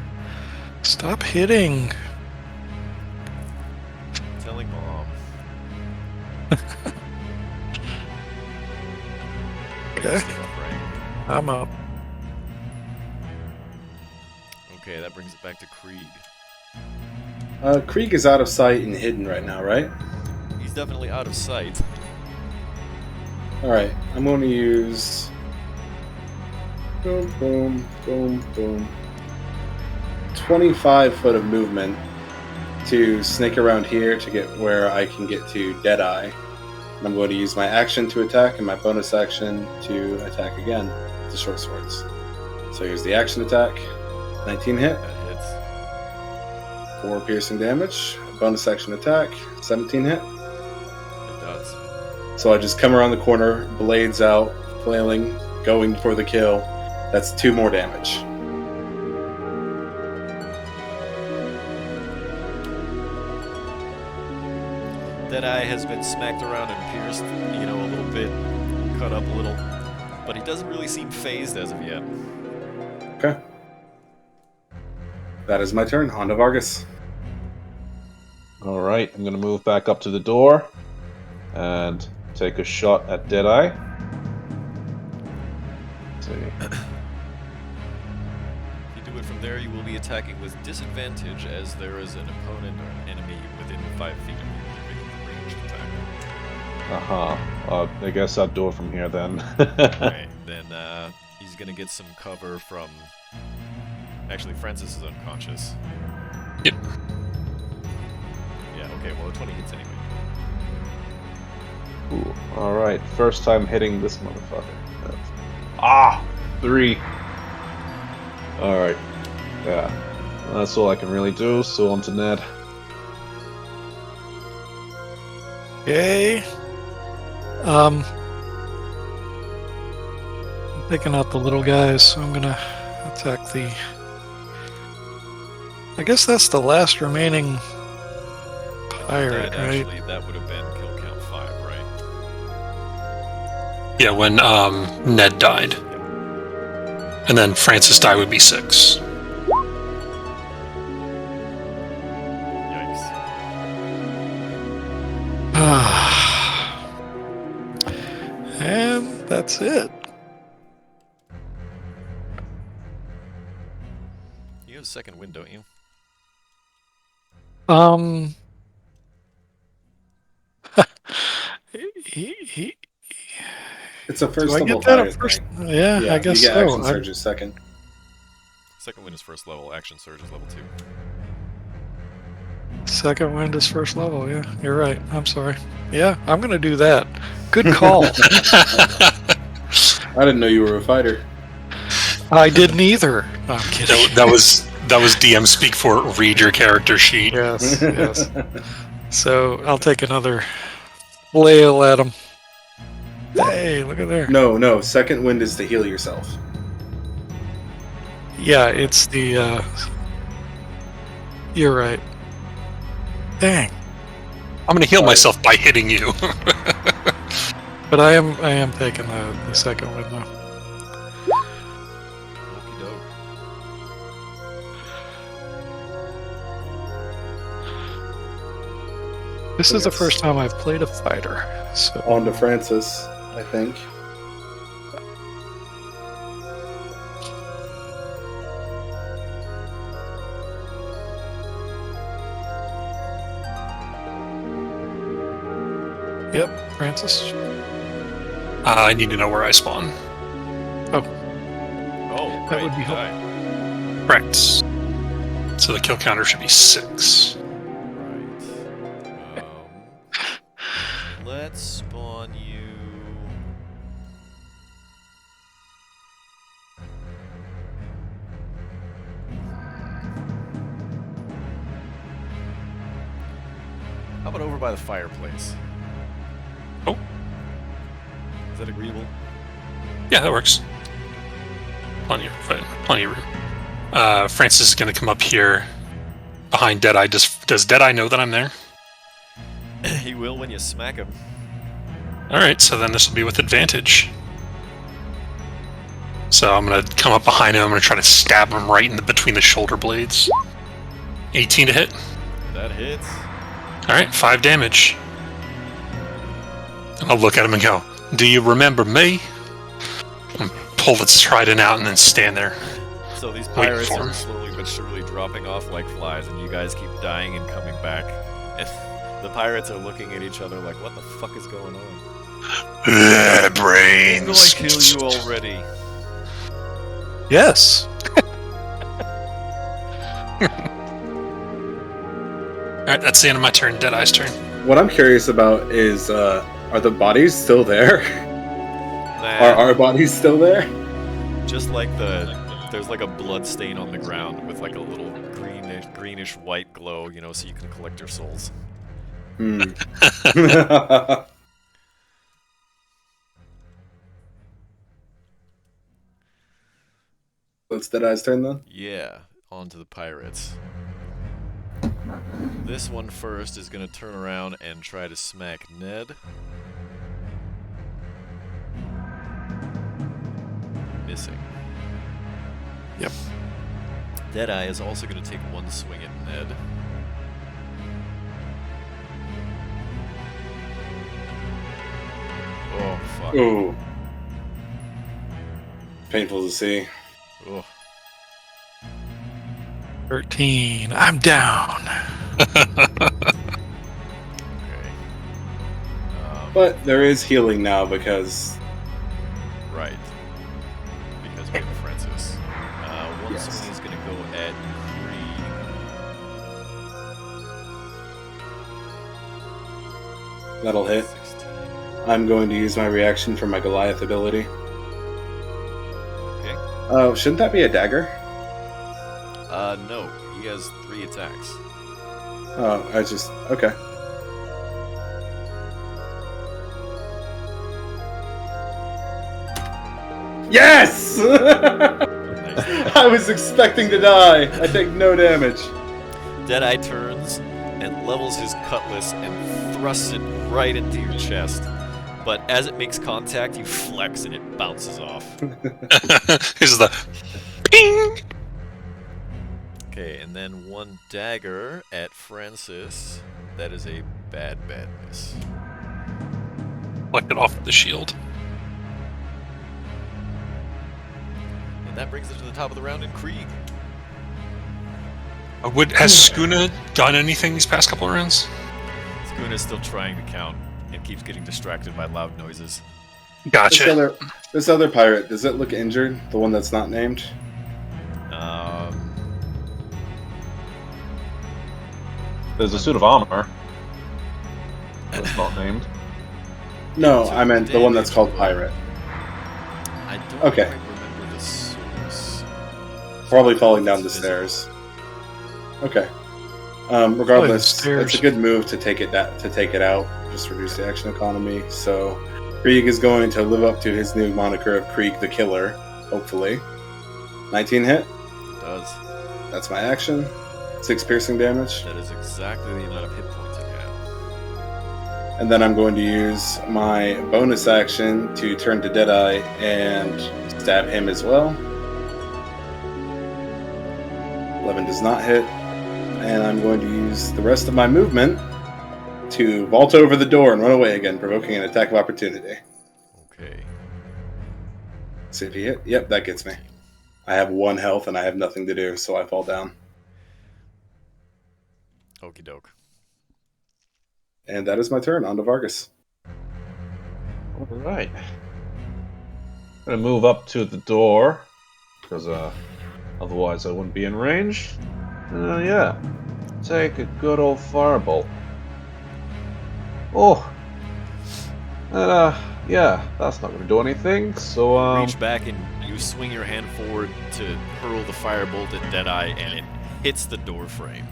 stop hitting. Telling Mom. Okay, Stay up, right? I'm up. Okay, that brings it back to Krieg. Krieg is out of sight and hidden right now, right? He's definitely out of sight. Alright, I'm going to use... Boom, boom, boom, boom. 25 foot of movement to snake around here to get where I can get to Deadeye. And I'm going to use my action to attack and my bonus action to attack again with the short swords. So here's the action attack. 19 hit, That hits. 4 piercing damage. Bonus action attack, 17 hit. It does. So I just come around the corner, blades out, flailing, going for the kill. That's 2 more damage. Deadeye has been smacked around and pierced, a little bit, cut up a little, but he doesn't really seem phased as of yet. Okay. That is my turn. On to Vargas. Alright, I'm gonna move back up to the door and take a shot at Deadeye. Let's see. If you do it from there, you will be attacking with disadvantage as there is an opponent or an enemy within 5 feet of you making a ranged attack. I guess I'll do it from here then. Okay, then he's gonna get some cover from... Actually, Francis is unconscious. Yep. Yeah, okay, well, 20 hits anyway. Ooh, alright, first time hitting this motherfucker. 3. Alright. Yeah. That's all I can really do, so on to Ned. Okay. I'm taking out the little guys, so I'm gonna attack the. I guess that's the last remaining pirate, That right? actually, that would have been kill count 5, right? Yeah, when Ned died. And then Francis died would be 6. Yikes. And that's it. You have a second wind, don't you? He, It's a first do I level get that fire at first? thing. Yeah, I guess you get so. action surges second. Second wind is first level, action surge is level 2. Second wind is first level. Yeah, you're right. I'm sorry. Yeah, I'm gonna do that. Good call. I didn't know you were a fighter. I didn't either. No, I'm kidding. That was DM speak for read your character sheet. Yes, yes. So I'll take another flail at him. Hey, look at there. No. Second wind is to heal yourself. Yeah, it's the. You're right. Dang. I'm gonna heal myself by hitting you. But I am taking the second one though. Okie doke. This is the Yes. first time I've played a fighter. So On to Francis, I think. yep, Francis. I need to know where I spawn. Oh, That would be you helpful. died. Correct. So the kill counter should be 6. Right. Let's spawn you. How about over by the fireplace? Oh. Is that agreeable? Yeah, that works. Plenty of room. Francis is going to come up here behind Deadeye. Does Deadeye know that I'm there? He will when you smack him. Alright, so then this will be with advantage. So I'm going to come up behind him. I'm going to try to stab him right in between the shoulder blades. 18 to hit. That hits. Alright, 5 damage. And I'll look at him and go, "Do you remember me?" And pull its trident out and then stand there. So these Wait pirates for are him. slowly but surely dropping off like flies, and you guys keep dying and coming back. And the pirates are looking at each other like, what the fuck is going on? Brains. I'm going to kill you already. Yes. Alright, that's the end of my turn. Deadeye's turn. What I'm curious about is, are the bodies still there? Nah, Are our bodies still there? just like there's like a blood stain on the ground with like a little greenish white glow, you know, so you can collect your souls. Hmm. It's Deadeye's turn then? Yeah, on to the pirates. This one first is gonna turn around and try to smack Ned. Missing. Yep. Deadeye is also gonna take one swing at Ned. Oh, fuck. Ooh. Painful to see. Ugh. 13. I'm down. Okay. But there is healing now because Right. Because we have Francis. One Yes. swing is going to go at Creed. that'll hit. 16. I'm going to use my reaction for my Goliath ability. Okay. Oh, shouldn't that be a dagger? No. He has 3 attacks. Oh, I just... Okay. Yes! Nice. I was expecting to die. I take no damage. Deadeye turns and levels his cutlass and thrusts it right into your chest. But as it makes contact, you flex and it bounces off. This is the ping. Okay, and then one dagger at Francis. That is a bad miss. Like it off the shield. And that brings us to the top of the round in Krieg. Has Skuna done anything these past couple of rounds? Skuna's still trying to count and keeps getting distracted by loud noises. Gotcha. This other pirate, does it look injured? The one that's not named? There's a suit of armor. That's not named. No, I meant the one that's called pirate. I don't Okay. quite remember the source. Probably falling down the stairs. Okay. Regardless, stairs. it's a good move to take it out. Just reduce the action economy. So Krieg is going to live up to his new moniker of Krieg the Killer, hopefully. 19 hit. It does. That's my action. 6 piercing damage. That is exactly the amount of hit points I have. And then I'm going to use my bonus action to turn to Deadeye and stab him as well. 11 does not hit. And I'm going to use the rest of my movement to vault over the door and run away again, provoking an attack of opportunity. Okay. See if he hit. Yep, that gets me. I have 1 health and I have nothing to do, so I fall down. Okie doke. And that is my turn. On to Vargas. Alright. I'm gonna move up to the door, because otherwise I wouldn't be in range. Yeah. Take a good old firebolt. Oh! And, yeah, that's not gonna do anything, so, Reach back and you swing your hand forward to hurl the firebolt at Deadeye, and it hits the door frame.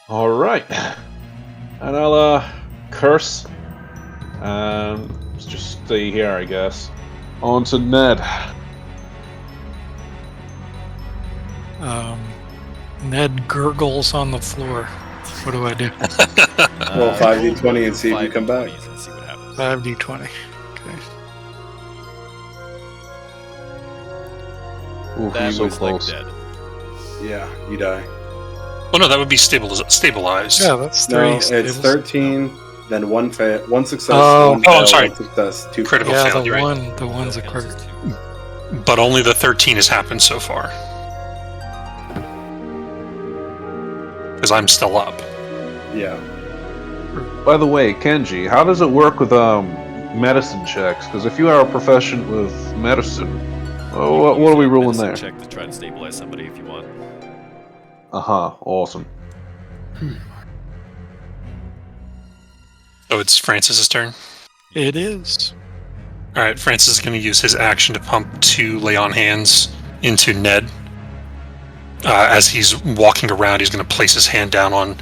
Alright. And I'll, curse. And just stay here, I guess. On to Ned. Ned gurgles on the floor. What do I do? Roll 5d20 and see if you come back. 5d20s and see what happens. 5d20. Okay. Ooh, That he's so was like close. dead. Yeah, you die. Well, no, that would be stabilized. Yeah, that's 3. No, it's stables. 13, then one success, Oh. one Oh, I'm fail, sorry. 1 success, 2 Critical fails. Yeah, failure, right? the one's a That counts crit. as 2. But only the 13 has happened so far. Because I'm still up. Yeah. By the way, Kenji, how does it work with medicine checks? Because if you are a proficient with medicine, what are we ruling there? Check to try to stabilize somebody if you want. Awesome. So it's Francis's turn. It is. All right, Francis is going to use his action to pump 2 lay on hands into Ned. As he's walking around, he's going to place his hand down on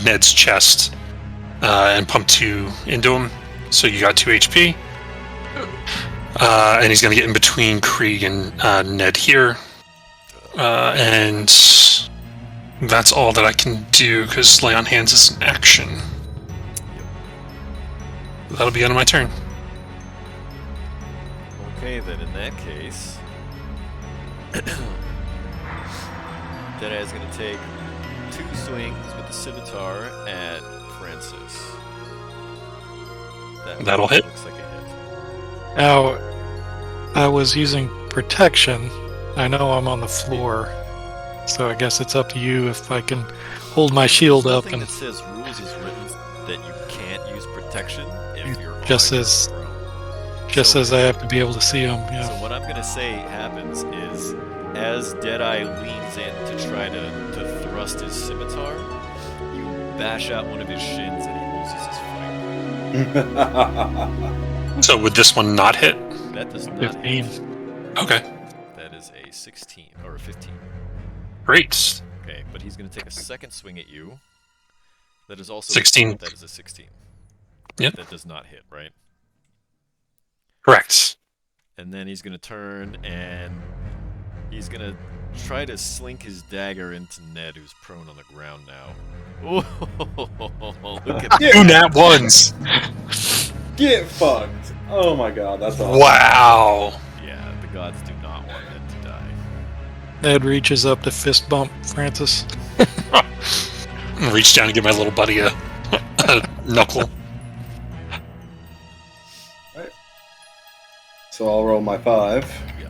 Ned's chest and pump 2 into him. So you got 2 HP. And he's going to get in between Krieg and Ned here. And that's all that I can do because lay on hands is an action. That'll be end of my turn. Okay, then in that case, Deadeye's going to take 2 swings with the scimitar at Francis. That'll hit. Looks like a hit. Now, I was using protection. I know I'm on the floor, so I guess it's up to you if I can hold my shield up Nothing and that says rules is written that you can't use protection if you're just on as- your own. just So- as I have to be able to see them. So Yeah. what I'm going to say happens is, as Deadeye leans in to try to thrust his scimitar, you bash out one of his shins and he loses his fight. So would this one not hit? That does not hit. 15. Okay, That is a 16, or a 15. great. Okay, but he's going to take a second swing at you. That is also 16. That is a 16. Yep. That does not hit, right? Correct. And then he's gonna turn and he's gonna try to slink his dagger into Ned, who's prone on the ground now. Oh, look at Two nat ones. Get fucked! Oh my god, that's awesome. Wow. Yeah, the gods do not want Ned to die. Ned reaches up to fist bump Francis. Reach down and give my little buddy a knuckle. So I'll roll my 5. Yeah.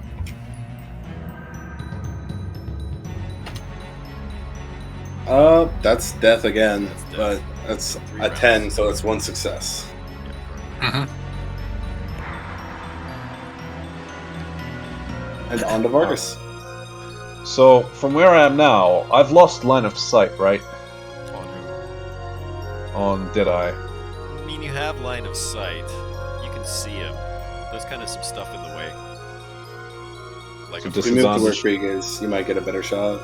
That's death again, That's death. but that's Three a rounds. 10, so that's 1 success. Mhm. And on to Vargas. So, from where I am now, I've lost line of sight, right? On who? On Deadeye. I mean, you have line of sight. You can see him. There's kind of some stuff in the way. Like So a If you move to where Disadvantage. Krieg is, you might get a better shot.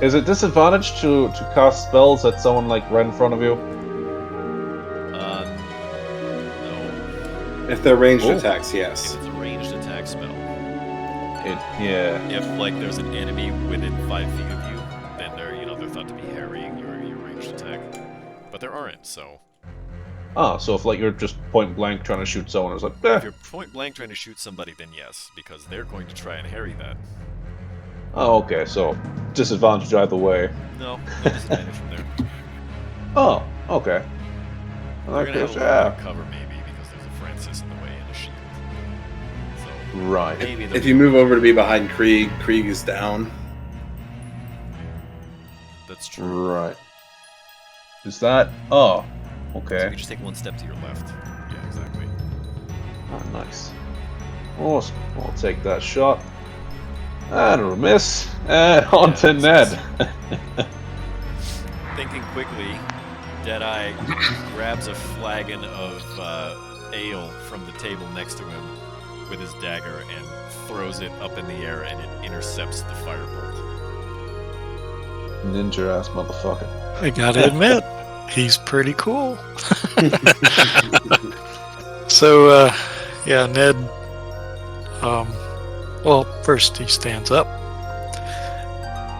Is it disadvantage to cast spells at someone like right in front of you? No. If they're ranged Oh. attacks, If yes. it's a ranged attack spell. Yeah. If like there's an enemy within 5 feet of you, then they're thought to be harrying your ranged attack. But there aren't, so Ah, so if like you're just point blank trying to shoot someone, it's like, if you're point blank trying to shoot somebody, then yes, because they're going to try and harry that. oh, okay, so disadvantage either way. No disadvantage from there. Oh, okay. They're gonna have a little yeah. more cover maybe because there's a Francis in the way and a shield. So Right. maybe If you move over to be behind Krieg, Krieg is down. that's true. Right. Is that? Oh, So okay. you just take one step to your left. Yeah, exactly. Ah, nice. Awesome. I'll take that shot. And a miss. And on to Ned. Thinking quickly, Deadeye grabs a flagon of ale from the table next to him with his dagger and throws it up in the air, and it intercepts the firebolt. Ninja ass motherfucker. I gotta admit, he's pretty cool. So, yeah, Ned. Well, first he stands up,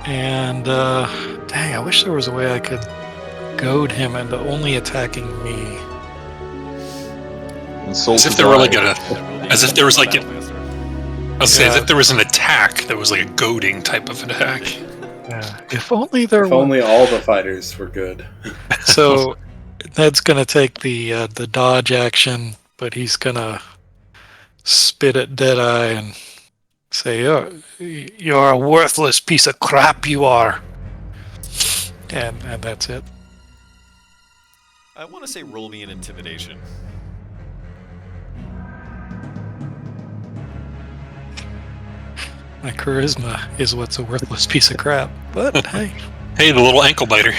and dang, I wish there was a way I could goad him into only attacking me. Insult As if his there were like eye. as if there was like I'll say as Yeah. if there was an attack that was like a goading type of an attack. Yeah, if only there If was. only all the fighters were good. So Ned's gonna take the dodge action, but he's gonna spit at Deadeye and say, "You're a worthless piece of crap. You are." And that's it. I want to say roll me an intimidation. My charisma is what's a worthless piece of crap. But hey, Hey, the little ankle biter.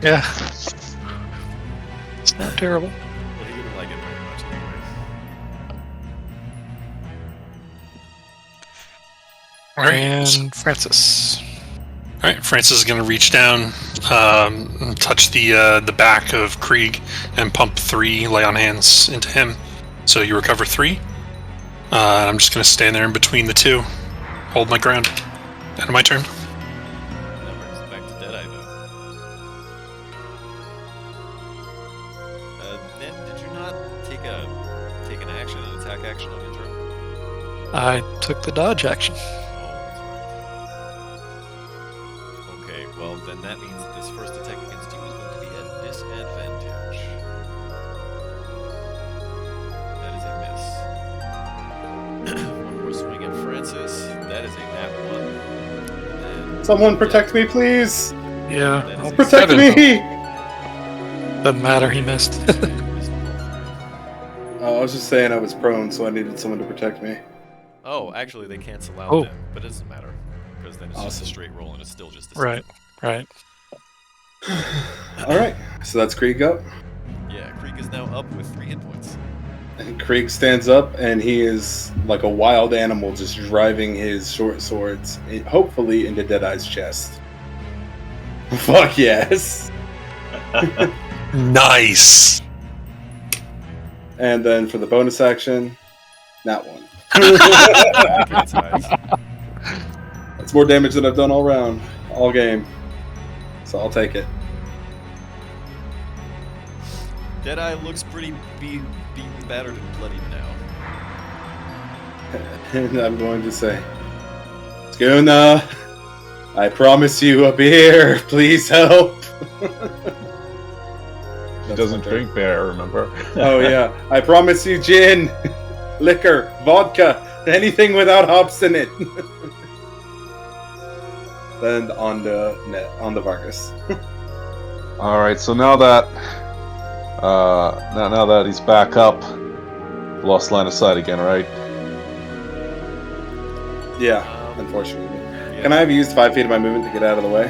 yeah, it's not terrible. Well, he didn't like it very much anyway. All right. And Francis. All right, Francis is going to reach down, and touch the back of Krieg, and pump 3 lay on hands into him. So you recover 3. And I'm just going to stand there in between the two, hold my ground. End of my turn. That brings it back to Deadeye, though. Ned, did you not take an action, an attack action on your turn? I took the dodge action. Oh, that's right. Okay, well then that means that this first attack against you is going to be at disadvantage. That is a miss. One more swing at Francis. That is a nat 1. And Someone protect me, please! Yeah, That is I'll a Protect 7. me! doesn't matter. He missed. Oh, I was just saying I was prone, so I needed someone to protect me. Oh, actually, they cancel out Oh. then, but it doesn't matter because then it's just a Awesome. straight roll and it's still just a Right. Right. Alright, so that's Krieg up. Yeah, Krieg is now up with 3 hit points. And Krieg stands up, and he is like a wild animal, just driving his short swords, hopefully into Deadeye's chest. Fuck yes! Nice. And then for the bonus action, not one. Cat's eyes. That's more damage than I've done all round, all game. So I'll take it. Deadeye looks pretty beaten, battered, and bloodied now. And I'm going to say, Skuna, I promise you a beer. Please help. He doesn't drink beer, remember? Oh yeah, I promise you gin, liquor, vodka, anything without hops in it. Then on the Vargas. All right, so now that now that he's back up, lost line of sight again, right? Yeah, unfortunately. Yeah. Can I have used 5 feet of my movement to get out of the way?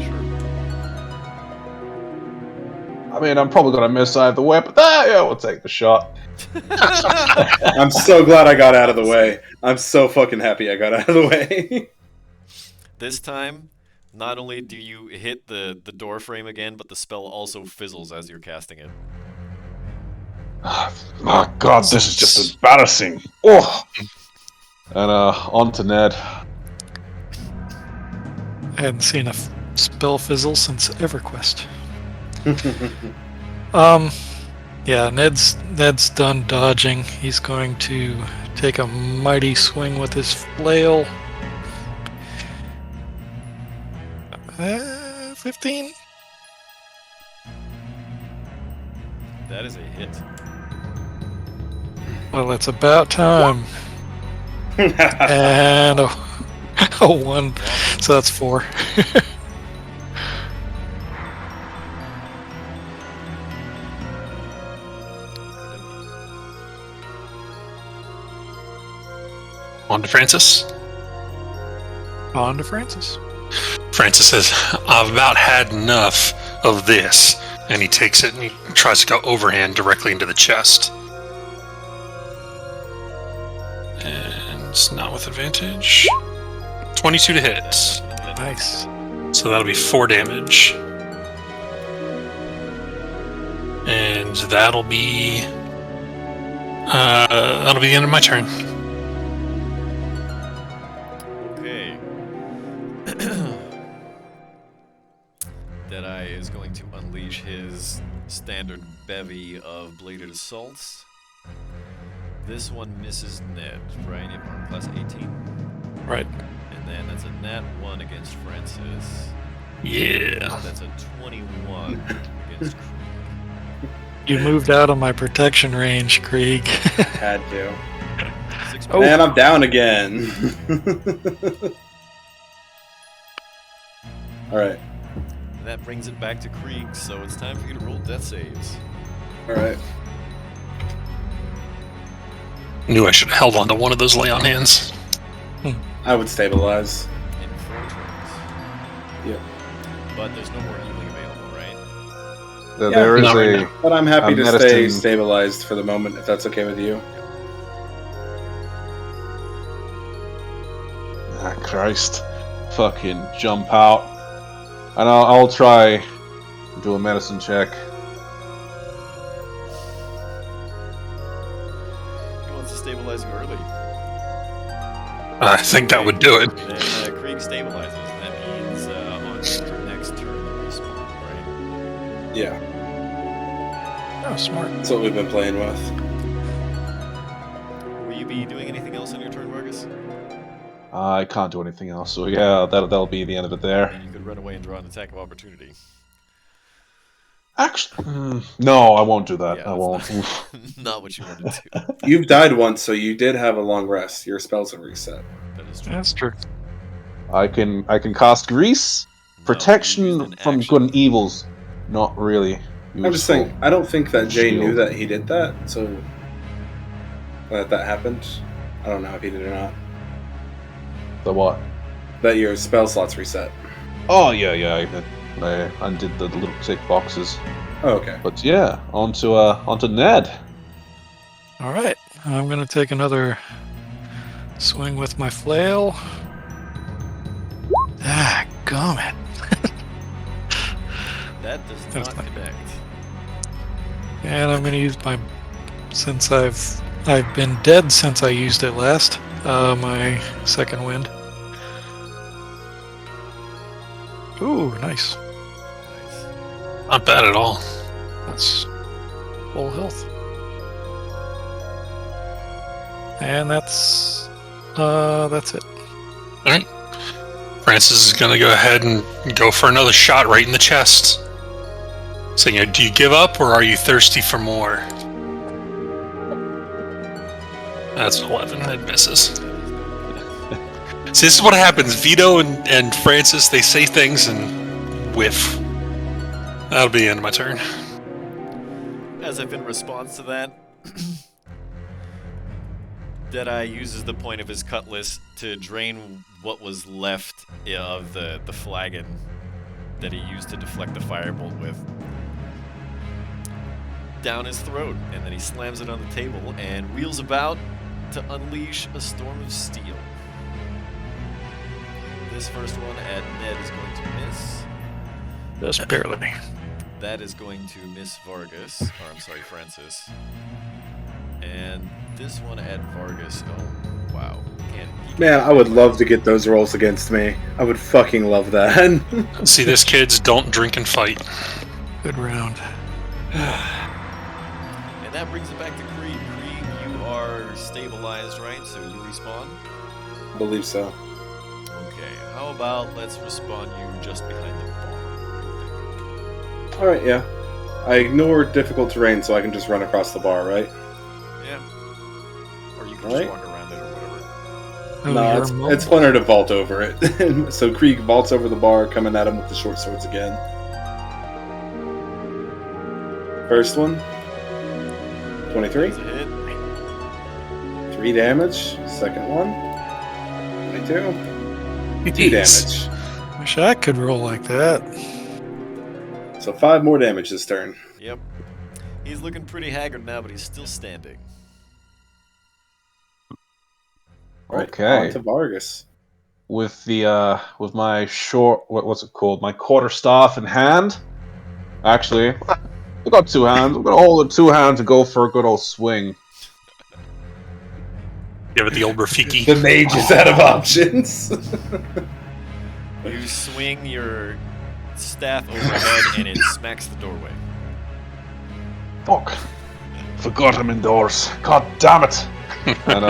Sure. I mean, I'm probably gonna miss either way, but yeah, we'll take the shot. I'm so glad I got out of the way. I'm so fucking happy I got out of the way. This time, not only do you hit the door frame again, but the spell also fizzles as you're casting it. Oh god, this is just embarrassing. Oh. And on to Ned. I hadn't seen a spell fizzle since EverQuest. Yeah, Ned's done dodging. He's going to take a mighty swing with his flail. 15. That is a hit. Well, it's about time. And a 1, so that's 4. On to Francis. On to Francis. Francis says, I've about had enough of this. And he takes it and he tries to go overhand directly into the chest. And it's not with advantage. 22 to hit. Nice. So that'll be 4 damage. And that'll be the end of my turn. Okay. Deadeye is going to unleash his standard bevy of bladed assaults. This one misses Ned, right? In armor class 18. Right. And then that's a nat 1 against Francis. Yeah. That's a 21 against Krieg. You moved out of my protection range, Krieg. Had to. 6 Oh. And I'm down again. Alright. That brings it back to Krieg, so it's time for you to roll death saves. Alright. Knew I should have held on to one of those lay on hands. I would stabilize. In 4 turns. Yep. But there's no more healing available, right? There is not right a. now. But I'm happy to medicine. stay stabilized for the moment, if that's okay with you. Ah, Christ. Fucking jump out. And I'll try to do a medicine check. He wants to stabilize you early. I think that would do it. Then Krieg stabilizes. That means on your next turn you respawn, right? Yeah. Oh, smart. That's what we've been playing with. Will you be doing anything else on your turn, Vargas? I can't do anything else, so yeah, that'll be the end of it there. And you could run away and draw an attack of opportunity. Actually, no, I won't do that. Yeah, I won't. that's not what you wanted to do. You've died once, so you did have a long rest. Your spells are reset. That is true. That's true. I can cast Grease, No, you protection used an from action. good and evils. Not really. I'm just useful. saying, I don't think that Jay Shield. knew that he did that, so that happened. I don't know if he did or not. The what? That your spell slots reset. Oh yeah, I undid the little tick boxes. Oh, okay. But yeah, onto Ned. All right. I'm going to take another swing with my flail. Ah, gummit. That does That's not fine. connect. And I'm going to use since I've been dead since I used it last, my second wind. Ooh, nice. Not bad at all. That's full health. And that's it. All right. Francis is going to go ahead and go for another shot right in the chest. So, do you give up or are you thirsty for more? That's an 11. That misses. See, this is what happens. Vito and Francis, they say things and whiff. That'll be the end of my turn. As if in response to that, Deadeye uses the point of his cutlass to drain what was left of the flagon that he used to deflect the firebolt with down his throat, and then he slams it on the table and wheels about to unleash a storm of steel. This first one at Ned is going to miss. Just barely. That is going to miss Vargas, or I'm sorry, Francis. And this one at Vargas, oh, wow. Man, I would love to get those rolls against me. I would fucking love that. See this, kids? Don't drink and fight. Good round. And that brings it back to Krieg. Krieg, you are stabilized, right? So you respawn? I believe so. Okay, how about let's respawn you just behind the bar? Alright, yeah. I ignore difficult terrain so I can just run across the bar, right? Yeah. Or you can Right. just walk around it or whatever. Oh, No, you're it's funner to vault over it. So Krieg vaults over the bar, coming at him with the short swords again. First one. 23. That's a hit. 3 damage. Second one. 22. 2 damage. Wish I could roll like that. So 5 more damage this turn. Yep. He's looking pretty haggard now, but he's still standing. Right, Okay. on to Vargas. With the with my what's it called? My quarterstaff in hand. Actually, I've got 2 hands. I'm gonna hold it 2 hands to go for a good old swing. Give it the old Rafiki. The mage is out of options. You swing your staff overhead and it smacks the doorway. Fuck. Forgot I'm indoors. God damn it. And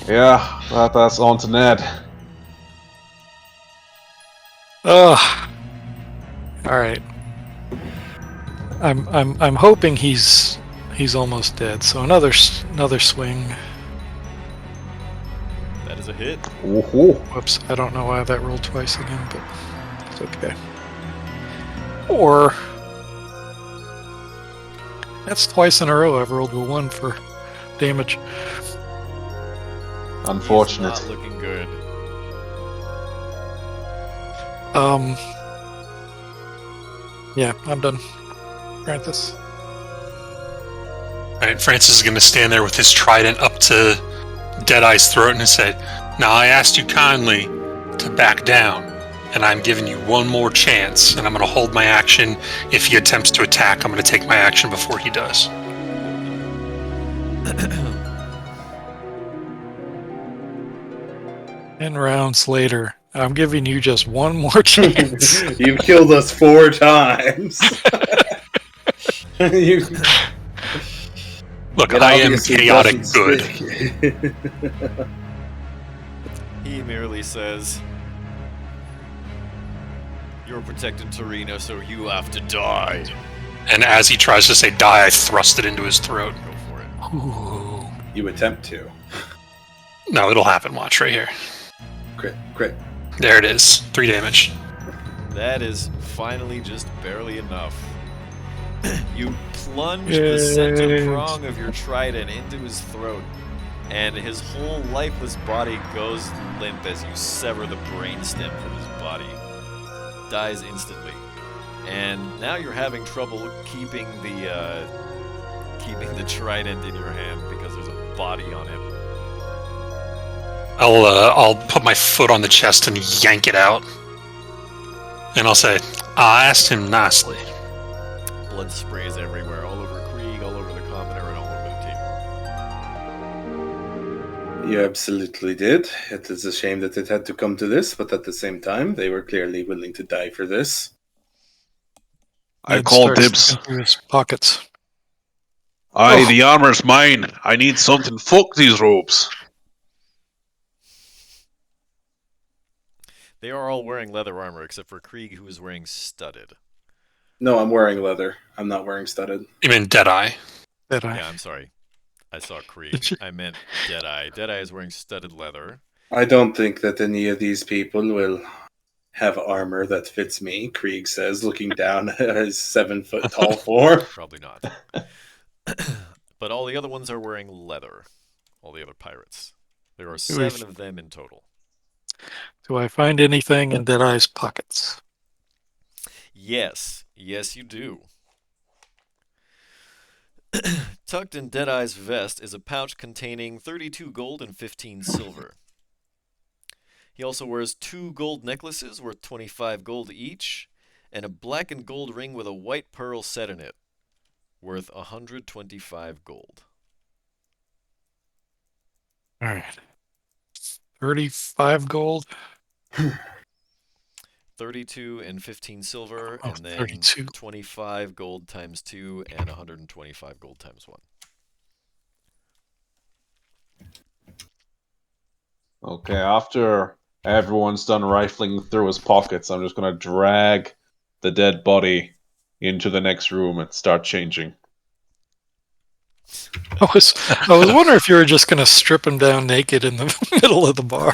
yeah, that's on to Ned. Ugh. All right. I'm hoping he's almost dead. So another swing. That is a hit. Woohoo. Whoops. I don't know why that rolled twice again, but it's okay. Or that's twice in a row I've rolled a 1 for damage. Unfortunate. He's not looking good. Yeah, I'm done. Francis. Alright, Francis is going to stand there with his trident up to Deadeye's throat and say, "Now I asked you kindly to back down, and I'm giving you one more chance, and I'm going to hold my action. If he attempts to attack, I'm going to take my action before he does." Ten rounds later, I'm giving you just one more chance. You've killed us 4 times. You- Look, It I am obviously chaotic doesn't good. stick. He merely says, "You're protecting Torino, so you have to die." And as he tries to say die, I thrust it into his throat. Go for it. Ooh. You attempt to. No, it'll happen. Watch right here. Crit. There it is. 3 damage. That is finally just barely enough. You plunge the center Yay. prong of your trident into his throat, and his whole lifeless body goes limp as you sever the brainstem from his body. Dies instantly. And now you're having trouble keeping the trident in your hand because there's a body on it. I'll put my foot on the chest and yank it out. And I'll say, "I asked him nicely." Blood sprays everywhere, all You absolutely did. It is a shame that it had to come to this, but at the same time, they were clearly willing to die for this. I Ned call starts dibs. looking through his pockets. Aye, Oh. the armor's mine. I need something. Fuck these robes. They are all wearing leather armor except for Krieg, who is wearing studded. No, I'm wearing leather. I'm not wearing studded. You mean Deadeye? That I. Yeah, I'm sorry. I saw Krieg. I meant Deadeye. Deadeye is wearing studded leather. I don't think that any of these people will have armor that fits me, Krieg says, looking down at his 7-foot tall form. Probably not. But all the other ones are wearing leather. All the other pirates. There are 7 of them in total. Do I find anything in Deadeye's pockets? Yes. Yes, you do. Tucked in Deadeye's vest is a pouch containing 32 gold and 15 silver. He also wears 2 gold necklaces worth 25 gold each, and a black and gold ring with a white pearl set in it, worth 125 gold. All right. 35 gold. 32 and 15 silver, Oh, and then 32. 25 gold times 2 and 125 gold times 1. Okay, after everyone's done rifling through his pockets, I'm just going to drag the dead body into the next room and start changing. I was wondering if you were just going to strip him down naked in the middle of the bar.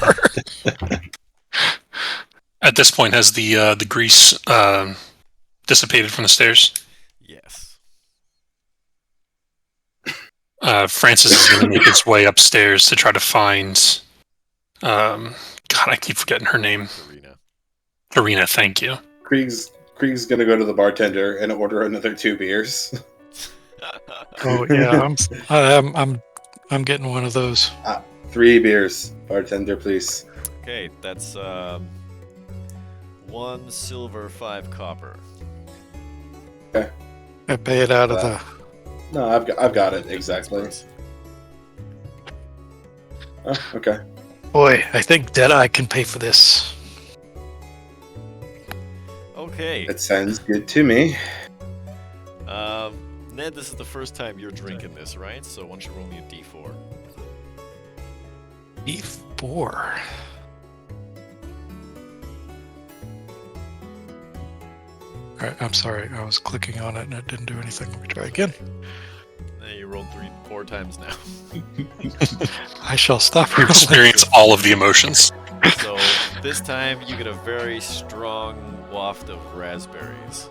At this point, has the grease dissipated from the stairs? Yes. Francis is going to make his way upstairs to try to find. God, I keep forgetting her name. Karina. Karina, thank you. Krieg's gonna go to the bartender and order another 2 beers. Oh yeah, I'm getting one of those. 3 beers, bartender, please. Okay, that's 1 silver, 5 copper. Okay. I pay it out of the. No, I've got it exactly. Oh, okay. Boy, I think Deadeye can pay for this. Okay. It sounds good to me. Ned, this is the first time you're drinking this, right? So why don't you roll me a d4? E4. Alright, I'm sorry. I was clicking on it and it didn't do anything. Let me try again. You rolled 4 times now. I shall stop You rolling. experience all of the emotions. So this time you get a very strong waft of raspberries.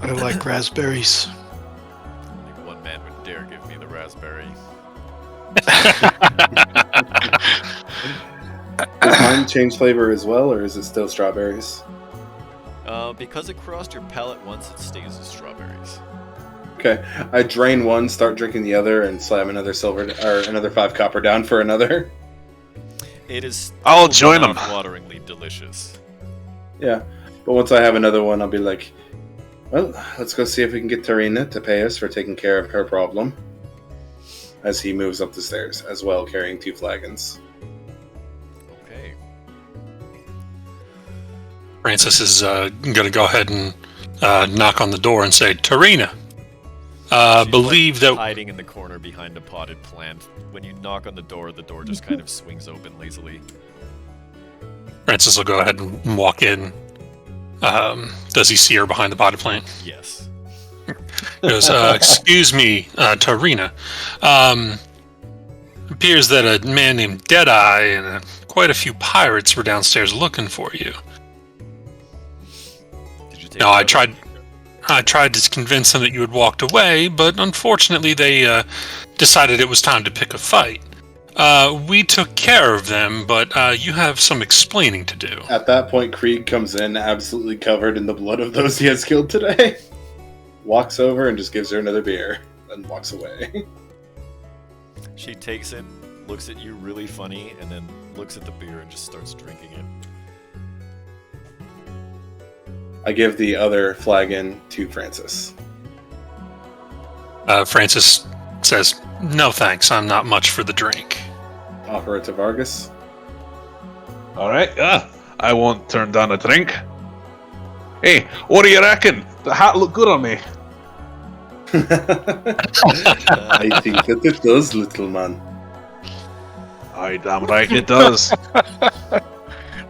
I like raspberries. Only one man would dare give me the raspberry. Does mine change flavor as well, or is it still strawberries? Because it crossed your palate once, it stays as strawberries. Okay, I drain one, start drinking the other, and slam another silver or another 5 copper down for another. It is I'll join 'em. mouth-wateringly delicious. Yeah, but once I have another one, I'll be like, well, let's go see if we can get Tarina to pay us for taking care of her problem. As he moves up the stairs, as well carrying 2 flagons. Okay. Francis is going to go ahead and knock on the door and say, Tarina, She's believe that... hiding in the corner behind a potted plant. When you knock on the door just kind of swings open lazily. Francis will go ahead and walk in. Does he see her behind the potted plant? Yes. He goes, excuse me, Tarina. Appears that a man named Deadeye and quite a few pirates were downstairs looking for you. Did you take No, I another? tried to convince them that you had walked away, but unfortunately they decided it was time to pick a fight. We took care of them, but you have some explaining to do. At that point, Krieg comes in, absolutely covered in the blood of those he has killed today. Walks over and just gives her another beer, and walks away. She takes it, looks at you really funny, and then looks at the beer and just starts drinking it. I give the other flagon to Francis. Francis says, "No thanks, I'm not much for the drink." Offer it to Vargas. Alright, yeah. I won't turn down a drink. Hey, what do you reckon? The hat look good on me. I think that it does, little man. Aye, damn right it does.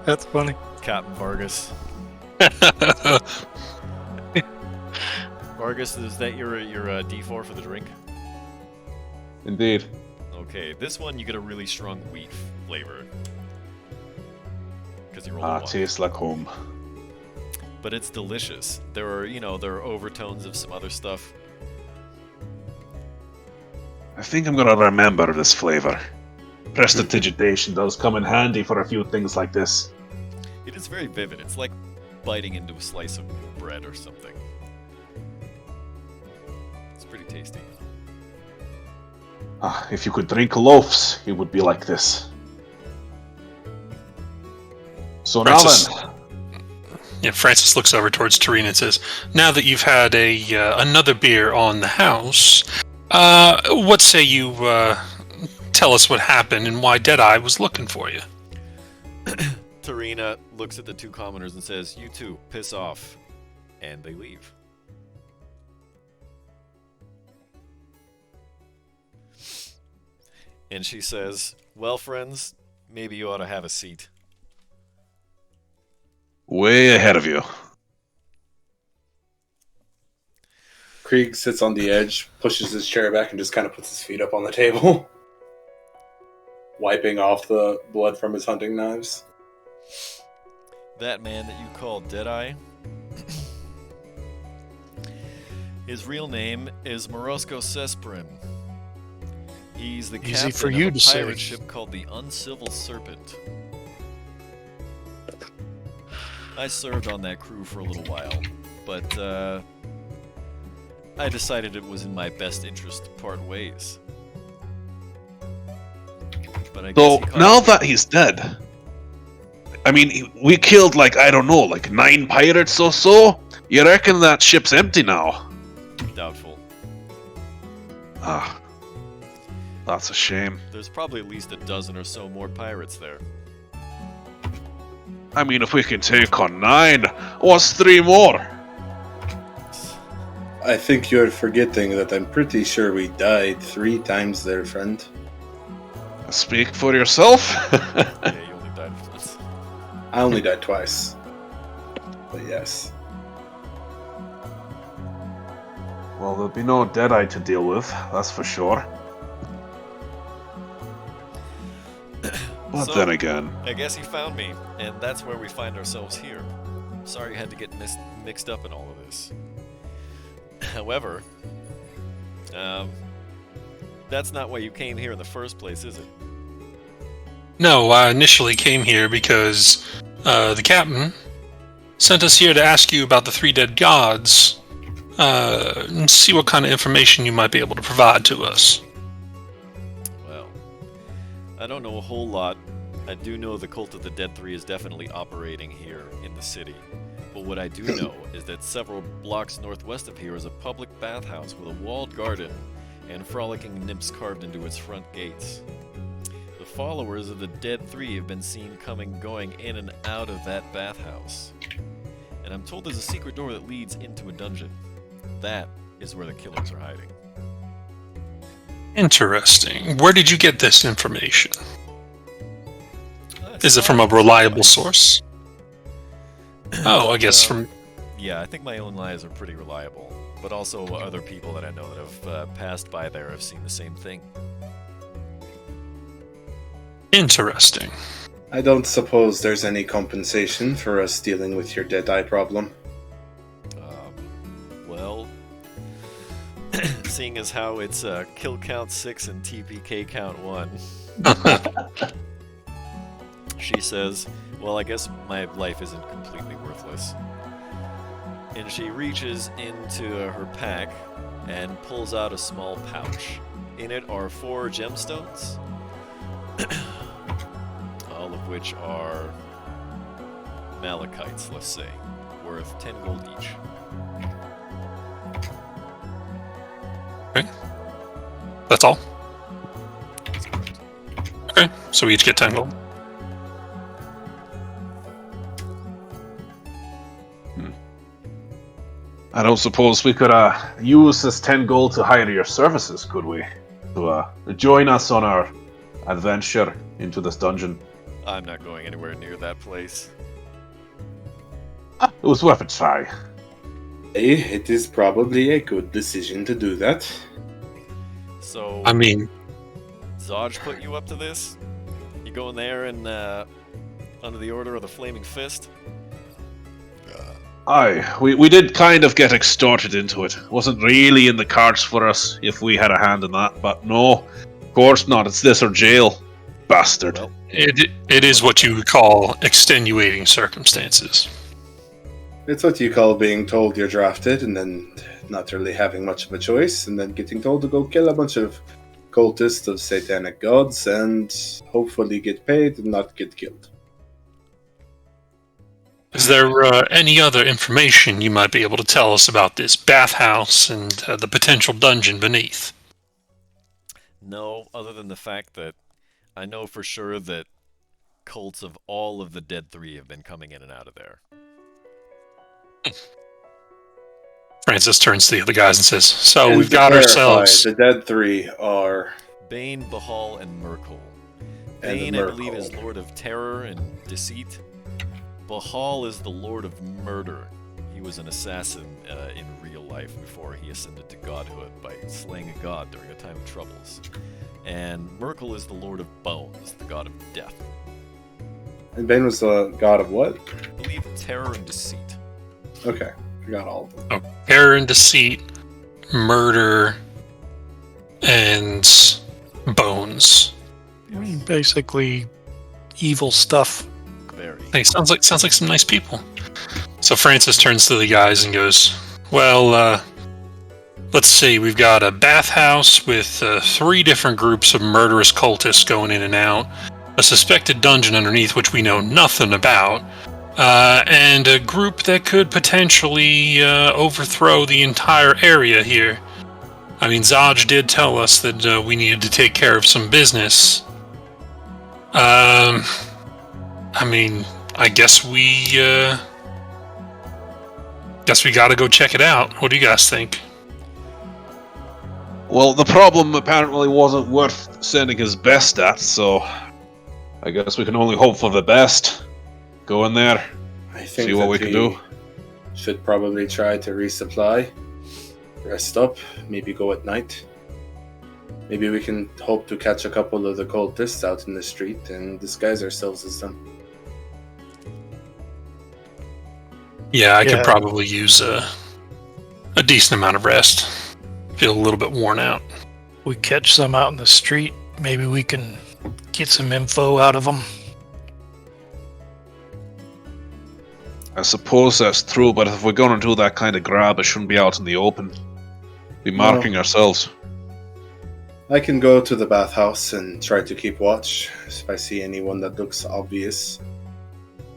That's funny. Captain Vargas. Vargas, is that your D4 for the drink? Indeed. Okay, this one you get a really strong wheat flavor. Because you rolled a Ah, 1. tastes like home. But it's delicious. There are overtones of some other stuff. I think I'm gonna remember this flavor. Prestidigitation does come in handy for a few things like this. It is very vivid. It's like biting into a slice of bread or something. It's pretty tasty. Ah, if you could drink loaves, it would be like this. So now Francis. then, Yeah, Francis looks over towards Tareen and says, "Now that you've had another beer on the house, what say you tell us what happened and why Deadeye was looking for you?" Tarina looks at the two commoners and says, "You two, piss off." And they leave. And she says, "Well, friends, maybe you ought to have a seat." way ahead of you. Krieg sits on the edge, pushes his chair back, and just kind of puts his feet up on the table, wiping off the blood from his hunting knives. That man that you call Deadeye, his real name is Morosco Cesprin. He's the Easy captain for of you a to say. pirate ship called the Uncivil Serpent. I served on that crew for a little while, but I decided it was in my best interest to part ways. But I guess So he caught now me. that he's dead, I mean, we killed like, I don't know, like 9 pirates or so? You reckon that ship's empty now? Doubtful. Ah, that's a shame. There's probably at least a dozen or so more pirates there. I mean, if we can take on 9, what's 3 more? I think you're forgetting that I'm pretty sure we died 3 times there, friend. Speak for yourself. Yeah, you only died once. I only died twice. But yes. Well, there'll be no Deadeye to deal with, that's for sure. But So, then again, I guess he found me, and that's where we find ourselves here. Sorry you had to get mixed up in all of this. However, that's not why you came here in the first place, is it? No, I initially came here because the captain sent us here to ask you about the 3 dead gods, and see what kind of information you might be able to provide to us. Well, I don't know a whole lot. I do know the Cult of the Dead 3 is definitely operating here in the city. But what I do know is that several blocks northwest of here is a public bathhouse with a walled garden and frolicking nymphs carved into its front gates. The followers of the Dead 3 have been seen going in and out of that bathhouse. And I'm told there's a secret door that leads into a dungeon. That is where the killers are hiding. Interesting. Where did you get this information? It's Is it from a not- reliable source? Oh, I guess from... Yeah, I think my own lies are pretty reliable. But also other people that I know that have passed by there have seen the same thing. Interesting. I don't suppose there's any compensation for us dealing with your Deadeye problem. Well, seeing as how it's kill count 6 and TPK count 1, she says, well, I guess my life isn't completely worthless. And she reaches into her pack and pulls out a small pouch. In it are 4 gemstones, all of which are malachites, let's say, worth 10 gold each. That's all? Okay, so we each get 10 gold. I don't suppose we could use this 10 gold to hire your services, could we? To join us on our adventure into this dungeon. I'm not going anywhere near that place. It was worth a try. It is probably a good decision to do that. So, I mean, Zodge put you up to this? You go in there and, under the order of the Flaming Fist? Aye, we did kind of get extorted into it. Wasn't really in the cards for us if we had a hand in that, but no, of course not. It's this or jail. Bastard. Well, it is what you would call extenuating circumstances. It's what you call being told you're drafted and then not really having much of a choice and then getting told to go kill a bunch of cultists of satanic gods and hopefully get paid and not get killed. Is there any other information you might be able to tell us about this bathhouse and the potential dungeon beneath? no, other than the fact that I know for sure that cults of all of the Dead Three have been coming in and out of there. Francis turns to the other guys and says, so And we've to got clarify, ourselves... the dead three are... Bane, Bahal, and Merkel. And Bane, I believe, Merkel. is Lord of Terror and Deceit. Bahal is the Lord of Murder. He was an assassin in real life before he ascended to godhood by slaying a god during a time of troubles. And Merkel is the Lord of Bones, the god of death. And Bane was the god of what? I believe Terror and Deceit. Okay, I got all of them. Terror and deceit, murder, and bones. I mean, basically, evil stuff. Very. Hey, sounds like some nice people. So Francis turns to the guys and goes, well, let's see, we've got a bathhouse with 3 different groups of murderous cultists going in and out, a suspected dungeon underneath which we know nothing about, and a group that could potentially overthrow the entire area here. I mean, Zodge did tell us that we needed to take care of some business. I mean, I guess we gotta go check it out. What do you guys think? Well, the problem apparently wasn't worth sending his best at, so I guess we can only hope for the best. Go in there, I think see what that we can do. Should probably try to resupply, rest up, maybe go at night. Maybe we can hope to catch a couple of the cultists out in the street and disguise ourselves as them. Yeah, I Yeah. could probably use a decent amount of rest. Feel a little bit worn out. We catch some out in the street. Maybe we can get some info out of them. I suppose that's true, but if we're gonna do that kind of grab, it shouldn't be out in the open. Be marking ourselves. I can go to the bathhouse and try to keep watch if I see anyone that looks obvious.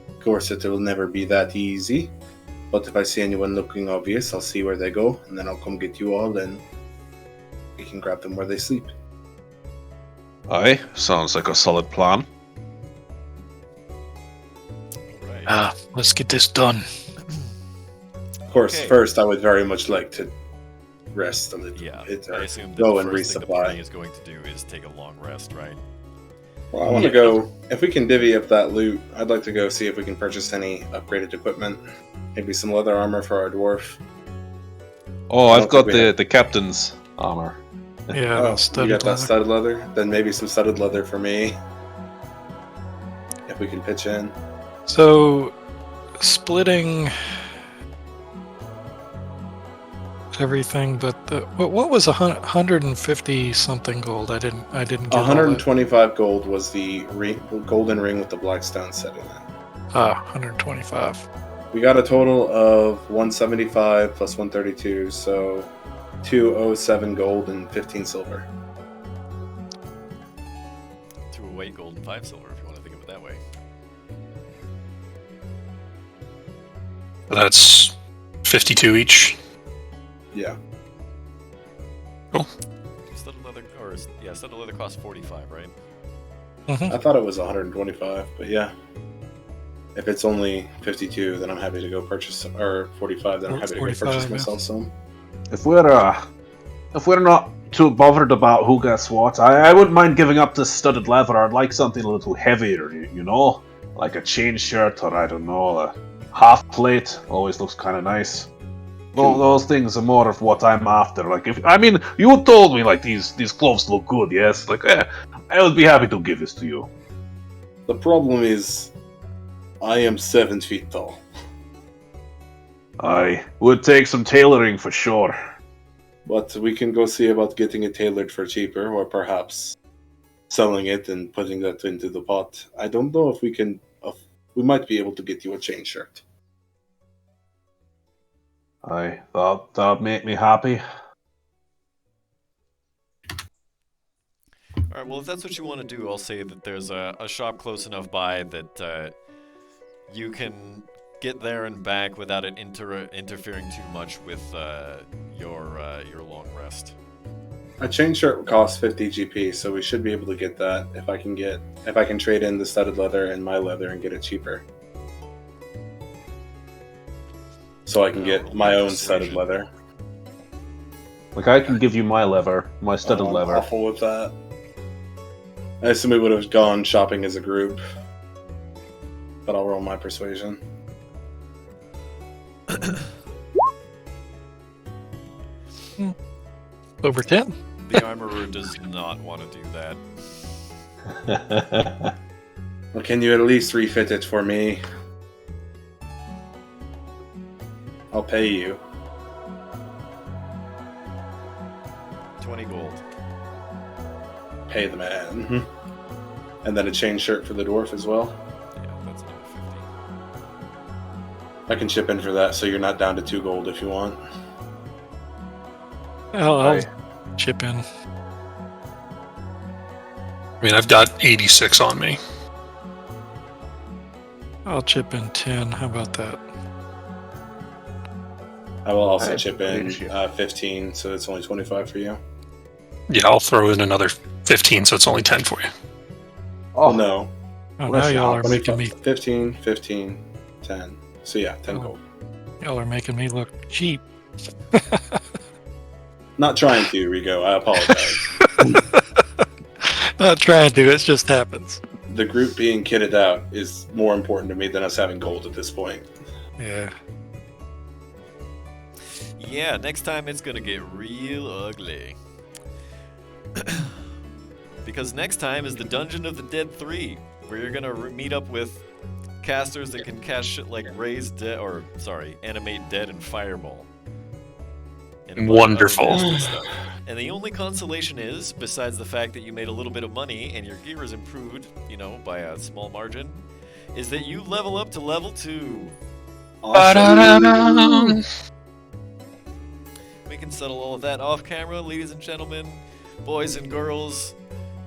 Of course, it will never be that easy, but if I see anyone looking obvious, I'll see where they go, and then I'll come get you all, and we can grab them where they sleep. Aye, sounds like a solid plan. Right. Let's get this done. Of course, Okay. first I would very much like to rest a little Yeah, bit, I or assume that go the and first thing the resupply. party is going to do is take a long rest, right? Well, I want to go, if we can divvy up that loot, I'd like to go see if we can purchase any upgraded equipment. Maybe some leather armor for our dwarf. Oh, I I've don't got think we the captain's armor. Yeah, Oh, you studded got that leather. studded leather? Then maybe some studded leather for me. If we can pitch in. So, splitting everything, but what was 150 something gold? I didn't get all that. 125 gold was the golden ring with the black stone set in it. 125. We got a total of 175 plus 132, so 207 gold and 15 silver. 2 white gold and 5 silver, if you want to think of it that way. That's 52 each. Yeah. Still studded leather, studded leather costs 45, right? I thought it was 125, but yeah. If it's only 52, then I'm happy to go purchase some, or 45, then I'm happy to go 45, purchase yeah. myself some. If we're not too bothered about who gets what, I wouldn't mind giving up this studded leather. I'd like something a little heavier, you know? Like a chain shirt, or I don't know, a half plate. Always looks kind of nice. Well, those things are more of what I'm after. Like, you told me like these clothes look good, yes? Like, I would be happy to give this to you. The problem is, I am 7 feet tall. I would take some tailoring for sure. But we can go see about getting it tailored for cheaper, or perhaps selling it and putting that into the pot. I don't know if we can. We might be able to get you a chain shirt. I thought that'd make me happy. Alright, well, if that's what you want to do, I'll say that there's a shop close enough by that you can get there and back without it interfering too much with your long rest. A chain shirt costs 50 GP, so we should be able to get that if I can trade in the studded leather and my leather and get it cheaper. So I can get my own studded leather. Like, I can give you my studded I'm leather. awful with that. I assume we would have gone shopping as a group, but I'll roll my persuasion. Over 10. The armorer does not want to do that. Well, can you at least refit it for me? I'll pay you. 20 gold. Pay the man. And then a chain shirt for the dwarf as well. Yeah, that's another 50. I can chip in for that, so you're not down to 2 gold if you want. I'll chip in. I mean, I've got 86 on me. I'll chip in 10. How about that? I will also I chip in appreciate 15, so it's only 25 for you. Yeah, I'll throw in another 15, so it's only 10 for you. Oh, no. Oh, Let's now y'all are 25, making me 15, 15, 10. So yeah, 10 gold. y'all are making me look cheap. Not trying to, Rigo. I apologize. Not trying to, it just happens. The group being kitted out is more important to me than us having gold at this point. Yeah. Yeah, next time it's gonna get real ugly. Because next time is the Dungeon of the Dead 3, where you're gonna meet up with casters that can cast shit like animate dead and fireball. And Wonderful. other stuff. And the only consolation is, besides the fact that you made a little bit of money and your gear is improved, by a small margin, is that you level up to level 2. Ba-da-da-dum. We can settle all of that off camera, ladies and gentlemen, boys and girls,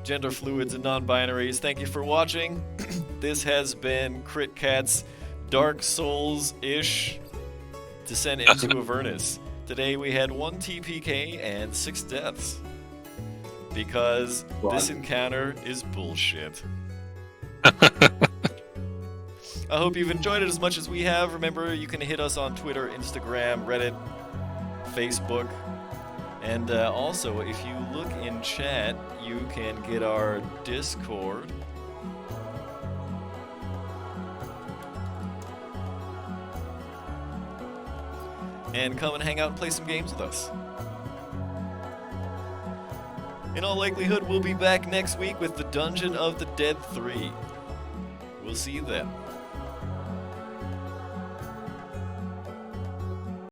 gender fluids and non-binaries. Thank you for watching. This has been Crit Cat's Dark Souls-ish descent into Avernus. Today we had 1 TPK and 6 deaths. Because this encounter is bullshit. I hope you've enjoyed it as much as we have. Remember, you can hit us on Twitter, Instagram, Reddit, Facebook. And also, if you look in chat, you can get our Discord. And come and hang out and play some games with us. In all likelihood, we'll be back next week with the Dungeon of the Dead 3. We'll see you then.